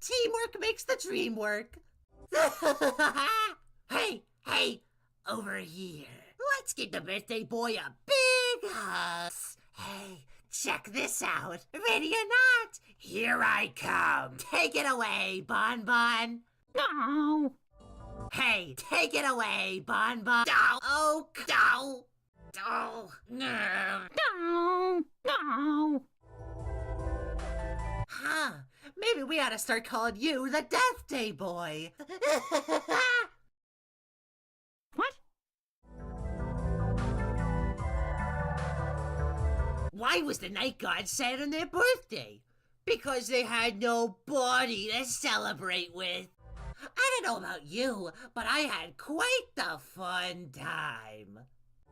Teamwork makes the dream work. Hey, over here. Let's give the birthday boy a big hug. Hey, check this out. Ready or not, here I come. Take it away, Bon Bon. No. Hey, take it away, Bon Bon. Oh, no. Oh, no. No. Huh. Maybe we ought to start calling you the Death Day Boy. What? Why was the night guard sad on their birthday? Because they had nobody to celebrate with. I don't know about you, but I had quite the fun time.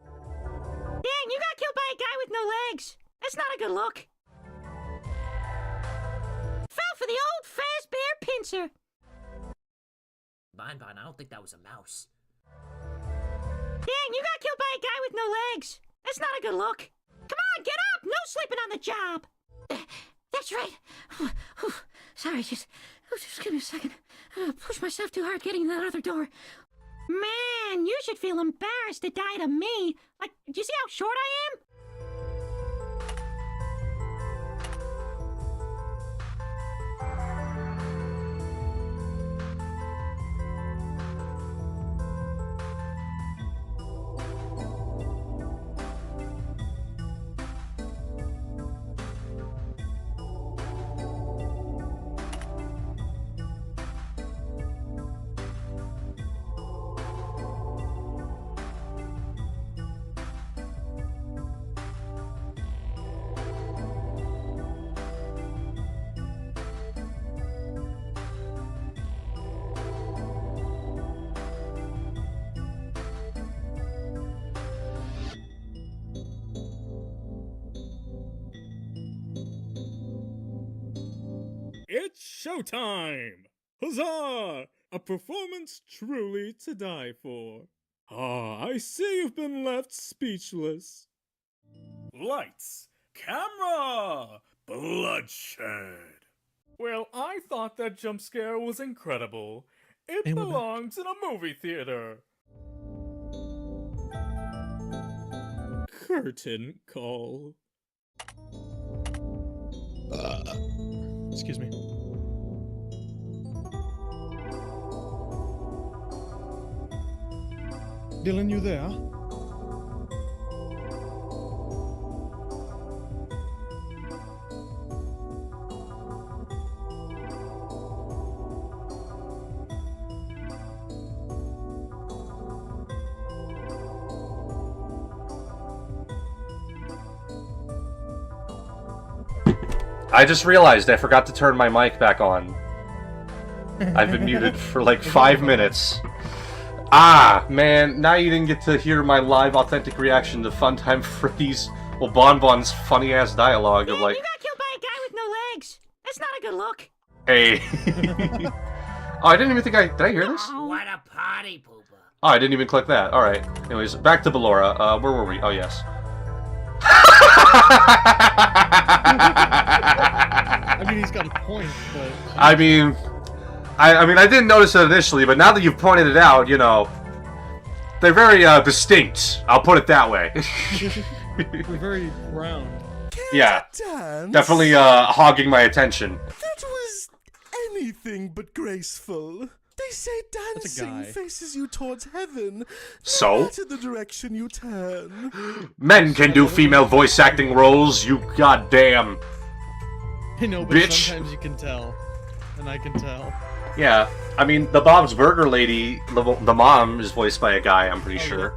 Dang, you got killed by a guy with no legs. That's not a good look. Fell for the old Frickbear pincer. Bon, I don't think that was a mouse. Dang, you got killed by a guy with no legs. That's not a good look. Come on, get up! No sleeping on the job. That's right. Sorry, just give me a second. Push myself too hard getting in that other door. Man, you should feel embarrassed to die to me. Like, do you see how short I am? it's showtime! Huzzah! A performance truly to die for. Ah, I see you've been left speechless. Lights, camera, bloodshed. Well, I thought that jump scare was incredible. It And we're back. belongs in a movie theater. Curtain call. Excuse me. Dylan, you there? I just realized I forgot to turn my mic back on. I've been muted for like 5 minutes. Ah, man, now you didn't get to hear my live authentic reaction to Funtime Freddy's, well, Bonbon's funny-ass dialogue of like... You got killed by a guy with no legs. That's not a good look. Hey. Oh, I didn't even think did I hear this? What a party pooper. Oh, I didn't even click that. Alright. Anyways, back to Ballora. Where were we? Oh, yes. I mean, he's got a point, but... I mean, I didn't notice it initially, but now that you've pointed it out, you know, they're very distinct. I'll put it that way. They're very round. Yeah, definitely hogging my attention. That was anything but graceful. They say dancing faces you towards heaven. So? No matter the direction you turn. Men can do female voice acting roles, you goddamn I know, but bitch. sometimes you can tell. And I can tell. Yeah, I mean, the Bob's Burger lady, the mom, is voiced by a guy, I'm pretty sure.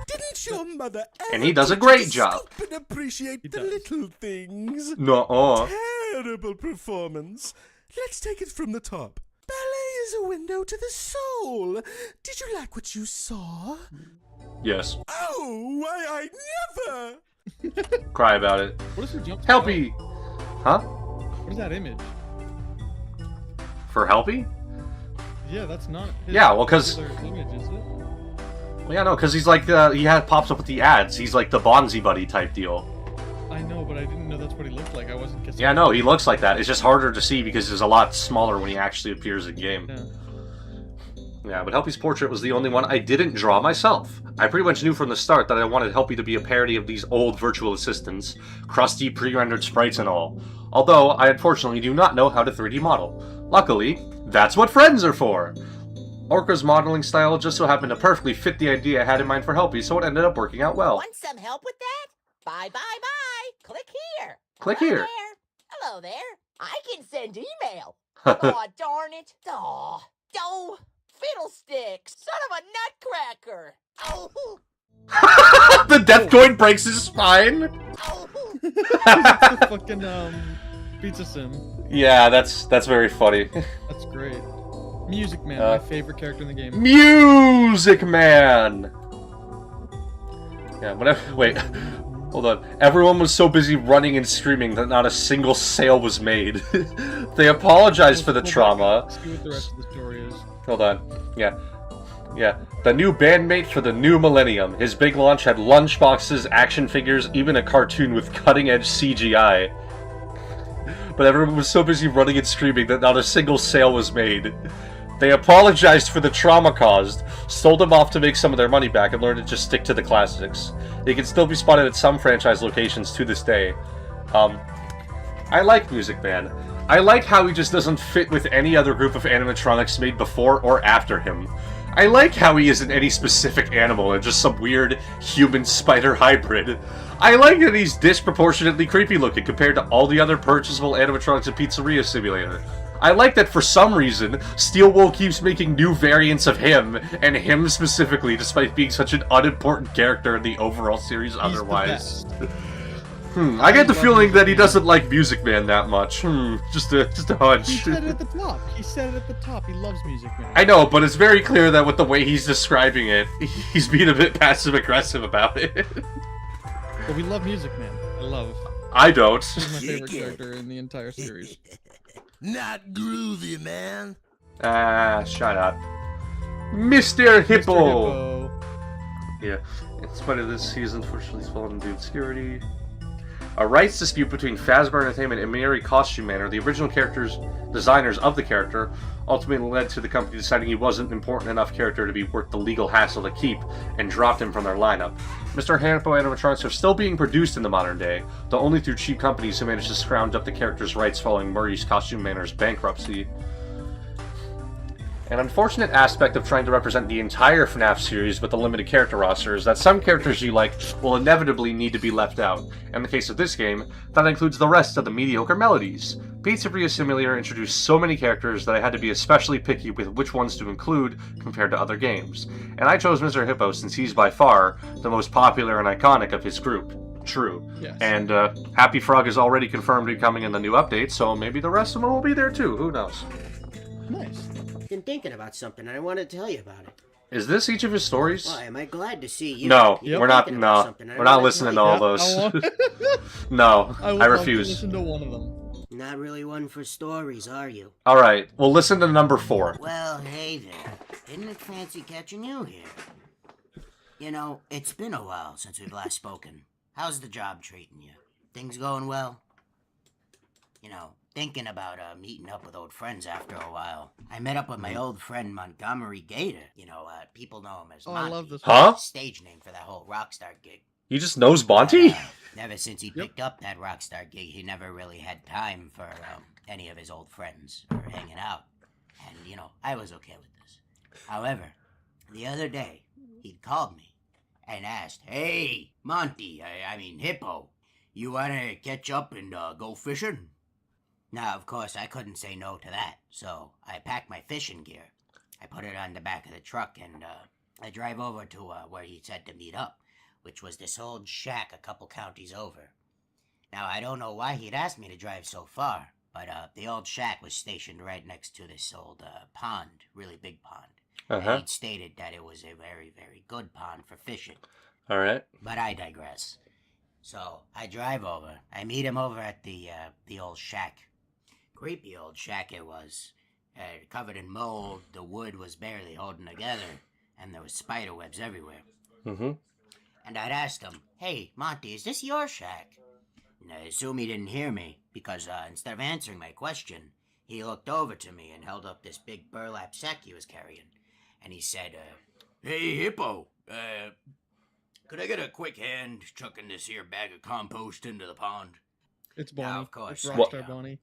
Didn't your mother And he does a great job. stop and appreciate the little things? Nuh-uh. Terrible performance. Let's take it from the top. Ballet is a window to the soul. Did you like what you saw? Yes. Oh, why I never! Cry about it. What is her jump? Helpy! Huh? What is that image? For Helpy? Yeah, that's not his Yeah, well, 'cause- regular image, is it? Well, yeah, no, because he's like, pops up with the ads. He's like the Bonzi Buddy type deal. I know, but I didn't know that's what he looked like. I wasn't kissing. Yeah, no, he looks like that. It's just harder to see because he's a lot smaller when he actually appears in game. Yeah, but Helpy's portrait was the only one I didn't draw myself. I pretty much knew from the start that I wanted Helpy to be a parody of these old virtual assistants, crusty pre-rendered sprites and all. Although, I unfortunately do not know how to 3D model. Luckily, that's what friends are for! Orca's modeling style just so happened to perfectly fit the idea I had in mind for Helpy, so it ended up working out well. Want some help with that? Bye, bye, bye. Click here. Click Hello here. There. Hello there. I can send email. Aw, darn it. Aw, oh, fiddlesticks. Son of a nutcracker. Oh. The death coin breaks his spine! It's the fucking, pizza sim. Yeah, that's very funny. That's great. Music Man, my favorite character in the game. Music Man! Yeah, whatever. Wait, hold on. Everyone was so busy running and screaming that not a single sale was made. They apologized for the trauma. See what the rest of the story is. Hold on. Yeah. Yeah. The new bandmate for the new millennium. His big launch had lunchboxes, action figures, even a cartoon with cutting-edge CGI. But everyone was so busy running and screaming that not a single sale was made. They apologized for the trauma caused, sold them off to make some of their money back, and learned to just stick to the classics. They can still be spotted at some franchise locations to this day. I like Music Man. I like how he just doesn't fit with any other group of animatronics made before or after him. I like how he isn't any specific animal and just some weird human-spider hybrid. I like that he's disproportionately creepy looking compared to all the other purchasable animatronics in Pizzeria Simulator. I like that for some reason, Steel Wool keeps making new variants of him, and him specifically, despite being such an unimportant character in the overall series otherwise. I get the feeling that he doesn't like Music Man that much. Just a hunch. He said it at the top. He said it at the top. He loves Music Man. I know, but it's very clear that with the way he's describing it, he's being a bit passive-aggressive about it. But we love Music Man. I love. I don't. He's my favorite character in the entire series. Not groovy, man. Ah, shut up. Mr. Hippo! Hippo. Yeah. In spite of this, he is unfortunately fallen into obscurity. A rights dispute between Fazbear Entertainment and Mary Costume Manor, the original designers of the character, ultimately led to the company deciding he wasn't an important enough character to be worth the legal hassle to keep, and dropped him from their lineup. Mr. Hippo animatronics are still being produced in the modern day, though only through cheap companies who managed to scrounge up the character's rights following Murray's Costume Manor's bankruptcy. An unfortunate aspect of trying to represent the entire FNAF series with a limited character roster is that some characters you like will inevitably need to be left out. In the case of this game, that includes the rest of the mediocre melodies. Pizzeria Simulator introduced so many characters that I had to be especially picky with which ones to include compared to other games. And I chose Mr. Hippo since he's by far the most popular and iconic of his group. True. Yes. And Happy Frog is already confirmed to be coming in the new update, so maybe the rest of them will be there too. Who knows? Nice. Been thinking about something and I wanted to tell you about it. Is this each of his stories? Why, am I glad to see you? No, You've we're been not. thinking about No, something and I we're not wanted to listening to tell all you. those. No, I would I love to refuse. listen to one of them. Not really one for stories, are you? All right, we'll listen to number 4. Well, hey there. Didn't it fancy catching you here? You know, it's been a while since we've last spoken. How's the job treating you? Things going well? You know, thinking about meeting up with old friends after a while. I met up with my old friend Montgomery Gator. You know, people know him as Monty. I love this. Huh? Stage name for that whole Rockstar gig. He just knows Monty? Ever since he picked up that Rockstar gig, he never really had time for any of his old friends or hanging out. And, you know, I was okay with this. However, the other day, he called me and asked, "Hey, Monty, I mean Hippo, you wanna catch up and go fishing?" Now, of course, I couldn't say no to that, so I packed my fishing gear. I put it on the back of the truck, and I drive over to where he said to meet up, which was this old shack a couple counties over. Now, I don't know why he'd asked me to drive so far, but the old shack was stationed right next to this old pond, really big pond. And he'd stated that it was a very, very good pond for fishing. All right. But I digress. So, I drive over. I meet him over at the old shack. Creepy old shack it was. Covered in mold, the wood was barely holding together, and there was spider webs everywhere. Mm-hmm. And I'd asked him, "Hey, Monty, is this your shack?" And I assume he didn't hear me, because instead of answering my question, he looked over to me and held up this big burlap sack he was carrying. And he said, "Hey, Hippo, could I get a quick hand chucking this here bag of compost into the pond?" It's Bonnie. Now, of course, It's Rockstar Bonnie.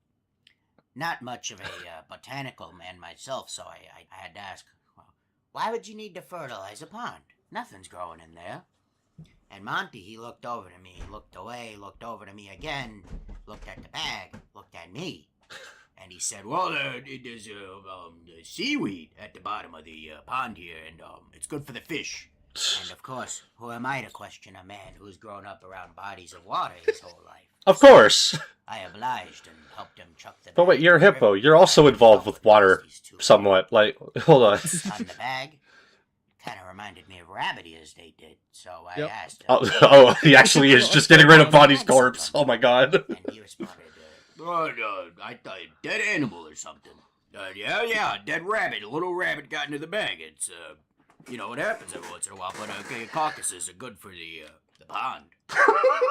Not much of a botanical man myself, so I had to ask, well, why would you need to fertilize a pond? Nothing's growing in there. And Monty, he looked over to me, looked away, looked over to me again, looked at the bag, looked at me. And he said, "Well, there's seaweed at the bottom of the pond here, and it's good for the fish." And of course, who am I to question a man who's grown up around bodies of water his whole life? Of course. I obliged and helped him chuck the But wait, you're a hippo. You're also involved with water somewhat. Like, hold on. on the bag. Kind of reminded me of rabbit ears they did, so I asked him. Oh, he actually is just getting rid of Bonnie's corpse. Oh my god. And he responded, I thought dead animal or something. Yeah, dead rabbit. A little rabbit got into the bag. It's, you know, what happens every once in a while, but carcasses are good for the pond.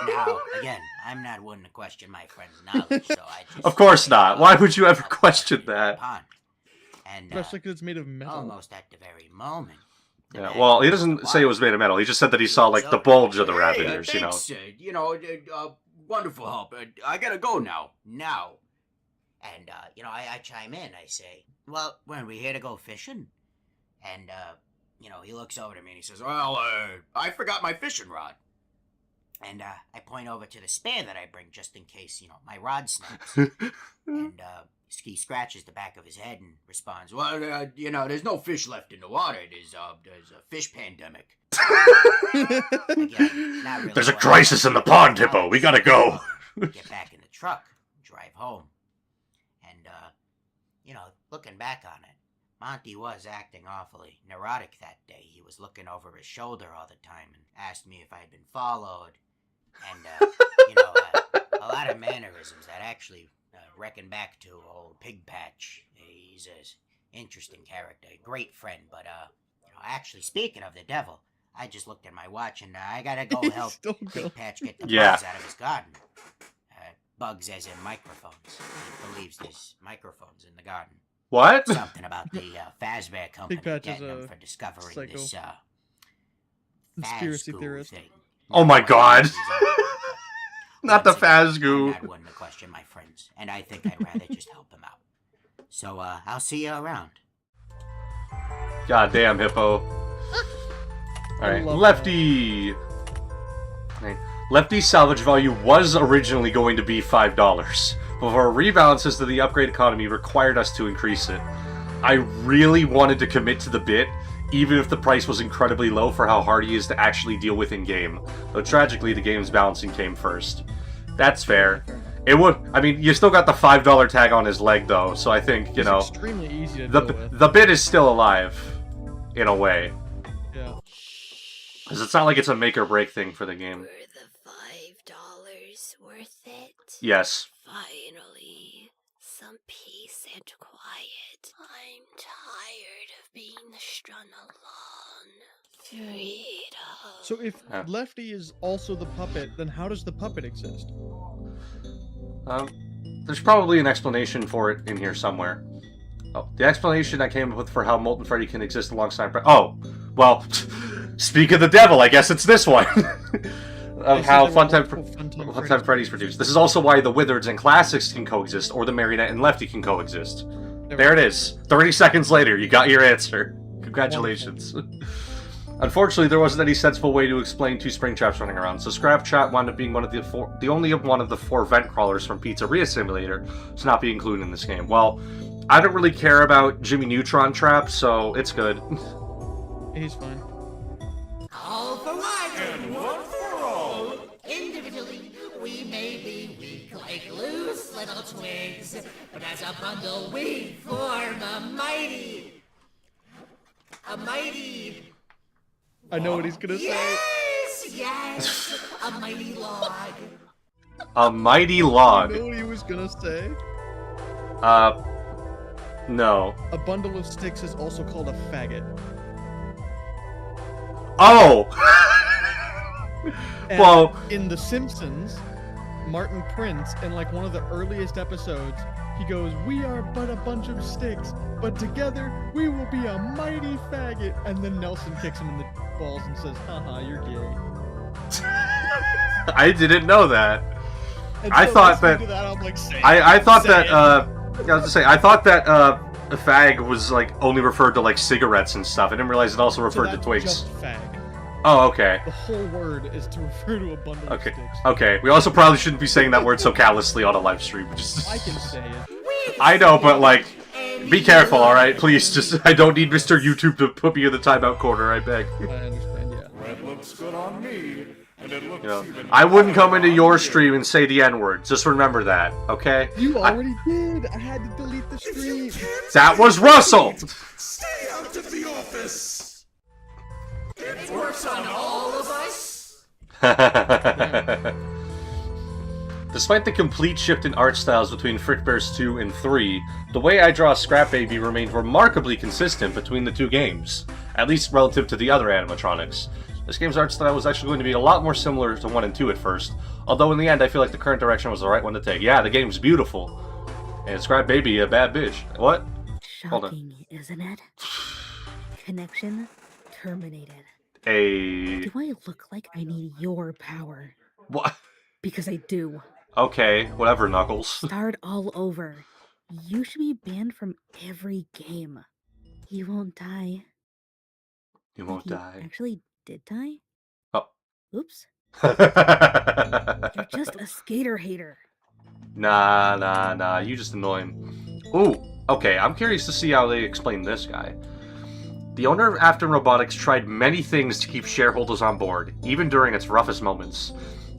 Now, again, I'm not one to question my friend's knowledge, so I just... Of course not. Why would you ever question that? Pond. And, Especially because it's made of metal. almost at the very moment. Yeah, well, he doesn't say it was made of metal. He just said that he saw, like, the bulge of the rabbit ears, you know. Thanks, wonderful help. I gotta go now. And, you know, I chime in. I say, "Well, when we here to go fishing?" And, you know, he looks over to me and he says, "Well, I forgot my fishing rod." And, I point over to the spare that I bring just in case, you know, my rod snaps. And, he scratches the back of his head and responds, "Well, you know, there's no fish left in the water. There's a fish pandemic." Again, not really There's a what crisis in the pond, Hippo. We gotta go. Get back in the truck, drive home. And, you know, looking back on it, Monty was acting awfully neurotic that day. He was looking over his shoulder all the time and asked me if I had been followed. And, you know, a lot of mannerisms that actually reckon back to old Pig Patch. He's a interesting character, great friend, but actually, speaking of the devil, I just looked at my watch and I gotta go help Pig Patch get the bugs out of his garden. Bugs as in microphones. He believes there's microphones in the garden. What? Something about the Fazbear company getting him for discovering psycho. this Conspiracy theorist thing. Oh my god. Not the Fazgoo. I'm not one to question my friends, and I think I'd rather just help them out. So, I'll see you around. God damn, Hippo. Alright, Lefty. Right. Lefty's salvage value was originally going to be $5, but our rebalances to the upgrade economy required us to increase it. I really wanted to commit to the bit, even if the price was incredibly low for how hard he is to actually deal with in-game. Though tragically, the game's balancing came first. That's fair. It would, I mean, you still got the $5 tag on his leg, though, so I think, you know, extremely easy to deal with. the bit is still alive, in a way. Yeah. Because it's not like it's a make or break thing for the game. Were the $5 worth it? Yes. Finally, some peace and quiet. I'm tired of being strung along. Freedom. So if Lefty is also the puppet, then how does the puppet exist? There's probably an explanation for it in here somewhere. Oh, the explanation I came up with for how Molten Freddy can exist alongside... Oh, well, speak of the devil, I guess it's this one. Of how Funtime Freddy's produced. This is also why the Wizards and Classics can coexist, or the Marionette and Lefty can coexist. There it is. 30 seconds later, you got your answer. Congratulations. Unfortunately, there wasn't any sensible way to explain two spring traps running around, so Scrap Trap wound up being one of the only one of the 4 vent crawlers from Pizzeria Simulator to not be included in this game. Well, I don't really care about Jimmy Neutron Trap, so it's good. He's fine. All for one and one for all. Individually, we may be weak like loose little twigs, but as a bundle we form a mighty... I know what he's gonna say. Yes, a mighty log. A mighty log. I know what he was gonna say. No. A bundle of sticks is also called a faggot. Oh! And well, in The Simpsons, Martin Prince, in like one of the earliest episodes, he goes, "We are but a bunch of sticks, but together we will be a mighty faggot." And then Nelson kicks him in the balls and says, "Haha, you're gay." I didn't know that. And I so thought listening that. to that, I'm like, say I it, thought say that. it. I was to say. I thought that a fag was like only referred to like cigarettes and stuff. I didn't realize it also referred to that's twigs. just fag. Oh, okay. The whole word is to refer to a bundle of Okay. sticks. Okay. We also probably shouldn't be saying that word so callously on a live stream. I can say it. I know, but like, be careful, all right? Please, just I don't need Mr. YouTube to put me in the timeout corner. I beg. I understand. Yeah. Red looks good on me, and it looks even I wouldn't come into your stream and say the N-word. Just remember that, okay? You already did. I had to delete the stream. That was Russell. Stay out of the office! It works on all of us. Despite the complete shift in art styles between Frickbears 2 and 3, the way I draw Scrap Baby remained remarkably consistent between the two games, at least relative to the other animatronics. This game's art style was actually going to be a lot more similar to 1 and 2 at first, although in the end I feel like the current direction was the right one to take. Yeah, the game's beautiful, and Scrap Baby a bad bitch. What? Hold on. Shocking, isn't it? Connection terminated. Do I look like I need your power? What? Because I do. Okay, whatever, Knuckles. Start all over. You should be banned from every game. You won't die. You won't But die. Actually did die? Oh. Oops. You're just a skater hater. Nah, you just annoy him. Ooh, okay, I'm curious to see how they explain this guy. The owner of Afton Robotics tried many things to keep shareholders on board, even during its roughest moments.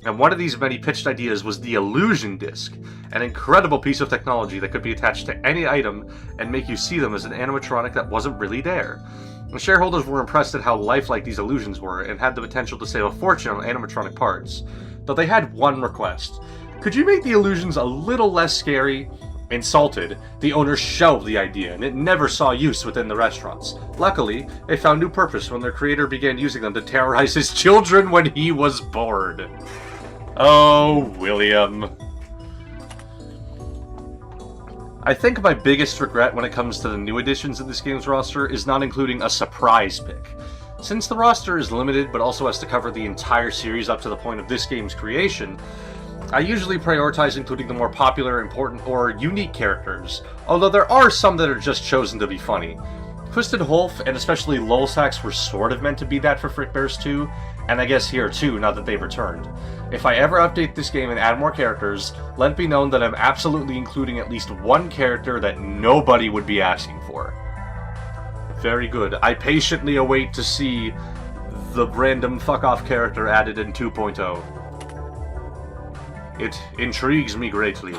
And one of these many pitched ideas was the Illusion Disc, an incredible piece of technology that could be attached to any item and make you see them as an animatronic that wasn't really there. The shareholders were impressed at how lifelike these illusions were and had the potential to save a fortune on animatronic parts. Though they had one request. Could you make the illusions a little less scary? Insulted, the owners shelved the idea, and it never saw use within the restaurants. Luckily, it found new purpose when their creator began using them to terrorize his children when he was bored. Oh, William. I think my biggest regret when it comes to the new additions of this game's roster is not including a surprise pick. Since the roster is limited but also has to cover the entire series up to the point of this game's creation, I usually prioritize including the more popular, important, or unique characters, although there are some that are just chosen to be funny. Twisted Wolf and especially Lulsax were sort of meant to be that for Frickbears 2, and I guess here too, now that they've returned. If I ever update this game and add more characters, let it be known that I'm absolutely including at least one character that nobody would be asking for. Very good. I patiently await to see the random fuck-off character added in 2.0. It intrigues me greatly.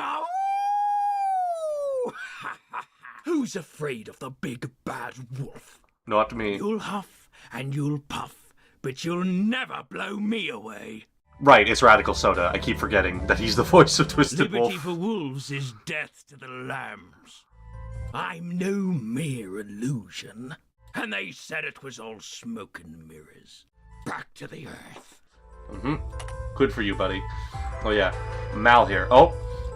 Who's afraid of the big bad wolf? Not me. You'll huff and you'll puff, but you'll never blow me away. Right, it's Radical Soda. I keep forgetting that he's the voice of Twisted Liberty Wolf. for wolves is death to the lambs. I'm no mere illusion. And they said it was all smoke and mirrors. Back to the earth. Good for you, buddy. Oh yeah, Mal here. Oh,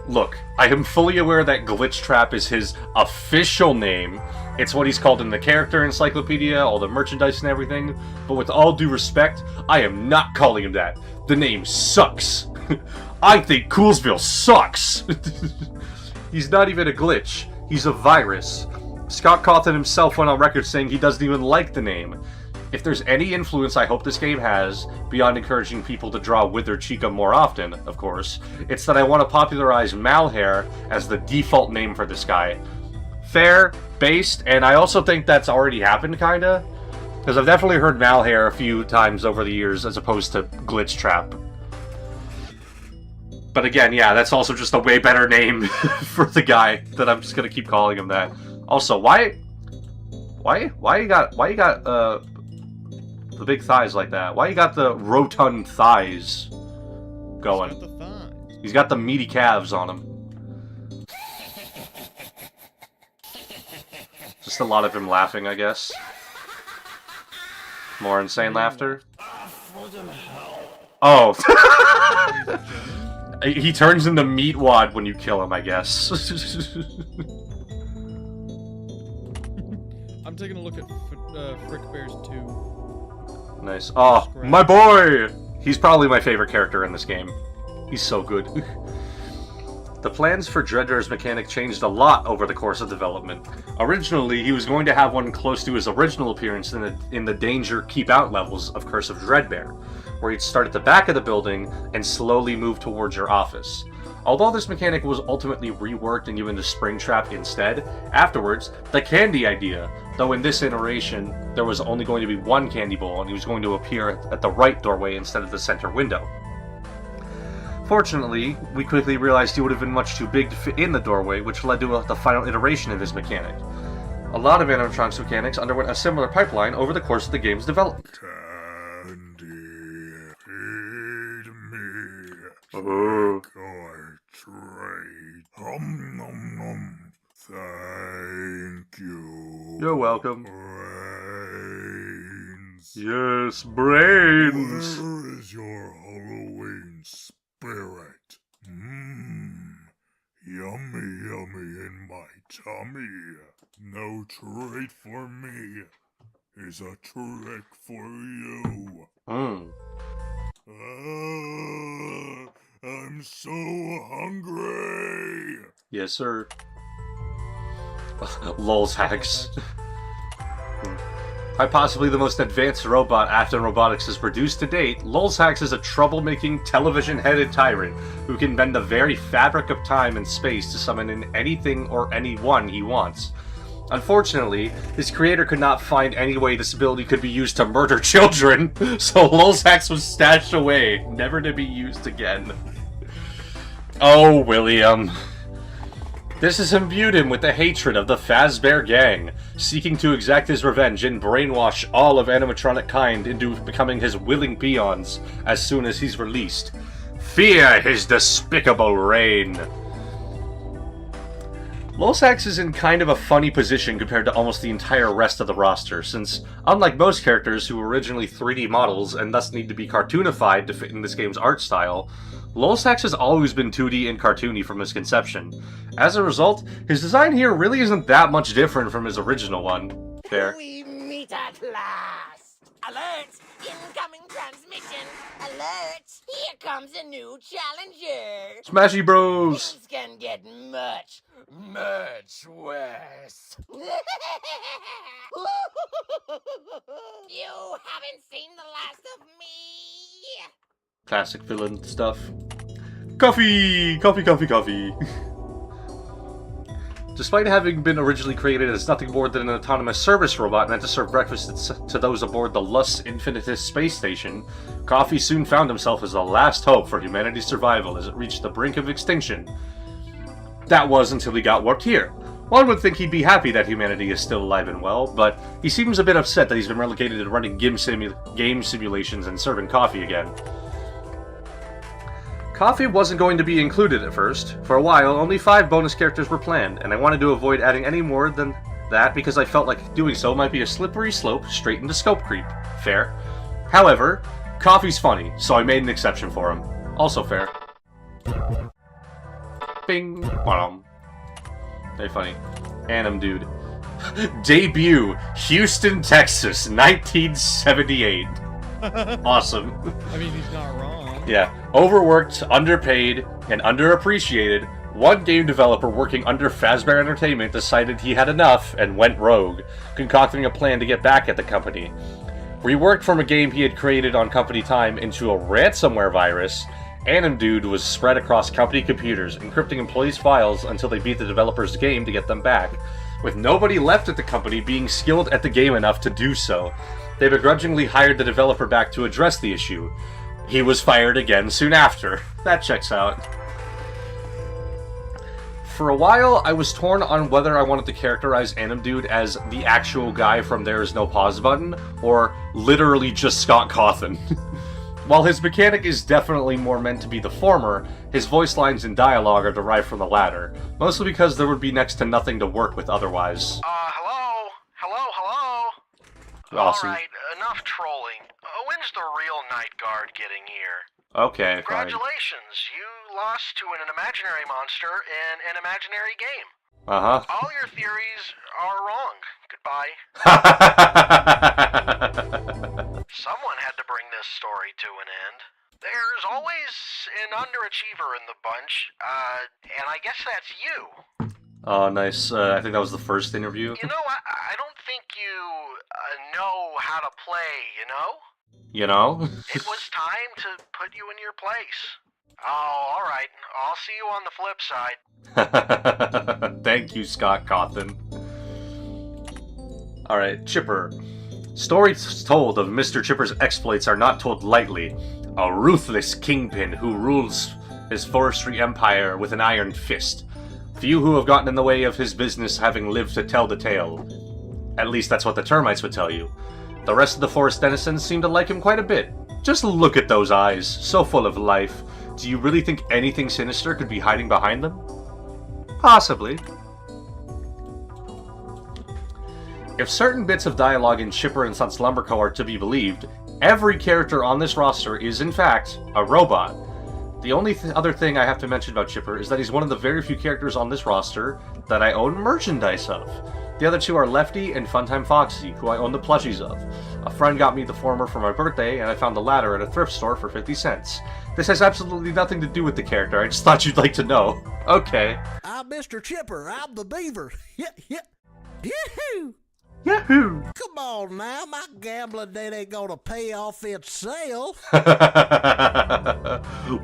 look, I am fully aware that Glitch Trap is his official name. It's what he's called in the character encyclopedia, all the merchandise and everything. But with all due respect, I am not calling him that. The name sucks. I think Coolsville sucks. He's not even a glitch. He's a virus. Scott Cawthon himself went on record saying he doesn't even like the name. If there's any influence I hope this game has, beyond encouraging people to draw Withered Chica more often, of course, it's that I want to popularize Malhair as the default name for this guy. Fair, based, and I also think that's already happened, kinda. Because I've definitely heard Malhair a few times over the years as opposed to Glitch Trap. But again, yeah, that's also just a way better name for the guy that I'm just gonna keep calling him that. Also, why you got the big thighs like that? Why you got the rotund thighs going? He's got the thighs. He's got the meaty calves on him. Just a lot of him laughing, I guess. More insane laughter. Oh. He turns into Meatwad when you kill him, I guess. I'm taking a look at Frickbears 2. Nice. Oh, my boy! He's probably my favorite character in this game. He's so good. The plans for Dreadbear's mechanic changed a lot over the course of development. Originally, he was going to have one close to his original appearance in the Danger Keep Out levels of Curse of Dreadbear, where you'd start at the back of the building and slowly move towards your office. Although this mechanic was ultimately reworked and given to Springtrap instead, afterwards, the candy idea, though in this iteration, there was only going to be one candy bowl and he was going to appear at the right doorway instead of the center window. Fortunately, we quickly realized he would have been much too big to fit in the doorway, which led to the final iteration of his mechanic. A lot of animatronics mechanics underwent a similar pipeline over the course of the game's development. Candy, feed me. Oh. Trick or treat. Nom nom. Thank you. You're welcome. Brains. Yes, brains. Where is your Halloween spirit? Yummy, yummy in my tummy. No treat for me is a trick for you. I'm so hungry. Yes, sir. Lulz hacks. Quite possibly the most advanced robot Afton Robotics has produced to date, Lulzhax is a troublemaking, television-headed tyrant who can bend the very fabric of time and space to summon in anything or anyone he wants. Unfortunately, his creator could not find any way this ability could be used to murder children, so Lulzhax was stashed away, never to be used again. Oh, William. This has imbued him with the hatred of the Fazbear Gang, seeking to exact his revenge and brainwash all of animatronic kind into becoming his willing peons as soon as he's released. Fear his despicable reign. Losax is in kind of a funny position compared to almost the entire rest of the roster, since, unlike most characters who were originally 3D models and thus need to be cartoonified to fit in this game's art style, Losax has always been 2D and cartoony from his conception. As a result, his design here really isn't that much different from his original one. Fair. We meet at last. Alert! Incoming transmission. Alert! Here comes a new challenger. Smashy Bros! Things can get much worse. You haven't seen the last of me. Classic villain stuff. Coffee! Coffee, coffee, coffee. Despite having been originally created as nothing more than an autonomous service robot meant to serve breakfast to those aboard the Lus Infinitus space station, Coffee soon found himself as the last hope for humanity's survival as it reached the brink of extinction. That was until he got warped here. One would think he'd be happy that humanity is still alive and well, but he seems a bit upset that he's been relegated to running game simulations and serving coffee again. Coffee wasn't going to be included at first. For a while, only 5 bonus characters were planned, and I wanted to avoid adding any more than that because I felt like doing so might be a slippery slope straight into scope creep. Fair. However, Coffee's funny, so I made an exception for him. Also fair. Bing. Bottom. Very funny. Anim dude. Debut, Houston, Texas, 1978. Awesome. I mean, he's not wrong. Yeah. Overworked, underpaid, and underappreciated, one game developer working under Fazbear Entertainment decided he had enough and went rogue, concocting a plan to get back at the company. Reworked from a game he had created on company time into a ransomware virus, Anim Dude was spread across company computers, encrypting employees' files until they beat the developer's game to get them back, with nobody left at the company being skilled at the game enough to do so. They begrudgingly hired the developer back to address the issue. He was fired again soon after. That checks out. For a while, I was torn on whether I wanted to characterize Anim Dude as the actual guy from There Is No Pause Button, or literally just Scott Cawthon. While his mechanic is definitely more meant to be the former, his voice lines and dialogue are derived from the latter, mostly because there would be next to nothing to work with otherwise. Hello? Hello? Awesome. Alright, enough trolling. When's the real night guard getting here? Okay, fine. Congratulations, you lost to an imaginary monster in an imaginary game. Uh-huh. All your theories are wrong. Goodbye. Someone had to bring this story to an end. There's always an underachiever in the bunch, and I guess that's you. Oh, nice. I think that was the first interview. You know, I don't think you know how to play, you know? You know? It was time to put you in your place. Oh, alright. I'll see you on the flip side. Thank you, Scott Cawthon. Alright, Chipper. Stories told of Mr. Chipper's exploits are not told lightly. A ruthless kingpin who rules his forestry empire with an iron fist. Few who have gotten in the way of his business having lived to tell the tale. At least that's what the termites would tell you. The rest of the forest denizens seem to like him quite a bit. Just look at those eyes, so full of life. Do you really think anything sinister could be hiding behind them? Possibly. If certain bits of dialogue in Chipper and Sons Lumber Co. are to be believed, every character on this roster is, in fact, a robot. The only other thing I have to mention about Chipper is that he's one of the very few characters on this roster that I own merchandise of. The other two are Lefty and Funtime Foxy, who I own the plushies of. A friend got me the former for my birthday, and I found the latter at a thrift store for 50 cents. This has absolutely nothing to do with the character, I just thought you'd like to know. Okay. I'm Mr. Chipper, I'm the beaver. Yahoo! Yahoo! Come on now, my gambling debt ain't gonna pay off itself.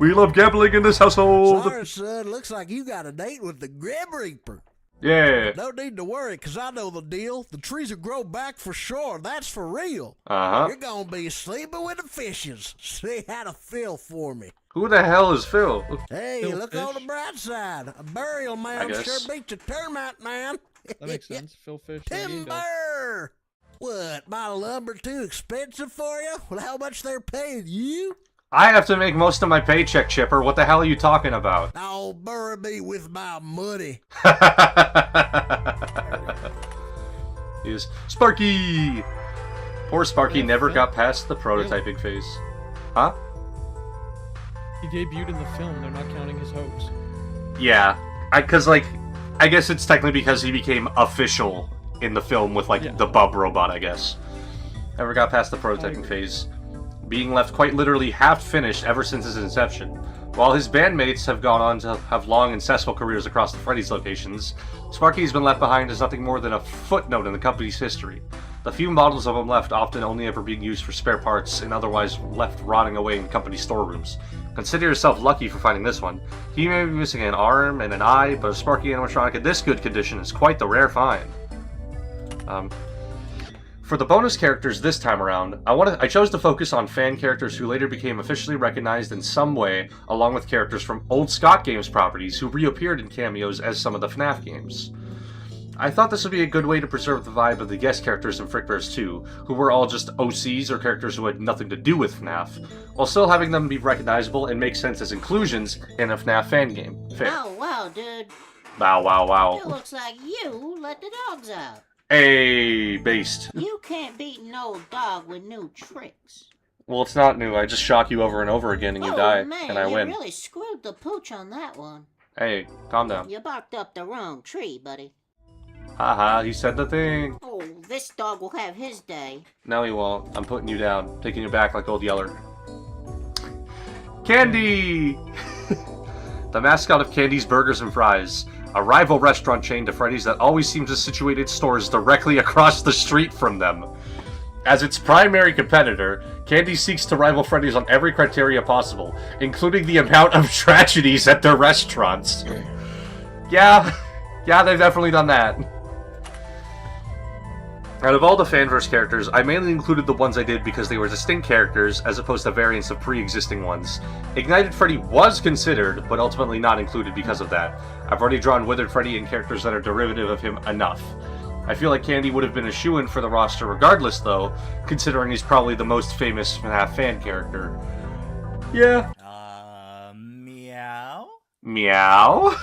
We love gambling in this household. Sorry, son, looks like you got a date with the Grim Reaper. Yeah. No need to worry, because I know the deal. The trees will grow back for sure. That's for real. Uh-huh. You're going to be sleeping with the fishes. Say how to Phil for me. Who the hell is Phil? Hey, Phil look Fish? on the bright side. A burial mound sure beats a termite man. That makes sense. Phil Fish. Sandino. Timber! What, my lumber too expensive for you? Well, how much they're paying you? I have to make most of my paycheck, Chipper. What the hell are you talking about? Oh, bury me with my money. Is Sparky! Poor Sparky never got past the prototyping phase. Huh? He debuted in the film. They're not counting his hopes. Yeah, because I guess it's technically because he became official in the film with the bub robot. I guess never got past the prototyping phase, being left quite literally half finished ever since his inception. While his bandmates have gone on to have long and successful careers across the Freddy's locations, Sparky's been left behind as nothing more than a footnote in the company's history. The few models of him left often only ever being used for spare parts and otherwise left rotting away in company storerooms. Consider yourself lucky for finding this one. He may be missing an arm and an eye, but a Sparky animatronic in this good condition is quite the rare find. For the bonus characters this time around, I chose to focus on fan characters who later became officially recognized in some way, along with characters from old Scott Games properties who reappeared in cameos as some of the FNAF games. I thought this would be a good way to preserve the vibe of the guest characters in Frickbear's 2, who were all just OCs or characters who had nothing to do with FNAF, while still having them be recognizable and make sense as inclusions in a FNAF fan game. Fair. Oh, wow, dude. Wow, wow, wow. It looks like you let the dogs out. Hey, based. You can't beat an old dog with new tricks. Well, it's not new. I just shock you over and over again and you die, Man, and I win. You really screwed the pooch on that one. Hey, calm down. You barked up the wrong tree, buddy. Haha, he said the thing. Oh, this dog will have his day. No, he won't. I'm putting you down. Taking you back like Old Yeller. Candy! The mascot of Candy's Burgers and Fries. A rival restaurant chain to Freddy's that always seems to situate its stores directly across the street from them. As its primary competitor, Candy seeks to rival Freddy's on every criteria possible, including the amount of tragedies at their restaurants. Yeah, they've definitely done that. Out of all the Fanverse characters, I mainly included the ones I did because they were distinct characters as opposed to variants of pre-existing ones. Ignited Freddy was considered, but ultimately not included because of that. I've already drawn Withered Freddy and characters that are derivative of him enough. I feel like Candy would have been a shoo-in for the roster regardless, though, considering he's probably the most famous FNAF fan character. Yeah. Meow? Meow?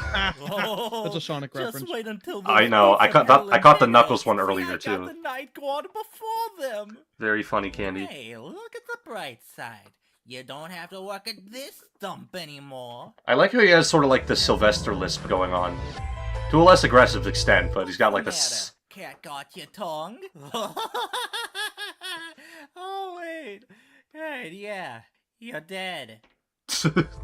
That's a Sonic reference. Just wait until I know. I caught the Knuckles one earlier too. The night guard before them. Very funny, Candy. Hey, look at the bright side. You don't have to work at this dump anymore. I like how he has sort of like the Sylvester lisp going on. To a less aggressive extent, but he's got like this. Cat got your tongue? Oh, wait. Right, yeah. You're dead.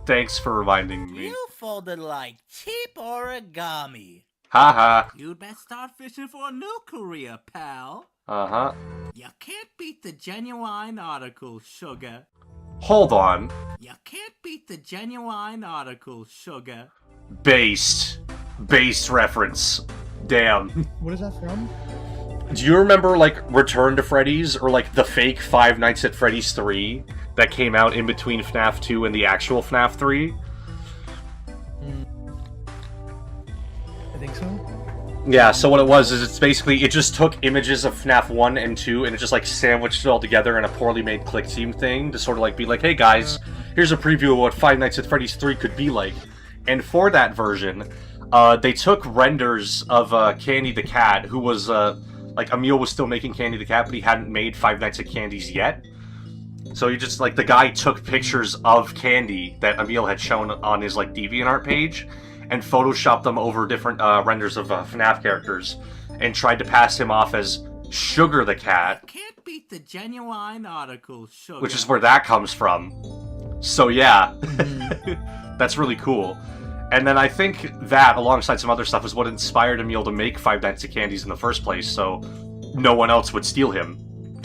Thanks for reminding me. You folded like cheap origami. Haha. You'd best start fishing for a new career, pal. Uh-huh. You can't beat the genuine article, sugar. Hold on. You can't beat the genuine article, sugar. Based reference. Damn. What is that from? Do you remember, like, Return to Freddy's, or, like, the fake Five Nights at Freddy's 3 that came out in between FNAF 2 and the actual FNAF 3? I think so. Yeah, so what it was is it's basically, it just took images of FNAF 1 and 2 and it just, like, sandwiched it all together in a poorly made click team thing to sort of, like, be like, hey, guys, here's a preview of what Five Nights at Freddy's 3 could be like. And for that version, they took renders of Candy the Cat, who was, like, Emil was still making Candy the Cat, but he hadn't made Five Nights at Candy's yet. So he just, like, the guy took pictures of Candy that Emil had shown on his, like, DeviantArt page and photoshopped them over different renders of FNAF characters and tried to pass him off as Sugar the Cat. Can't beat the genuine article, sugar. Which is where that comes from. So yeah, that's really cool. And then I think that, alongside some other stuff, is what inspired Emil to make Five Nights at Candy's in the first place, so no one else would steal him.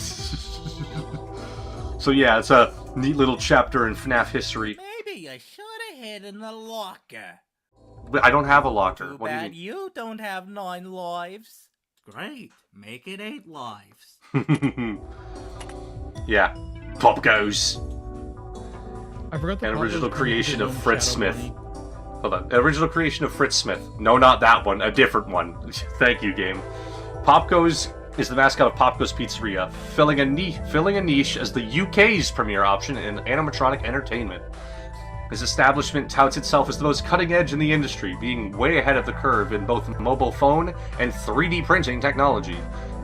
So yeah, it's a neat little chapter in FNAF history. Maybe you should have hid in the locker. But I don't have a locker. Too What do you bad mean? you don't have 9 lives. Great, make it 8 lives. Yeah, Pop goes. I forgot the An Pop original Goes creation from of his Fritz own Smith. Shadow Hold on. An original creation of Fritz Smith. No, not that one. A different one. Thank you, game. Pop Goes is the mascot of Popgo's Pizzeria, filling a niche as the UK's premier option in animatronic entertainment. This establishment touts itself as the most cutting edge in the industry, being way ahead of the curve in both mobile phone and 3D printing technology.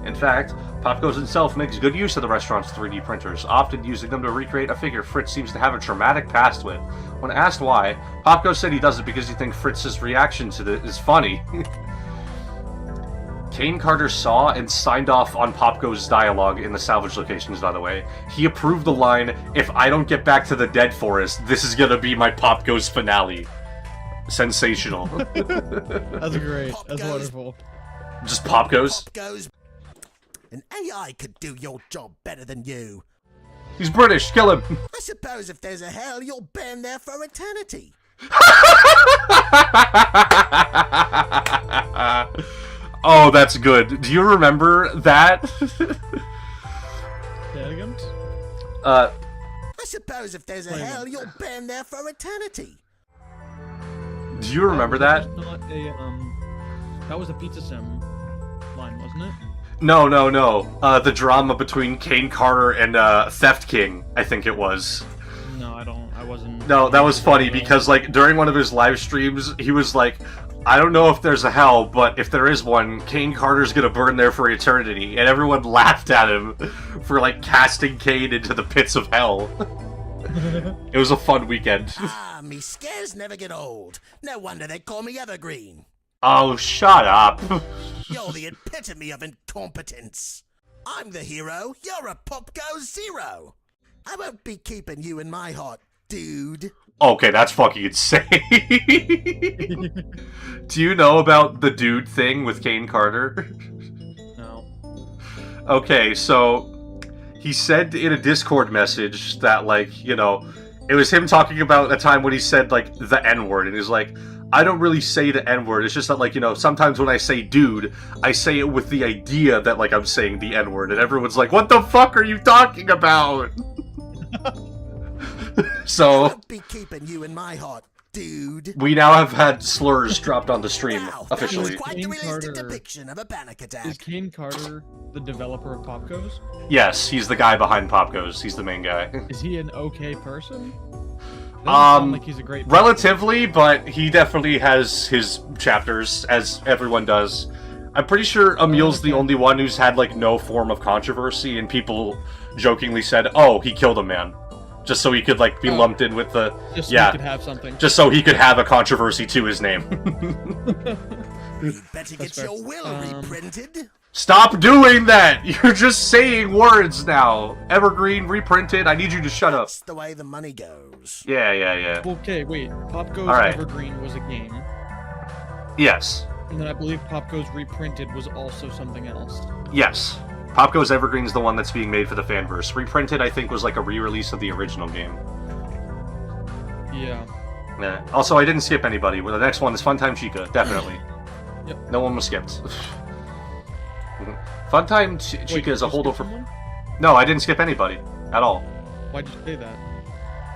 In fact, Popgo's himself makes good use of the restaurant's 3D printers, often using them to recreate a figure Fritz seems to have a traumatic past with. When asked why, Popgo said he does it because he thinks Fritz's reaction to it is funny. Kane Carter saw and signed off on Popgo's dialogue in the salvage locations, by the way. He approved the line, "If I don't get back to the dead forest, this is gonna be my Popgo's finale." Sensational. That's great. That's wonderful. Just Popgo's? Popgo's. An AI could do your job better than you. He's British, kill him! I suppose if there's a hell, you'll burn there for eternity. Oh, that's good. Do you remember that? I suppose if there's a hell, you'll burn there for eternity. Do you remember that? Not a, that was a Pizza Sim line, wasn't it? No. The drama between Kane Carter and Theft King, I think it was. No, I wasn't. No, that was funny because, like, during one of his live streams, he was like, I don't know if there's a hell, but if there is one, Kane Carter's gonna burn there for eternity. And everyone laughed at him for, like, casting Kane into the pits of hell. It was a fun weekend. Ah, me scares never get old. No wonder they call me Evergreen. Oh, shut up. You're the epitome of incompetence. I'm the hero, you're a Popgo Zero. I won't be keeping you in my heart, dude. Okay, that's fucking insane. Do you know about the dude thing with Kane Carter? No. Okay, so he said in a Discord message that, like, you know, it was him talking about a time when he said, like, the N-word, and he's like, I don't really say the N-word, it's just that, like, you know, sometimes when I say dude, I say it with the idea that, like, I'm saying the N-word, and everyone's like, what the fuck are you talking about? So, I won't be keeping you in my heart, dude. We now have had slurs dropped on the stream, officially. Quite the realistic depiction of a panic attack. Is Kane Carter the developer of Popgo's? Yes, he's the guy behind Popgo's. He's the main guy. Is he an okay person? Doesn't sound like he's a great person. Relatively, but he definitely has his chapters, as everyone does. I'm pretty sure Emil's the only one who's had, like, no form of controversy, and people jokingly said, oh, he killed a man. Just so he could, like, be lumped in with the... Just so he could have something. Just so he could have a controversy to his name. You better get your will reprinted. Stop doing that! You're just saying words now. Evergreen, reprinted, I need you to shut up. That's the way the money goes. Yeah. Okay, wait. Popgo's Evergreen was a game. Yes. And then I believe Popgo's Reprinted was also something else. Yes. Popgo's Evergreen is the one that's being made for the fanverse. Reprinted, I think, was like a re-release of the original game. Yeah. Also, I didn't skip anybody. Well, the next one is Funtime Chica, definitely. Yep. No one was skipped. Funtime Chica is a holdover. No, I didn't skip anybody at all. Why'd you say that?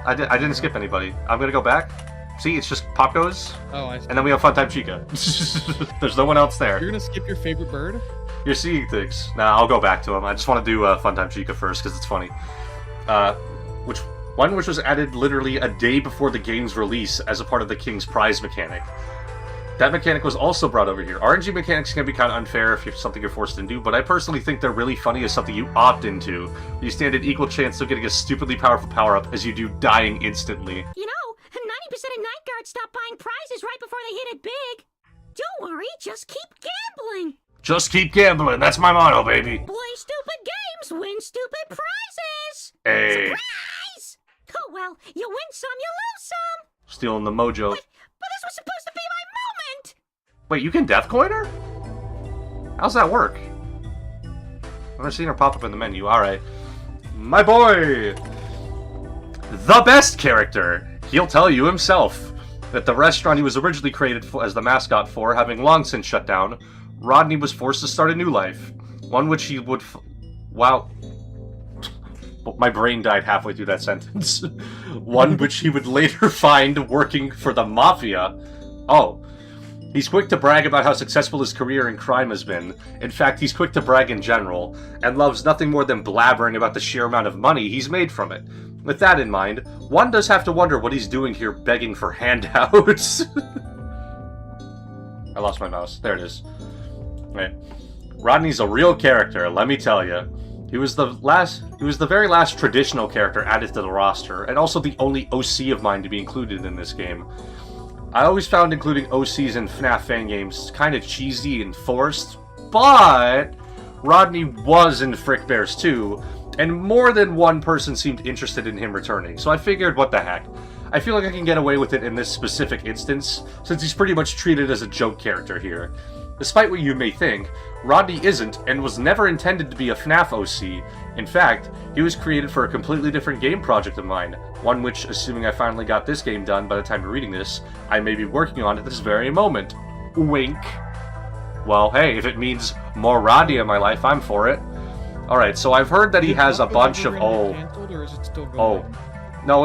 I didn't skip anybody. I'm gonna go back. See, it's just Popgo's. Oh, I see. And then we have Funtime Chica. There's no one else there. You're gonna skip your favorite bird? You're seeing things. Nah, I'll go back to him. I just want to do Funtime Chica first because it's funny. Which was added literally a day before the game's release as a part of the King's Prize mechanic. That mechanic was also brought over here. RNG mechanics can be kind of unfair if it's something you're forced into, but I personally think they're really funny as something you opt into. You stand an equal chance of getting a stupidly powerful power-up as you do dying instantly. You know, 90% of night guards stop buying prizes right before they hit it big. Don't worry, just keep gambling. Just keep gambling, that's my motto, baby. Play stupid games, win stupid prizes. Hey. Surprise! Oh well, you win some, you lose some. Stealing the mojo. But this was supposed to be my moment. Wait, you can death coin her? How's that work? I've never seen her pop up in the menu. Alright. My boy! The best character! He'll tell you himself that the restaurant he was originally created as the mascot for, having long since shut down, Rodney was forced to start a new life. One which he would... Wow. My brain died halfway through that sentence. One which he would later find working for the Mafia. Oh. He's quick to brag about how successful his career in crime has been. In fact, he's quick to brag in general, and loves nothing more than blabbering about the sheer amount of money he's made from it. With that in mind, one does have to wonder what he's doing here begging for handouts. I lost my mouse. There it is. Right. Rodney's a real character, let me tell you. He was the very last traditional character added to the roster, and also the only OC of mine to be included in this game. I always found including OCs in FNAF fan games kind of cheesy and forced, but Rodney was in Frickbears too, and more than one person seemed interested in him returning, so I figured, what the heck. I feel like I can get away with it in this specific instance, since he's pretty much treated as a joke character here. Despite what you may think, Rodney isn't, and was never intended to be a FNAF OC. In fact, he was created for a completely different game project of mine, one which, assuming I finally got this game done by the time you're reading this, I may be working on at this very moment. Wink. Well, hey, if it means more Rodney in my life, I'm for it. Alright, so I've heard that he has a bunch of... No,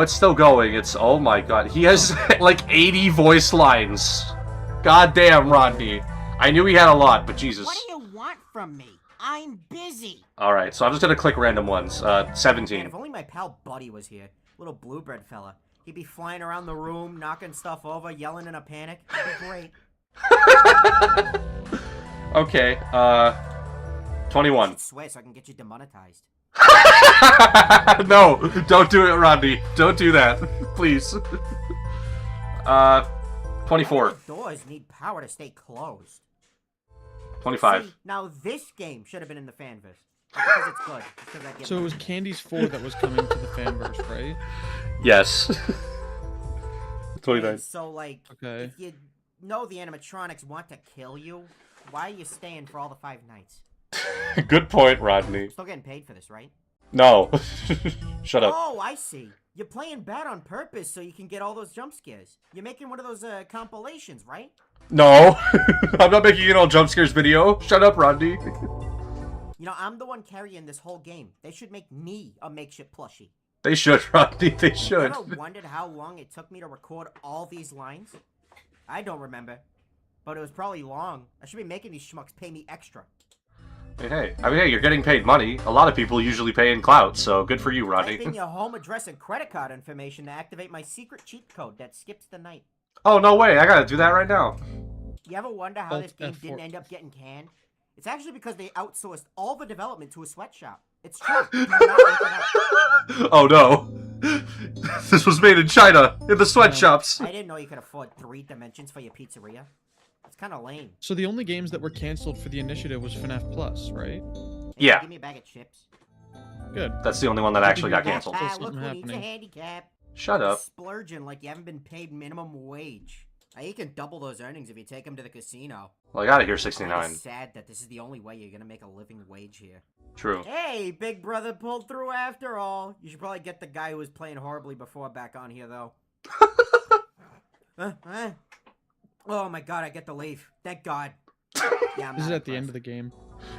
it's still going. It's... Oh my god. He has, like, 80 voice lines. God damn, Rodney. I knew he had a lot, but Jesus. What do you want from me? I'm busy. Alright, so I'm just gonna click random ones. 17. Man, if only my pal Buddy was here. Little blue bread fella. He'd be flying around the room, knocking stuff over, yelling in a panic. It'd be great. Okay, 21. I should swear so I can get you demonetized. No, don't do it, Rodney. Don't do that. Please. 24. The doors need power to stay closed. 25. See, now this game should have been in the fanverse. Because it's good. Because I get So it was Candy's 4 that was coming to the fanverse, right? Yes. 29. And so, like, if you know the animatronics want to kill you, why are you staying for all the 5 nights? Good point, Rodney. Still getting paid for this, right? No. Shut up. Oh, I see. You're playing bad on purpose so you can get all those jump scares. You're making one of those compilations, right? No. I'm not making an all jump scares video. Shut up, Rodney. You know, I'm the one carrying this whole game. They should make me a makeshift plushie. They should, Rodney. They should. You ever wondered how long it took me to record all these lines? I don't remember. But it was probably long. I should be making these schmucks pay me extra. Hey, I mean, hey, you're getting paid money. A lot of people usually pay in clout, so good for you, Rodney. Type in your home address and credit card information to activate my secret cheat code that skips the night. Oh, no way. I gotta do that right now. You ever wonder how this game didn't end up getting canned? It's actually because they outsourced all the development to a sweatshop. It's true. Do not look it up. Oh, no. This was made in China, in the sweatshops. I didn't know you could afford 3 dimensions for your pizzeria. It's kind of lame. So the only games that were canceled for the initiative was FNAF Plus, right? Yeah. Give me a bag of chips. Good. That's the only one that actually got canceled. Look who needs a handicap. Shut up. Splurging like you haven't been paid minimum wage. You can double those earnings if you take them to the casino. Well, I gotta hear 69. It's sad that this is the only way you're gonna make a living wage here. True. Hey, Big Brother pulled through after all. You should probably get the guy who was playing horribly before back on here, though. Oh my god, I get to leave. Thank God. Yeah, this is at the end of the game.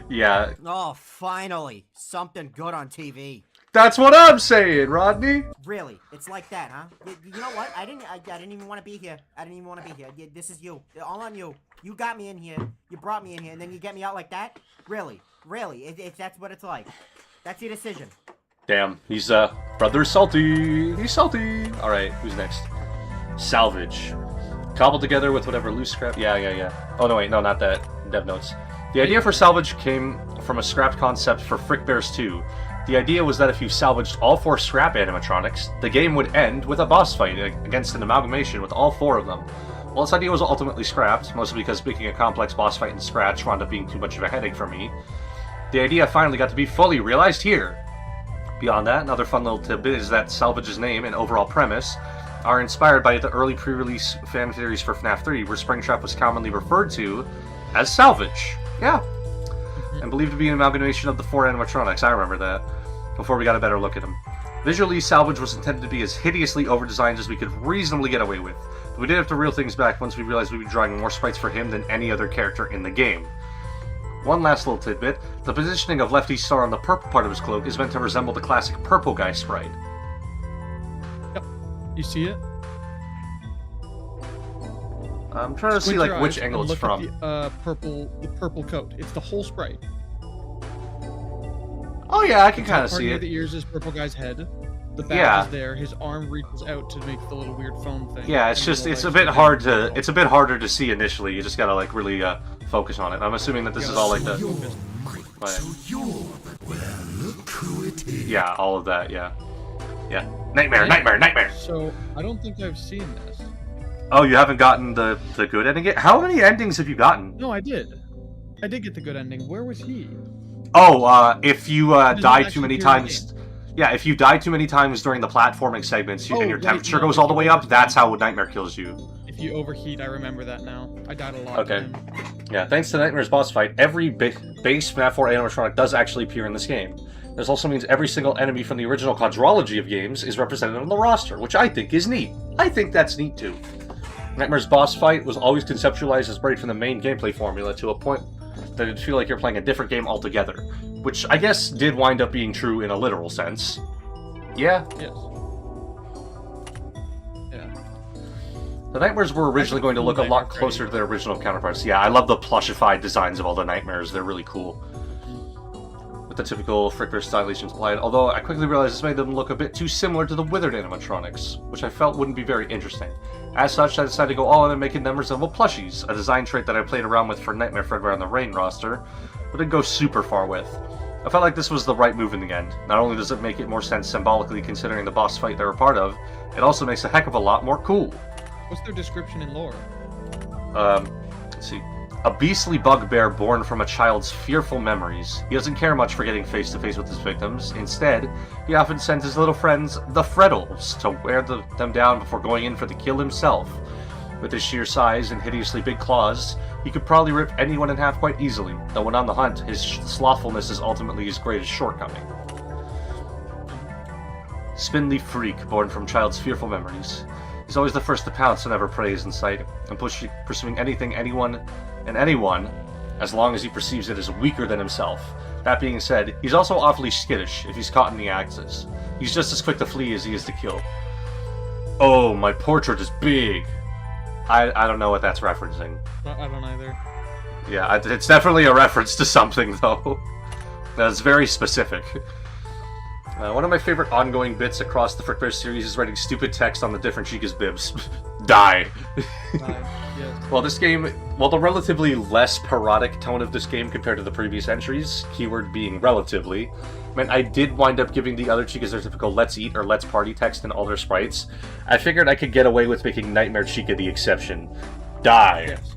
Yeah. Oh, finally. Something good on TV. That's what I'm saying, Rodney. Really? It's like that, huh? You know what? I didn't even want to be here. I didn't even want to be here. This is you. All on you. You got me in here. You brought me in here, and then you get me out like that? Really? Really? That's what it's like. That's your decision. Damn. He's, Brother Salty. He's salty. Alright, who's next? Salvage. Cobbled together with whatever loose scrap. Yeah. Oh, no, wait. No, not that. Dev notes. The idea for Salvage came from a scrapped concept for Frickbears 2. The idea was that if you salvaged all 4 scrap animatronics, the game would end with a boss fight against an amalgamation with all 4 of them. Well, this idea was ultimately scrapped, mostly because making a complex boss fight in Scratch wound up being too much of a headache for me. The idea finally got to be fully realized here. Beyond that, another fun little tidbit is that Salvage's name and overall premise are inspired by the early pre-release fan theories for FNAF 3, where Springtrap was commonly referred to as Salvage. Yeah. And believed to be an amalgamation of the 4 animatronics, I remember that, before we got a better look at them. Visually, Salvage was intended to be as hideously over-designed as we could reasonably get away with, but we did have to reel things back once we realized we'd be drawing more sprites for him than any other character in the game. One last little tidbit, the positioning of Lefty's star on the purple part of his cloak is meant to resemble the classic Purple Guy sprite. Yep. You see it? I'm trying to see Squint like your which eyes angle and it's look at from. the purple coat. It's the whole sprite. Oh yeah, I can The kind top of part see near it. the ears is purple guy's head. The badge Yeah. is there. His arm reaches out to make the little weird foam thing. Yeah, it's and just the it's a lights bit go hard down. to it's a bit harder to see initially. You just gotta like really focus on it. I'm assuming that this is all like the Look who it is. yeah, all of that. Yeah, yeah. Nightmare. So I don't think I've seen this. Oh, you haven't gotten the good ending yet? How many endings have you gotten? No, I did. I did get the good ending. Where was he? Oh, if you does die not too many actually appear in the times. Yeah, if you die too many times during the platforming segments and your right, temperature no, goes all the way up, that's how Nightmare kills you. If you overheat, I remember that now. I died a lot. Okay. to him. Yeah, thanks to Nightmare's boss fight, every base FNAF 4 animatronic does actually appear in this game. This also means every single enemy from the original quadrology of games is represented on the roster, which I think is neat. I think that's neat too. Nightmare's boss fight was always conceptualized as break from the main gameplay formula to a point that it'd feel like you're playing a different game altogether, which I guess did wind up being true in a literal sense. Yeah? Yes. Yeah. The Nightmares were originally going to look a lot closer to their original counterparts. Yeah, I love the plushified designs of all the Nightmares. They're really cool. With the typical Frickbear stylizations applied, although I quickly realized this made them look a bit too similar to the Withered animatronics, which I felt wouldn't be very interesting. As such, I decided to go all in and making them resemble plushies, a design trait that I played around with for Nightmare Fredbear on the Rain roster, but didn't go super far with. I felt like this was the right move in the end. Not only does it make it more sense symbolically considering the boss fight they were part of, it also makes a heck of a lot more cool. What's their description in lore? Let's see. A beastly bugbear born from a child's fearful memories. He doesn't care much for getting face to face with his victims. Instead, he often sends his little friends, the Freddles, to wear them down before going in for the kill himself. With his sheer size and hideously big claws, he could probably rip anyone in half quite easily, though when on the hunt, his slothfulness is ultimately his greatest shortcoming. Spindly freak, born from child's fearful memories. He's always the first to pounce whenever prey is in sight, and pursuing anything, anyone, as long as he perceives it as weaker than himself. That being said, he's also awfully skittish if he's caught in the axes. He's just as quick to flee as he is to kill. Oh, my portrait is big! I don't know what that's referencing. I don't either. Yeah, it's definitely a reference to something, though. That's very specific. One of my favorite ongoing bits across the Frickbear series is writing stupid text on the different Chica's bibs. Die! Yes. Well, the relatively less parodic tone of this game compared to the previous entries, keyword being relatively, meant I did wind up giving the other Chicas their typical let's eat or let's party text in all their sprites. I figured I could get away with making Nightmare Chica the exception. Die! Yes.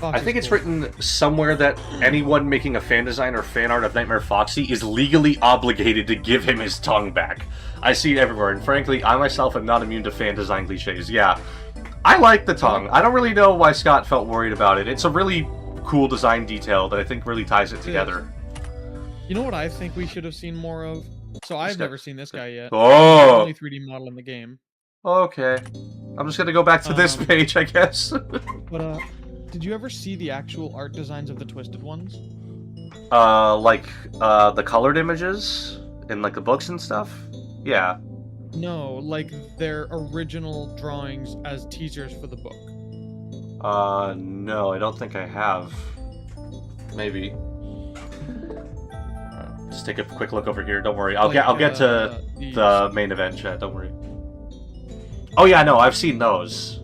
I think it's written somewhere that anyone making a fan design or fan art of Nightmare Foxy is legally obligated to give him his tongue back. I see it everywhere, and frankly, I myself am not immune to fan design cliches. Yeah, I like the tongue. I don't really know why Scott felt worried about it. It's a really cool design detail that I think really ties it together. You know what I think we should have seen more of? So I've never seen this guy yet. Oh! The only 3D model in the game. Okay. I'm just gonna go back to this page, I guess. But, did you ever see the actual art designs of the Twisted ones? The colored images in, like, the books and stuff? Yeah. No, like their original drawings as teasers for the book. No, I don't think I have. Maybe. Just take a quick look over here. Don't worry. I'll get to the main event chat. Don't worry. Oh yeah, no, I've seen those.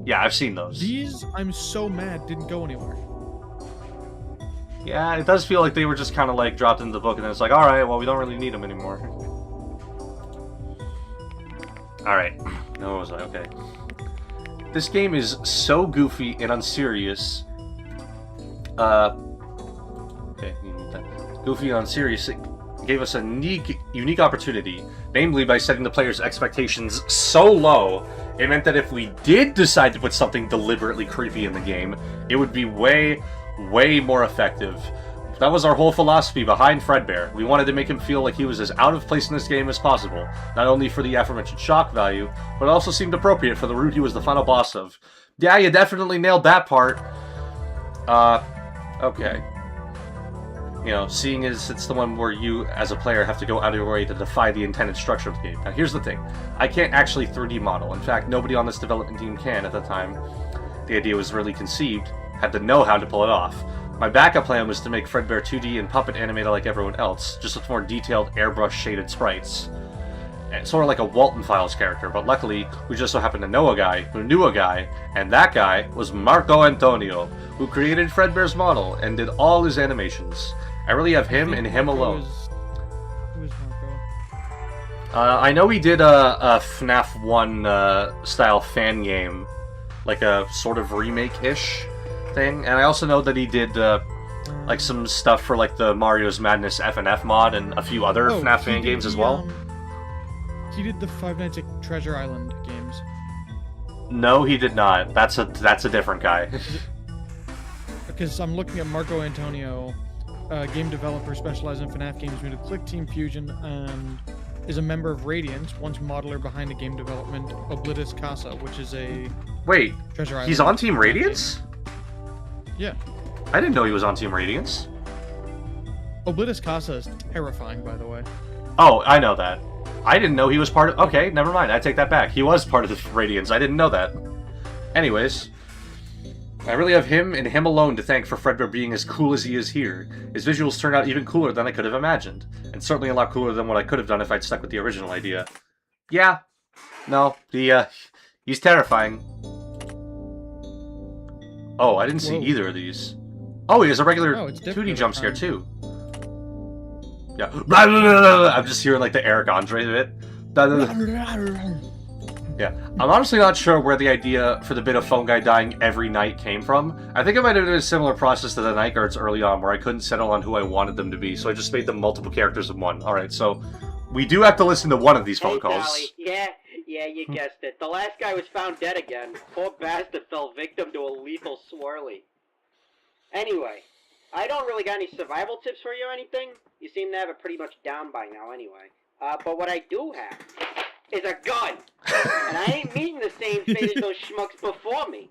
Yeah, I've seen those. These, I'm so mad, didn't go anywhere. Yeah, it does feel like they were just kind of like dropped into the book, and then it's like, all right, well, we don't really need them anymore. All right. No, was I okay? This game is so goofy and unserious. Okay, you need that. Goofy and unserious. It gave us a unique opportunity, namely by setting the player's expectations so low, it meant that if we did decide to put something deliberately creepy in the game, it would be way more effective. That was our whole philosophy behind Frickbear. We wanted to make him feel like he was as out of place in this game as possible, not only for the aforementioned shock value, but it also seemed appropriate for the route he was the final boss of. Yeah, you definitely nailed that part. Okay. You know, seeing as it's the one where you, as a player, have to go out of your way to defy the intended structure of the game. Now, here's the thing. I can't actually 3D model. In fact, nobody on this development team can at the time the idea was really conceived, had to know how to pull it off. My backup plan was to make Frickbear 2D and puppet animated like everyone else, just with more detailed airbrush shaded sprites. And sort of like a Walton Files character, but luckily, we just so happened to know a guy who knew a guy, and that guy was Marco Antonio, who created Fredbear's model and did all his animations. I really have him and him alone. Who is Marco? I know he did a FNAF 1 style fan game, like a sort of remake-ish thing, and I also know that he did like some stuff for like the Mario's Madness FNF mod and a few other FNAF fan games as well. He did the Five Nights at Treasure Island games. No, he did not. That's a different guy. Because I'm looking at Marco Antonio, game developer specializing in FNAF games, made a Click Team Fusion, and is a member of Radiant, once modeler behind the game development Oblitus Casa, which is a Treasure Island. He's on Team Radiance? Yeah. I didn't know he was on Team Radiance. Oblitus Casa is terrifying, by the way. Oh, I know that. I didn't know he was part of... Okay, never mind. I take that back. He was part of the Radiance. I didn't know that. Anyways, I really have him and him alone to thank for Fredbear being as cool as he is here. His visuals turned out even cooler than I could have imagined, and certainly a lot cooler than what I could have done if I'd stuck with the original idea. Yeah. No, he's terrifying. Oh, I didn't see either of these. Oh, he has a regular 2D jump scare too. Yeah. I'm just hearing like the Eric Andre bit. Yeah. I'm honestly not sure where the idea for the bit of Phone Guy dying every night came from. I think it might have been a similar process to the Night Guards early on, where I couldn't settle on who I wanted them to be, so I just made them multiple characters in one. Alright, so we do have to listen to one of these phone calls. Dolly. Yeah, you guessed it. The last guy was found dead again. Poor bastard fell victim to a lethal swirly. Anyway, I don't really got any survival tips for you or anything. You seem to have it pretty much down by now anyway. But what I do have is a gun. And I ain't meeting the same fate as those schmucks before me.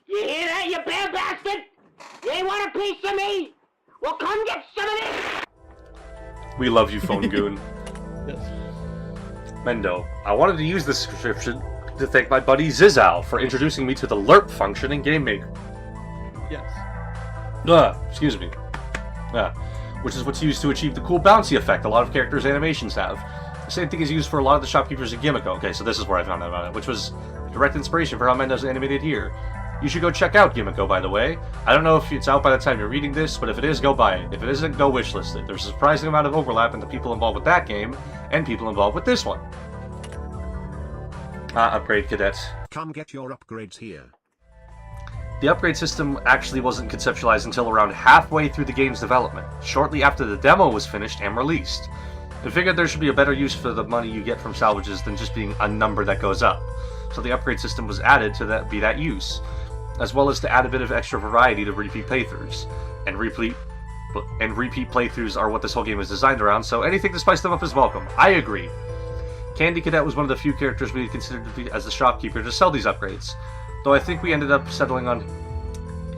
You hear that, you bad bastard? You ain't want a piece of me? Well, come get some of this! We love you, Phone Goon. Yes. Mendo, I wanted to use this description to thank my buddy Zizal for introducing me to the LERP function in Game Maker. Yes. Excuse me. Which is what's used to achieve the cool bouncy effect a lot of characters' animations have. The same thing is used for a lot of the shopkeepers in Gimmico. Okay, so this is where I found out about it, which was direct inspiration for how Mendo's animated here. You should go check out Gimmico, by the way. I don't know if it's out by the time you're reading this, but if it is, go buy it. If it isn't, go wishlist it. There's a surprising amount of overlap in the people involved with that game, and people involved with this one. Upgrade Cadet. Come get your upgrades here. The upgrade system actually wasn't conceptualized until around halfway through the game's development, shortly after the demo was finished and released. I figured there should be a better use for the money you get from salvages than just being a number that goes up. So the upgrade system was added to be that use, as well as to add a bit of extra variety to repeat playthroughs. And repeat playthroughs are what this whole game is designed around, so anything to spice them up is welcome. I agree. Candy Cadet was one of the few characters we had considered to be as the shopkeeper to sell these upgrades, though I think we ended up settling on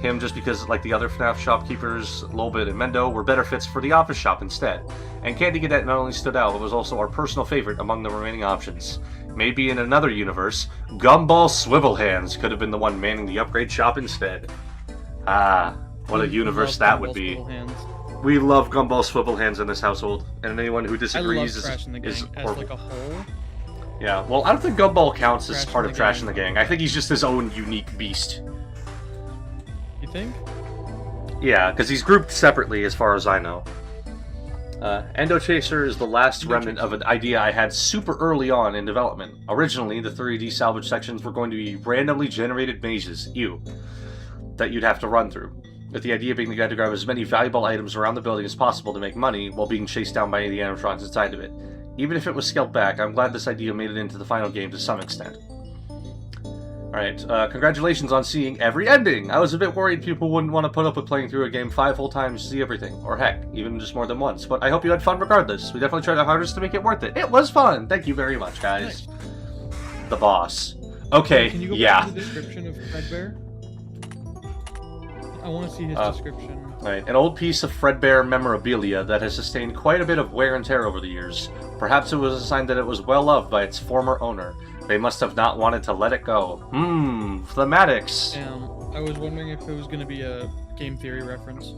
him just because, like the other FNAF shopkeepers, Lolbit and Mendo, were better fits for the office shop instead. And Candy Cadet not only stood out, but was also our personal favorite among the remaining options. Maybe in another universe, Gumball Swivelhands could have been the one manning the upgrade shop instead. What a universe that would be. We love Gumball Swivelhands in this household, and anyone who disagrees is horrible. Like a whole. Yeah, well, I don't think Gumball counts as part of Trash in the Gang. I think he's just his own unique beast. You think? Yeah, because he's grouped separately as far as I know. Endo Chaser is the last remnant of an idea I had super early on in development. Originally, the 3D salvage sections were going to be randomly generated mazes, that you'd have to run through, with the idea being the guy to grab as many valuable items around the building as possible to make money while being chased down by the animatronics inside of it. Even if it was scaled back, I'm glad this idea made it into the final game to some extent. Alright, congratulations on seeing every ending! I was a bit worried people wouldn't want to put up with playing through a game 5 whole times to see everything, or heck, even just more than once, but I hope you had fun regardless. We definitely tried our hardest to make it worth it. It was fun! Thank you very much, guys. Nice. The boss. Okay, Can you go yeah. back to the description of Frickbear? I want to see his description. Right, an old piece of Frickbear memorabilia that has sustained quite a bit of wear and tear over the years. Perhaps it was a sign that it was well loved by its former owner. They must have not wanted to let it go. Thematics. I was wondering if it was going to be a game theory reference.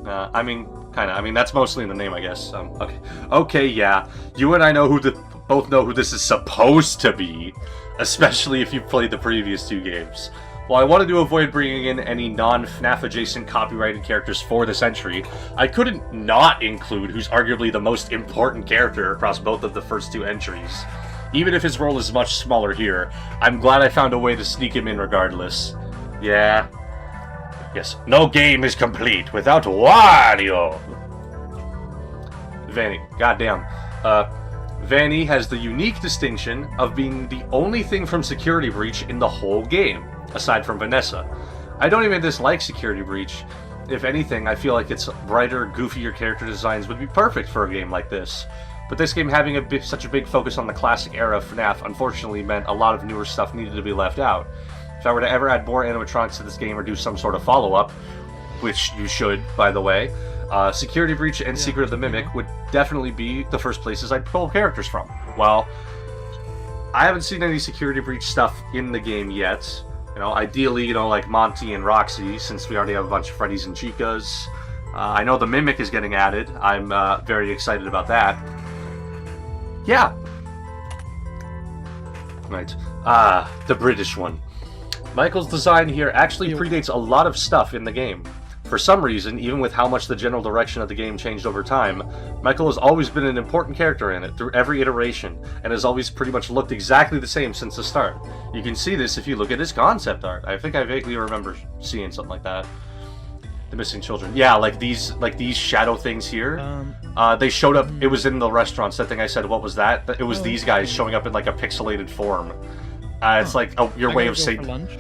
I mean, kinda. I mean, that's mostly in the name, I guess. Okay. Okay, yeah. You and I both know who this is supposed to be, especially if you've played the previous two games. While I wanted to avoid bringing in any non-FNAF adjacent copyrighted characters for this entry, I couldn't not include who's arguably the most important character across both of the first two entries. Even if his role is much smaller here, I'm glad I found a way to sneak him in regardless. Yeah. Yes, no game is complete without Wario! Vanny, goddamn. Vanny has the unique distinction of being the only thing from Security Breach in the whole game, aside from Vanessa. I don't even dislike Security Breach. If anything, I feel like its brighter, goofier character designs would be perfect for a game like this. But this game having such a big focus on the classic era of FNAF unfortunately meant a lot of newer stuff needed to be left out. If I were to ever add more animatronics to this game or do some sort of follow-up, which you should, by the way, Security Breach and Secret of the Mimic would definitely be the first places I'd pull characters from. Well, I haven't seen any Security Breach stuff in the game yet. You know, ideally, you know, like Monty and Roxy, since we already have a bunch of Freddys and Chicas. I know the Mimic is getting added. I'm very excited about that. Yeah. Right. The British one. Michael's design here actually predates a lot of stuff in the game. For some reason, even with how much the general direction of the game changed over time, Michael has always been an important character in it through every iteration, and has always pretty much looked exactly the same since the start. You can see this if you look at his concept art. I think I vaguely remember seeing something like that. The missing children. Yeah, like these shadow things here. They showed up, it was in the restaurants, that thing I said, what was that? It was these guys showing up in like a pixelated form. It's like your way of saying... lunch.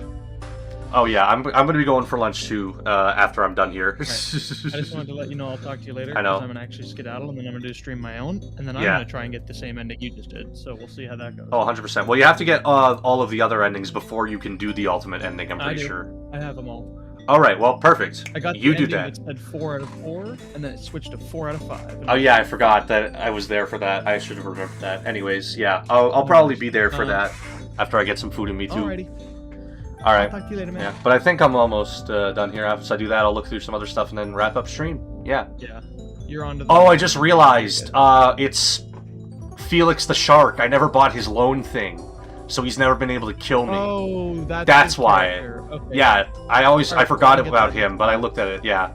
Oh yeah, I'm gonna be going for lunch too after I'm done here. Right. I just wanted to let you know I'll talk to you later. I know. I'm gonna actually skedaddle, and then I'm gonna do stream my own, and then I'm gonna try and get the same ending you just did. So we'll see how that goes. Oh, 100%. Well, you have to get all of the other endings before you can do the ultimate ending. I'm pretty sure. I have them all. All right. Well, perfect. I got you the do ending that. That said 4 out of 4, and then it switched to 4 out of 5. Oh yeah, I forgot that I was there for that. I should have remembered that. Anyways, yeah, I'll probably be there for that after I get some food in me too. Alrighty. All right. I'll talk to you later, man. Yeah, but I think I'm almost done here. After I do that, I'll look through some other stuff and then wrap up stream. Yeah. Yeah. You're on to the... Oh, I just realized. It's Felix the Shark. I never bought his loan thing, so he's never been able to kill me. Oh, that's why. Okay. Yeah, I forgot about him, but I looked at it. Yeah.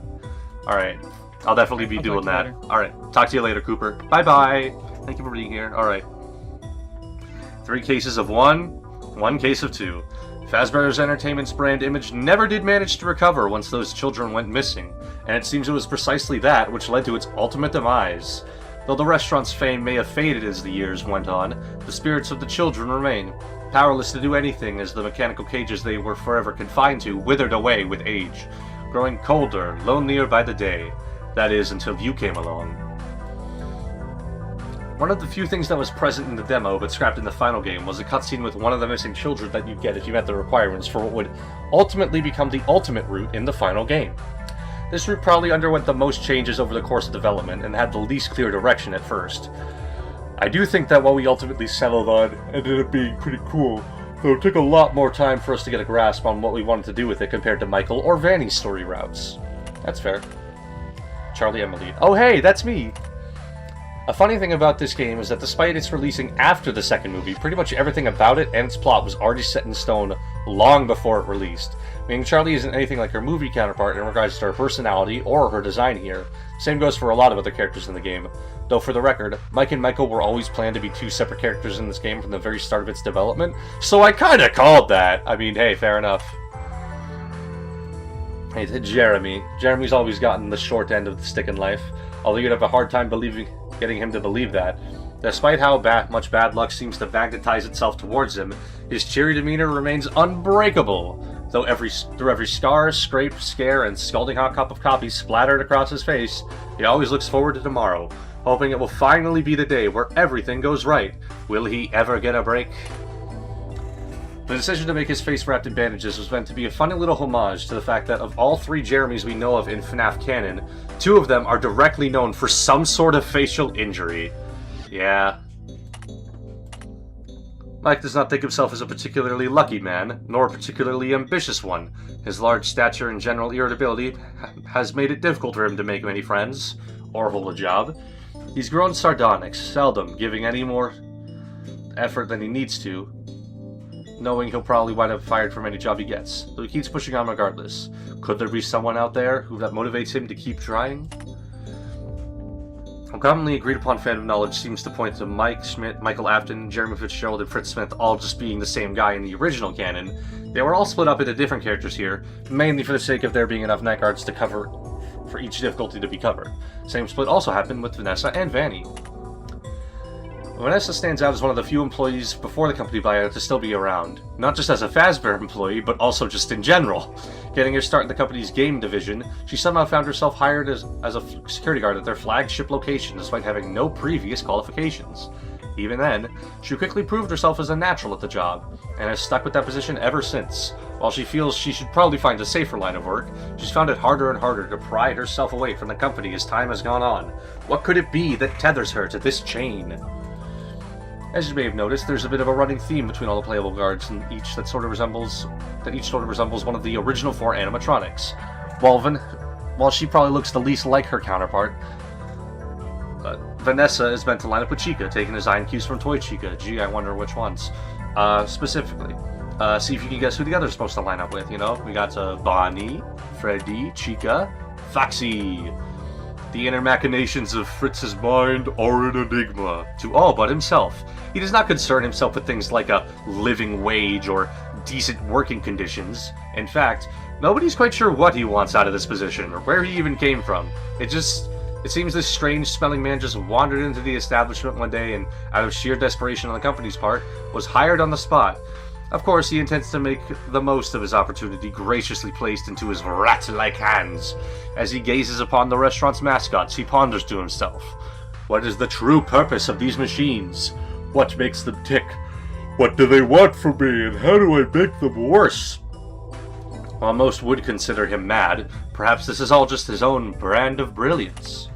All right. I'll definitely be doing that. All right. Talk to you later, Cooper. Bye-bye. Thank you for being here. All right. 3 cases of 1, 1 case of 2. Fazbear's Entertainment's brand image never did manage to recover once those children went missing, and it seems it was precisely that which led to its ultimate demise. Though the restaurant's fame may have faded as the years went on, the spirits of the children remain, powerless to do anything as the mechanical cages they were forever confined to withered away with age, growing colder, lonelier by the day. That is, until you came along. One of the few things that was present in the demo but scrapped in the final game was a cutscene with one of the missing children that you'd get if you met the requirements for what would ultimately become the ultimate route in the final game. This route probably underwent the most changes over the course of development and had the least clear direction at first. I do think that what we ultimately settled on ended up being pretty cool, though it took a lot more time for us to get a grasp on what we wanted to do with it compared to Michael or Vanny's story routes. That's fair. Charlie Emily. Oh hey, that's me! A funny thing about this game is that despite its releasing after the second movie, pretty much everything about it and its plot was already set in stone long before it released. Meaning Charlie isn't anything like her movie counterpart in regards to her personality or her design here. Same goes for a lot of other characters in the game. Though for the record, Mike and Michael were always planned to be 2 separate characters in this game from the very start of its development, so I kinda called that. I mean, hey, fair enough. Hey, to Jeremy. Jeremy's always gotten the short end of the stick in life, although you'd have a hard time getting him to believe that. Despite how much bad luck seems to magnetize itself towards him, his cheery demeanor remains unbreakable. Though through every scar, scrape, scare, and scalding hot cup of coffee splattered across his face, he always looks forward to tomorrow, hoping it will finally be the day where everything goes right. Will he ever get a break? The decision to make his face wrapped in bandages was meant to be a funny little homage to the fact that of all 3 Jeremys we know of in FNAF canon, 2 of them are directly known for some sort of facial injury. Yeah. Mike does not think himself as a particularly lucky man, nor a particularly ambitious one. His large stature and general irritability has made it difficult for him to make many friends, or hold a job. He's grown sardonic, seldom giving any more effort than he needs to, knowing he'll probably wind up fired from any job he gets, though he keeps pushing on regardless. Could there be someone out there that motivates him to keep trying? A commonly agreed upon fan of knowledge seems to point to Mike Schmidt, Michael Afton, Jeremy Fitzgerald, and Fritz Smith all just being the same guy in the original canon. They were all split up into different characters here, mainly for the sake of there being enough night guards to cover for each difficulty to be covered. Same split also happened with Vanessa and Vanny. Vanessa stands out as one of the few employees before the company buyout to still be around. Not just as a Fazbear employee, but also just in general. Getting her start in the company's game division, she somehow found herself hired as a security guard at their flagship location despite having no previous qualifications. Even then, she quickly proved herself as a natural at the job, and has stuck with that position ever since. While she feels she should probably find a safer line of work, she's found it harder and harder to pry herself away from the company as time has gone on. What could it be that tethers her to this chain? As you may have noticed, there's a bit of a running theme between all the playable guards, and each sort of resembles one of the original 4 animatronics. While she probably looks the least like her counterpart, Vanessa is meant to line up with Chica, taking design cues from Toy Chica. Gee, I wonder which ones. Specifically. See if you can guess who the others are supposed to line up with, you know? We got Bonnie, Freddy, Chica, Foxy. The inner machinations of Fritz's mind are an enigma to all but himself. He does not concern himself with things like a living wage or decent working conditions. In fact, nobody's quite sure what he wants out of this position, or where he even came from. It seems this strange-smelling man just wandered into the establishment one day and, out of sheer desperation on the company's part, was hired on the spot. Of course, he intends to make the most of his opportunity graciously placed into his rat-like hands. As he gazes upon the restaurant's mascots, he ponders to himself, what is the true purpose of these machines? What makes them tick? What do they want from me, and how do I make them worse? While most would consider him mad, perhaps this is all just his own brand of brilliance.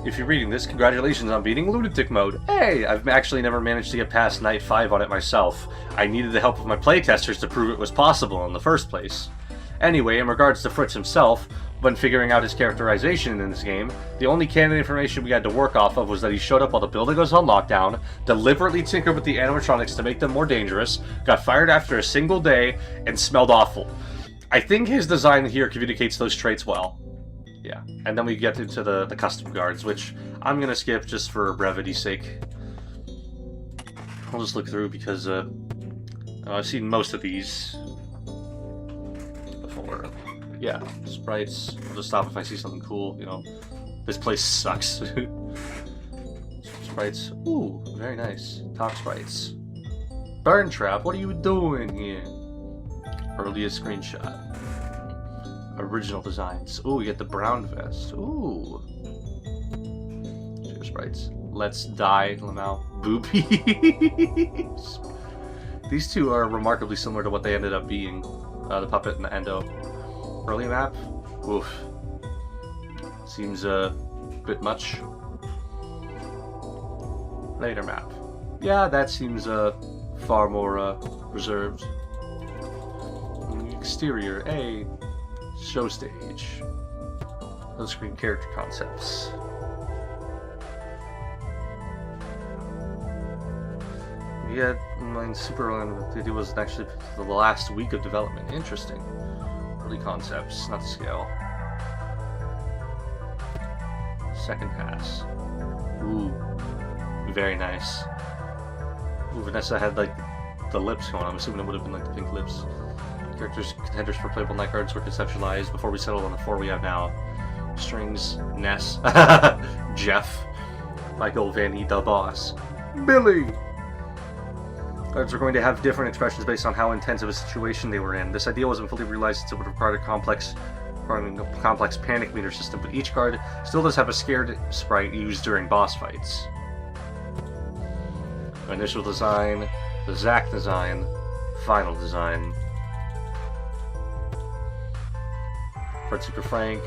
If you're reading this, congratulations on beating Lunatic Mode. Hey, I've actually never managed to get past Night 5 on it myself. I needed the help of my playtesters to prove it was possible in the first place. Anyway, in regards to Fritz himself, when figuring out his characterization in this game, the only canon information we had to work off of was that he showed up while the building was on lockdown, deliberately tinkered with the animatronics to make them more dangerous, got fired after a single day, and smelled awful. I think his design here communicates those traits well. Yeah, and then we get into the custom guards, which I'm gonna skip just for brevity's sake. I'll just look through because I've seen most of these before. Yeah, sprites. I'll just stop if I see something cool, you know. This place sucks. Sprites. Ooh, very nice. Top sprites. Burn Trap, what are you doing here? Earliest screenshot. Original designs. Ooh, you get the brown vest. Ooh. Cheers, sprites. Let's Die, Lamau. Boobies. These two are remarkably similar to what they ended up being. The puppet and the endo. Early map? Oof. Seems a bit much. Later map. Yeah, that seems far more reserved. Exterior. A show stage. Those screen character concepts. Yeah, mine super early. It was actually the last week of development. Interesting. Early concepts, not the scale. Second pass. Ooh, very nice. Ooh, Vanessa had like the lips going. I'm assuming it would have been like the pink lips. Characters, contenders for playable night guards were conceptualized before we settled on the 4 we have now. Strings, Ness, Jeff, Michael, Vanny, the boss, Billy. Guards were going to have different expressions based on how intense of a situation they were in. This idea wasn't fully realized since it would require a complex panic meter system, but each guard still does have a scared sprite used during boss fights. Initial design, the Zack design, final design. Fred Super Frank.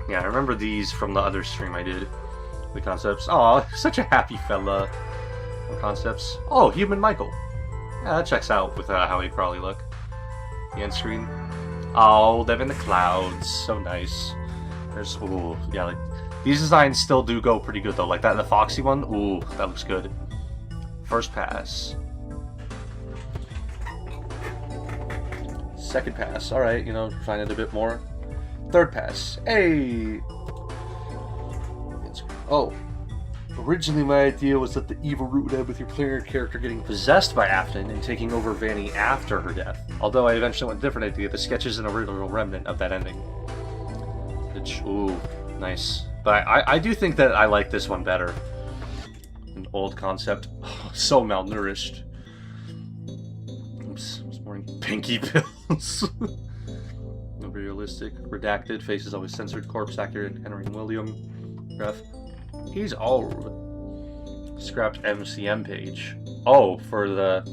Yeah, I remember these from the other stream I did. The concepts. Oh, such a happy fella. Concepts. Oh, Human Michael. Yeah, that checks out with how he'd probably look. The end screen. Oh, them in the clouds. So nice. There's, ooh, yeah, like, these designs still do go pretty good though. Like that, the Foxy one. Ooh, that looks good. First pass. Second pass. Alright, you know, refine it a bit more. Third pass. Hey! Oh. Originally, my idea was that the evil root would end with your player character getting possessed by Afton and taking over Vanny after her death. Although I eventually went a different idea, the sketch is an original remnant of that ending. Which, ooh, nice. But I do think that I like this one better. An old concept. Oh, so malnourished. Oops, this morning. Pinky pills. No realistic. Redacted. Face is always censored. Corpse accurate. Henry and William. Ref. He's old. Scrapped MCM page. Oh, for the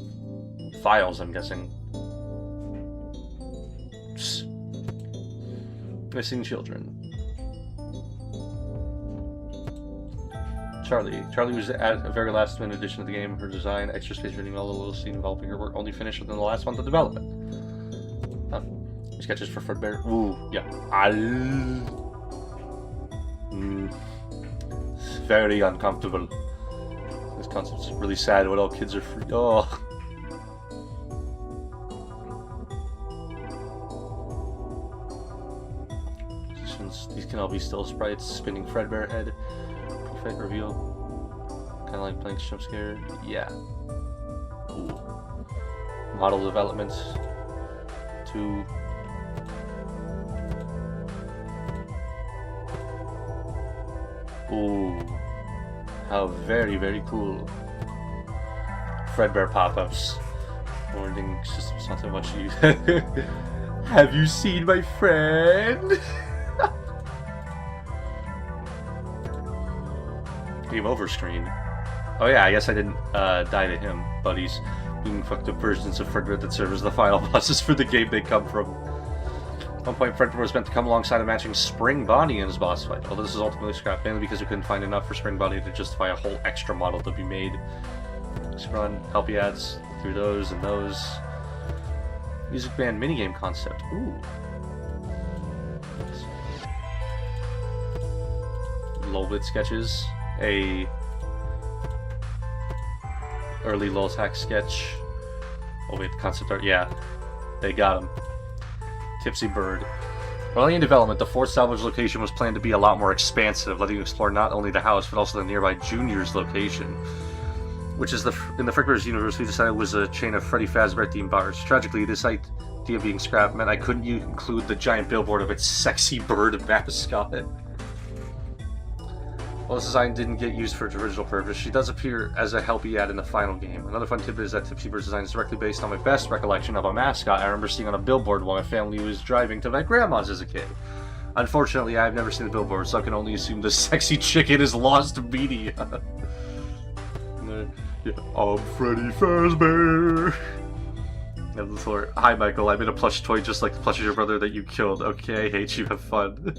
files, I'm guessing. Psst. Missing children. Charlie. Charlie was at a very last minute addition to the game. Her design, extra space reading all the little scene involving her work only finished within the last month of development. Sketches for Frickbear. Ooh, yeah. Very uncomfortable. This concept's really sad when all kids are free. Oh. These can all be still sprites. Spinning Fredbear head. Pre-fight reveal. Kind of like Plank's jump scare. Yeah. Ooh. Model development. 2. Ooh. How very, very cool. Fredbear pop-ups. Warning systems not so much use. Have you seen my friend? Game over screen. Oh yeah, I guess I didn't die to him, but he's being fucked up versions of Fredbear that serve as the final bosses for the game they come from. At one point, Fredbear was meant to come alongside a matching Spring Bonnie in his boss fight, although this is ultimately scrapped, mainly because we couldn't find enough for Spring Bonnie to justify a whole extra model to be made. Let's run helpy ads through those and those. Music band minigame concept. Ooh. Lolbit sketches. A early Loltac sketch. Oh wait, the concept art. Yeah, they got him. Tipsy Bird. Early in development, the fourth salvage location was planned to be a lot more expansive, letting you explore not only the house but also the nearby Junior's location, which is in the Frickbear's universe we decided was a chain of Freddy Fazbear themed bars. Tragically, this idea being scrapped meant I couldn't include the giant billboard of its sexy bird mascot. While this design didn't get used for its original purpose, she does appear as a helpy ad in the final game. Another fun tidbit is that Tipsy Bird's design is directly based on my best recollection of a mascot I remember seeing on a billboard while my family was driving to my grandma's as a kid. Unfortunately, I've never seen the billboard, so I can only assume the sexy chicken is lost media. Yeah, I'm Freddy Fazbear. Hi Michael, I made a plush toy just like the plush of your brother that you killed. Okay, I hate you, have fun.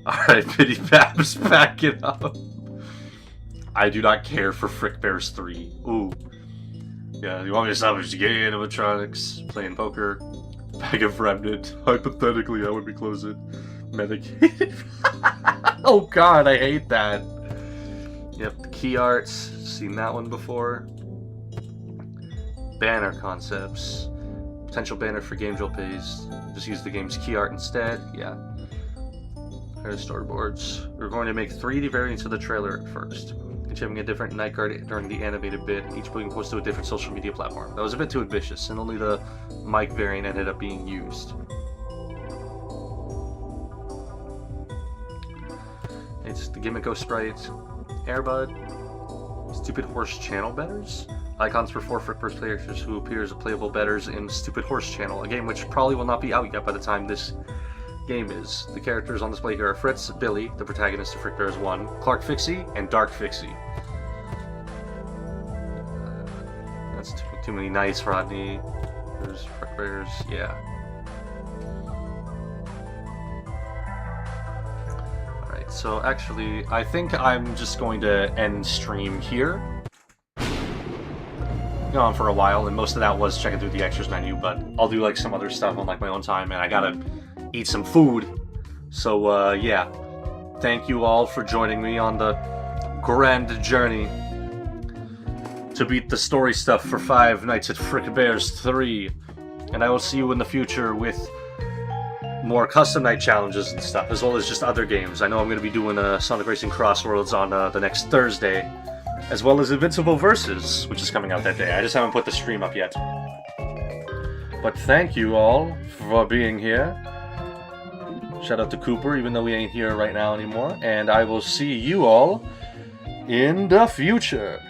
Alright, Pity Babs, back it up. I do not care for Frickbears 3. Ooh. Yeah, you want me to salvage the game, animatronics, playing poker, bag of remnant. Hypothetically, I would be closing. Medicated. Oh god, I hate that. Yep, the key arts. Seen that one before. Banner concepts. Potential banner for game drill pays. Just use the game's key art instead. Yeah. Storyboards. We're going to make 3D variants of the trailer at first, each having a different night guard during the animated bit, each being posted to a different social media platform. That was a bit too ambitious, and only the mic variant ended up being used. It's the Gimmick Sprite, Airbud, Stupid Horse Channel Betters, icons for 4 Frickbear characters who appear as playable betters in Stupid Horse Channel, a game which probably will not be out yet by the time this game is. The characters on display here are Fritz, Billy, the protagonist of Frickbears 1, Clark Fixie, and Dark Fixie. That's 2. Too many nights, Rodney. There's Frickbears, yeah. Alright, so actually, I think I'm just going to end stream here. Gone for a while, and most of that was checking through the extras menu, but I'll do like some other stuff on like my own time, and I gotta eat some food. So yeah, thank you all for joining me on the grand journey to beat the story stuff for 5 Nights at Frickbear's 3, and I will see you in the future with more custom night challenges and stuff, as well as just other games. I know I'm going to be doing Sonic Racing Crossworlds on the next Thursday, as well as Invincible Versus, which is coming out that day. I just haven't put the stream up yet. But thank you all for being here. Shout out to Cooper, even though we ain't here right now anymore. And I will see you all in the future.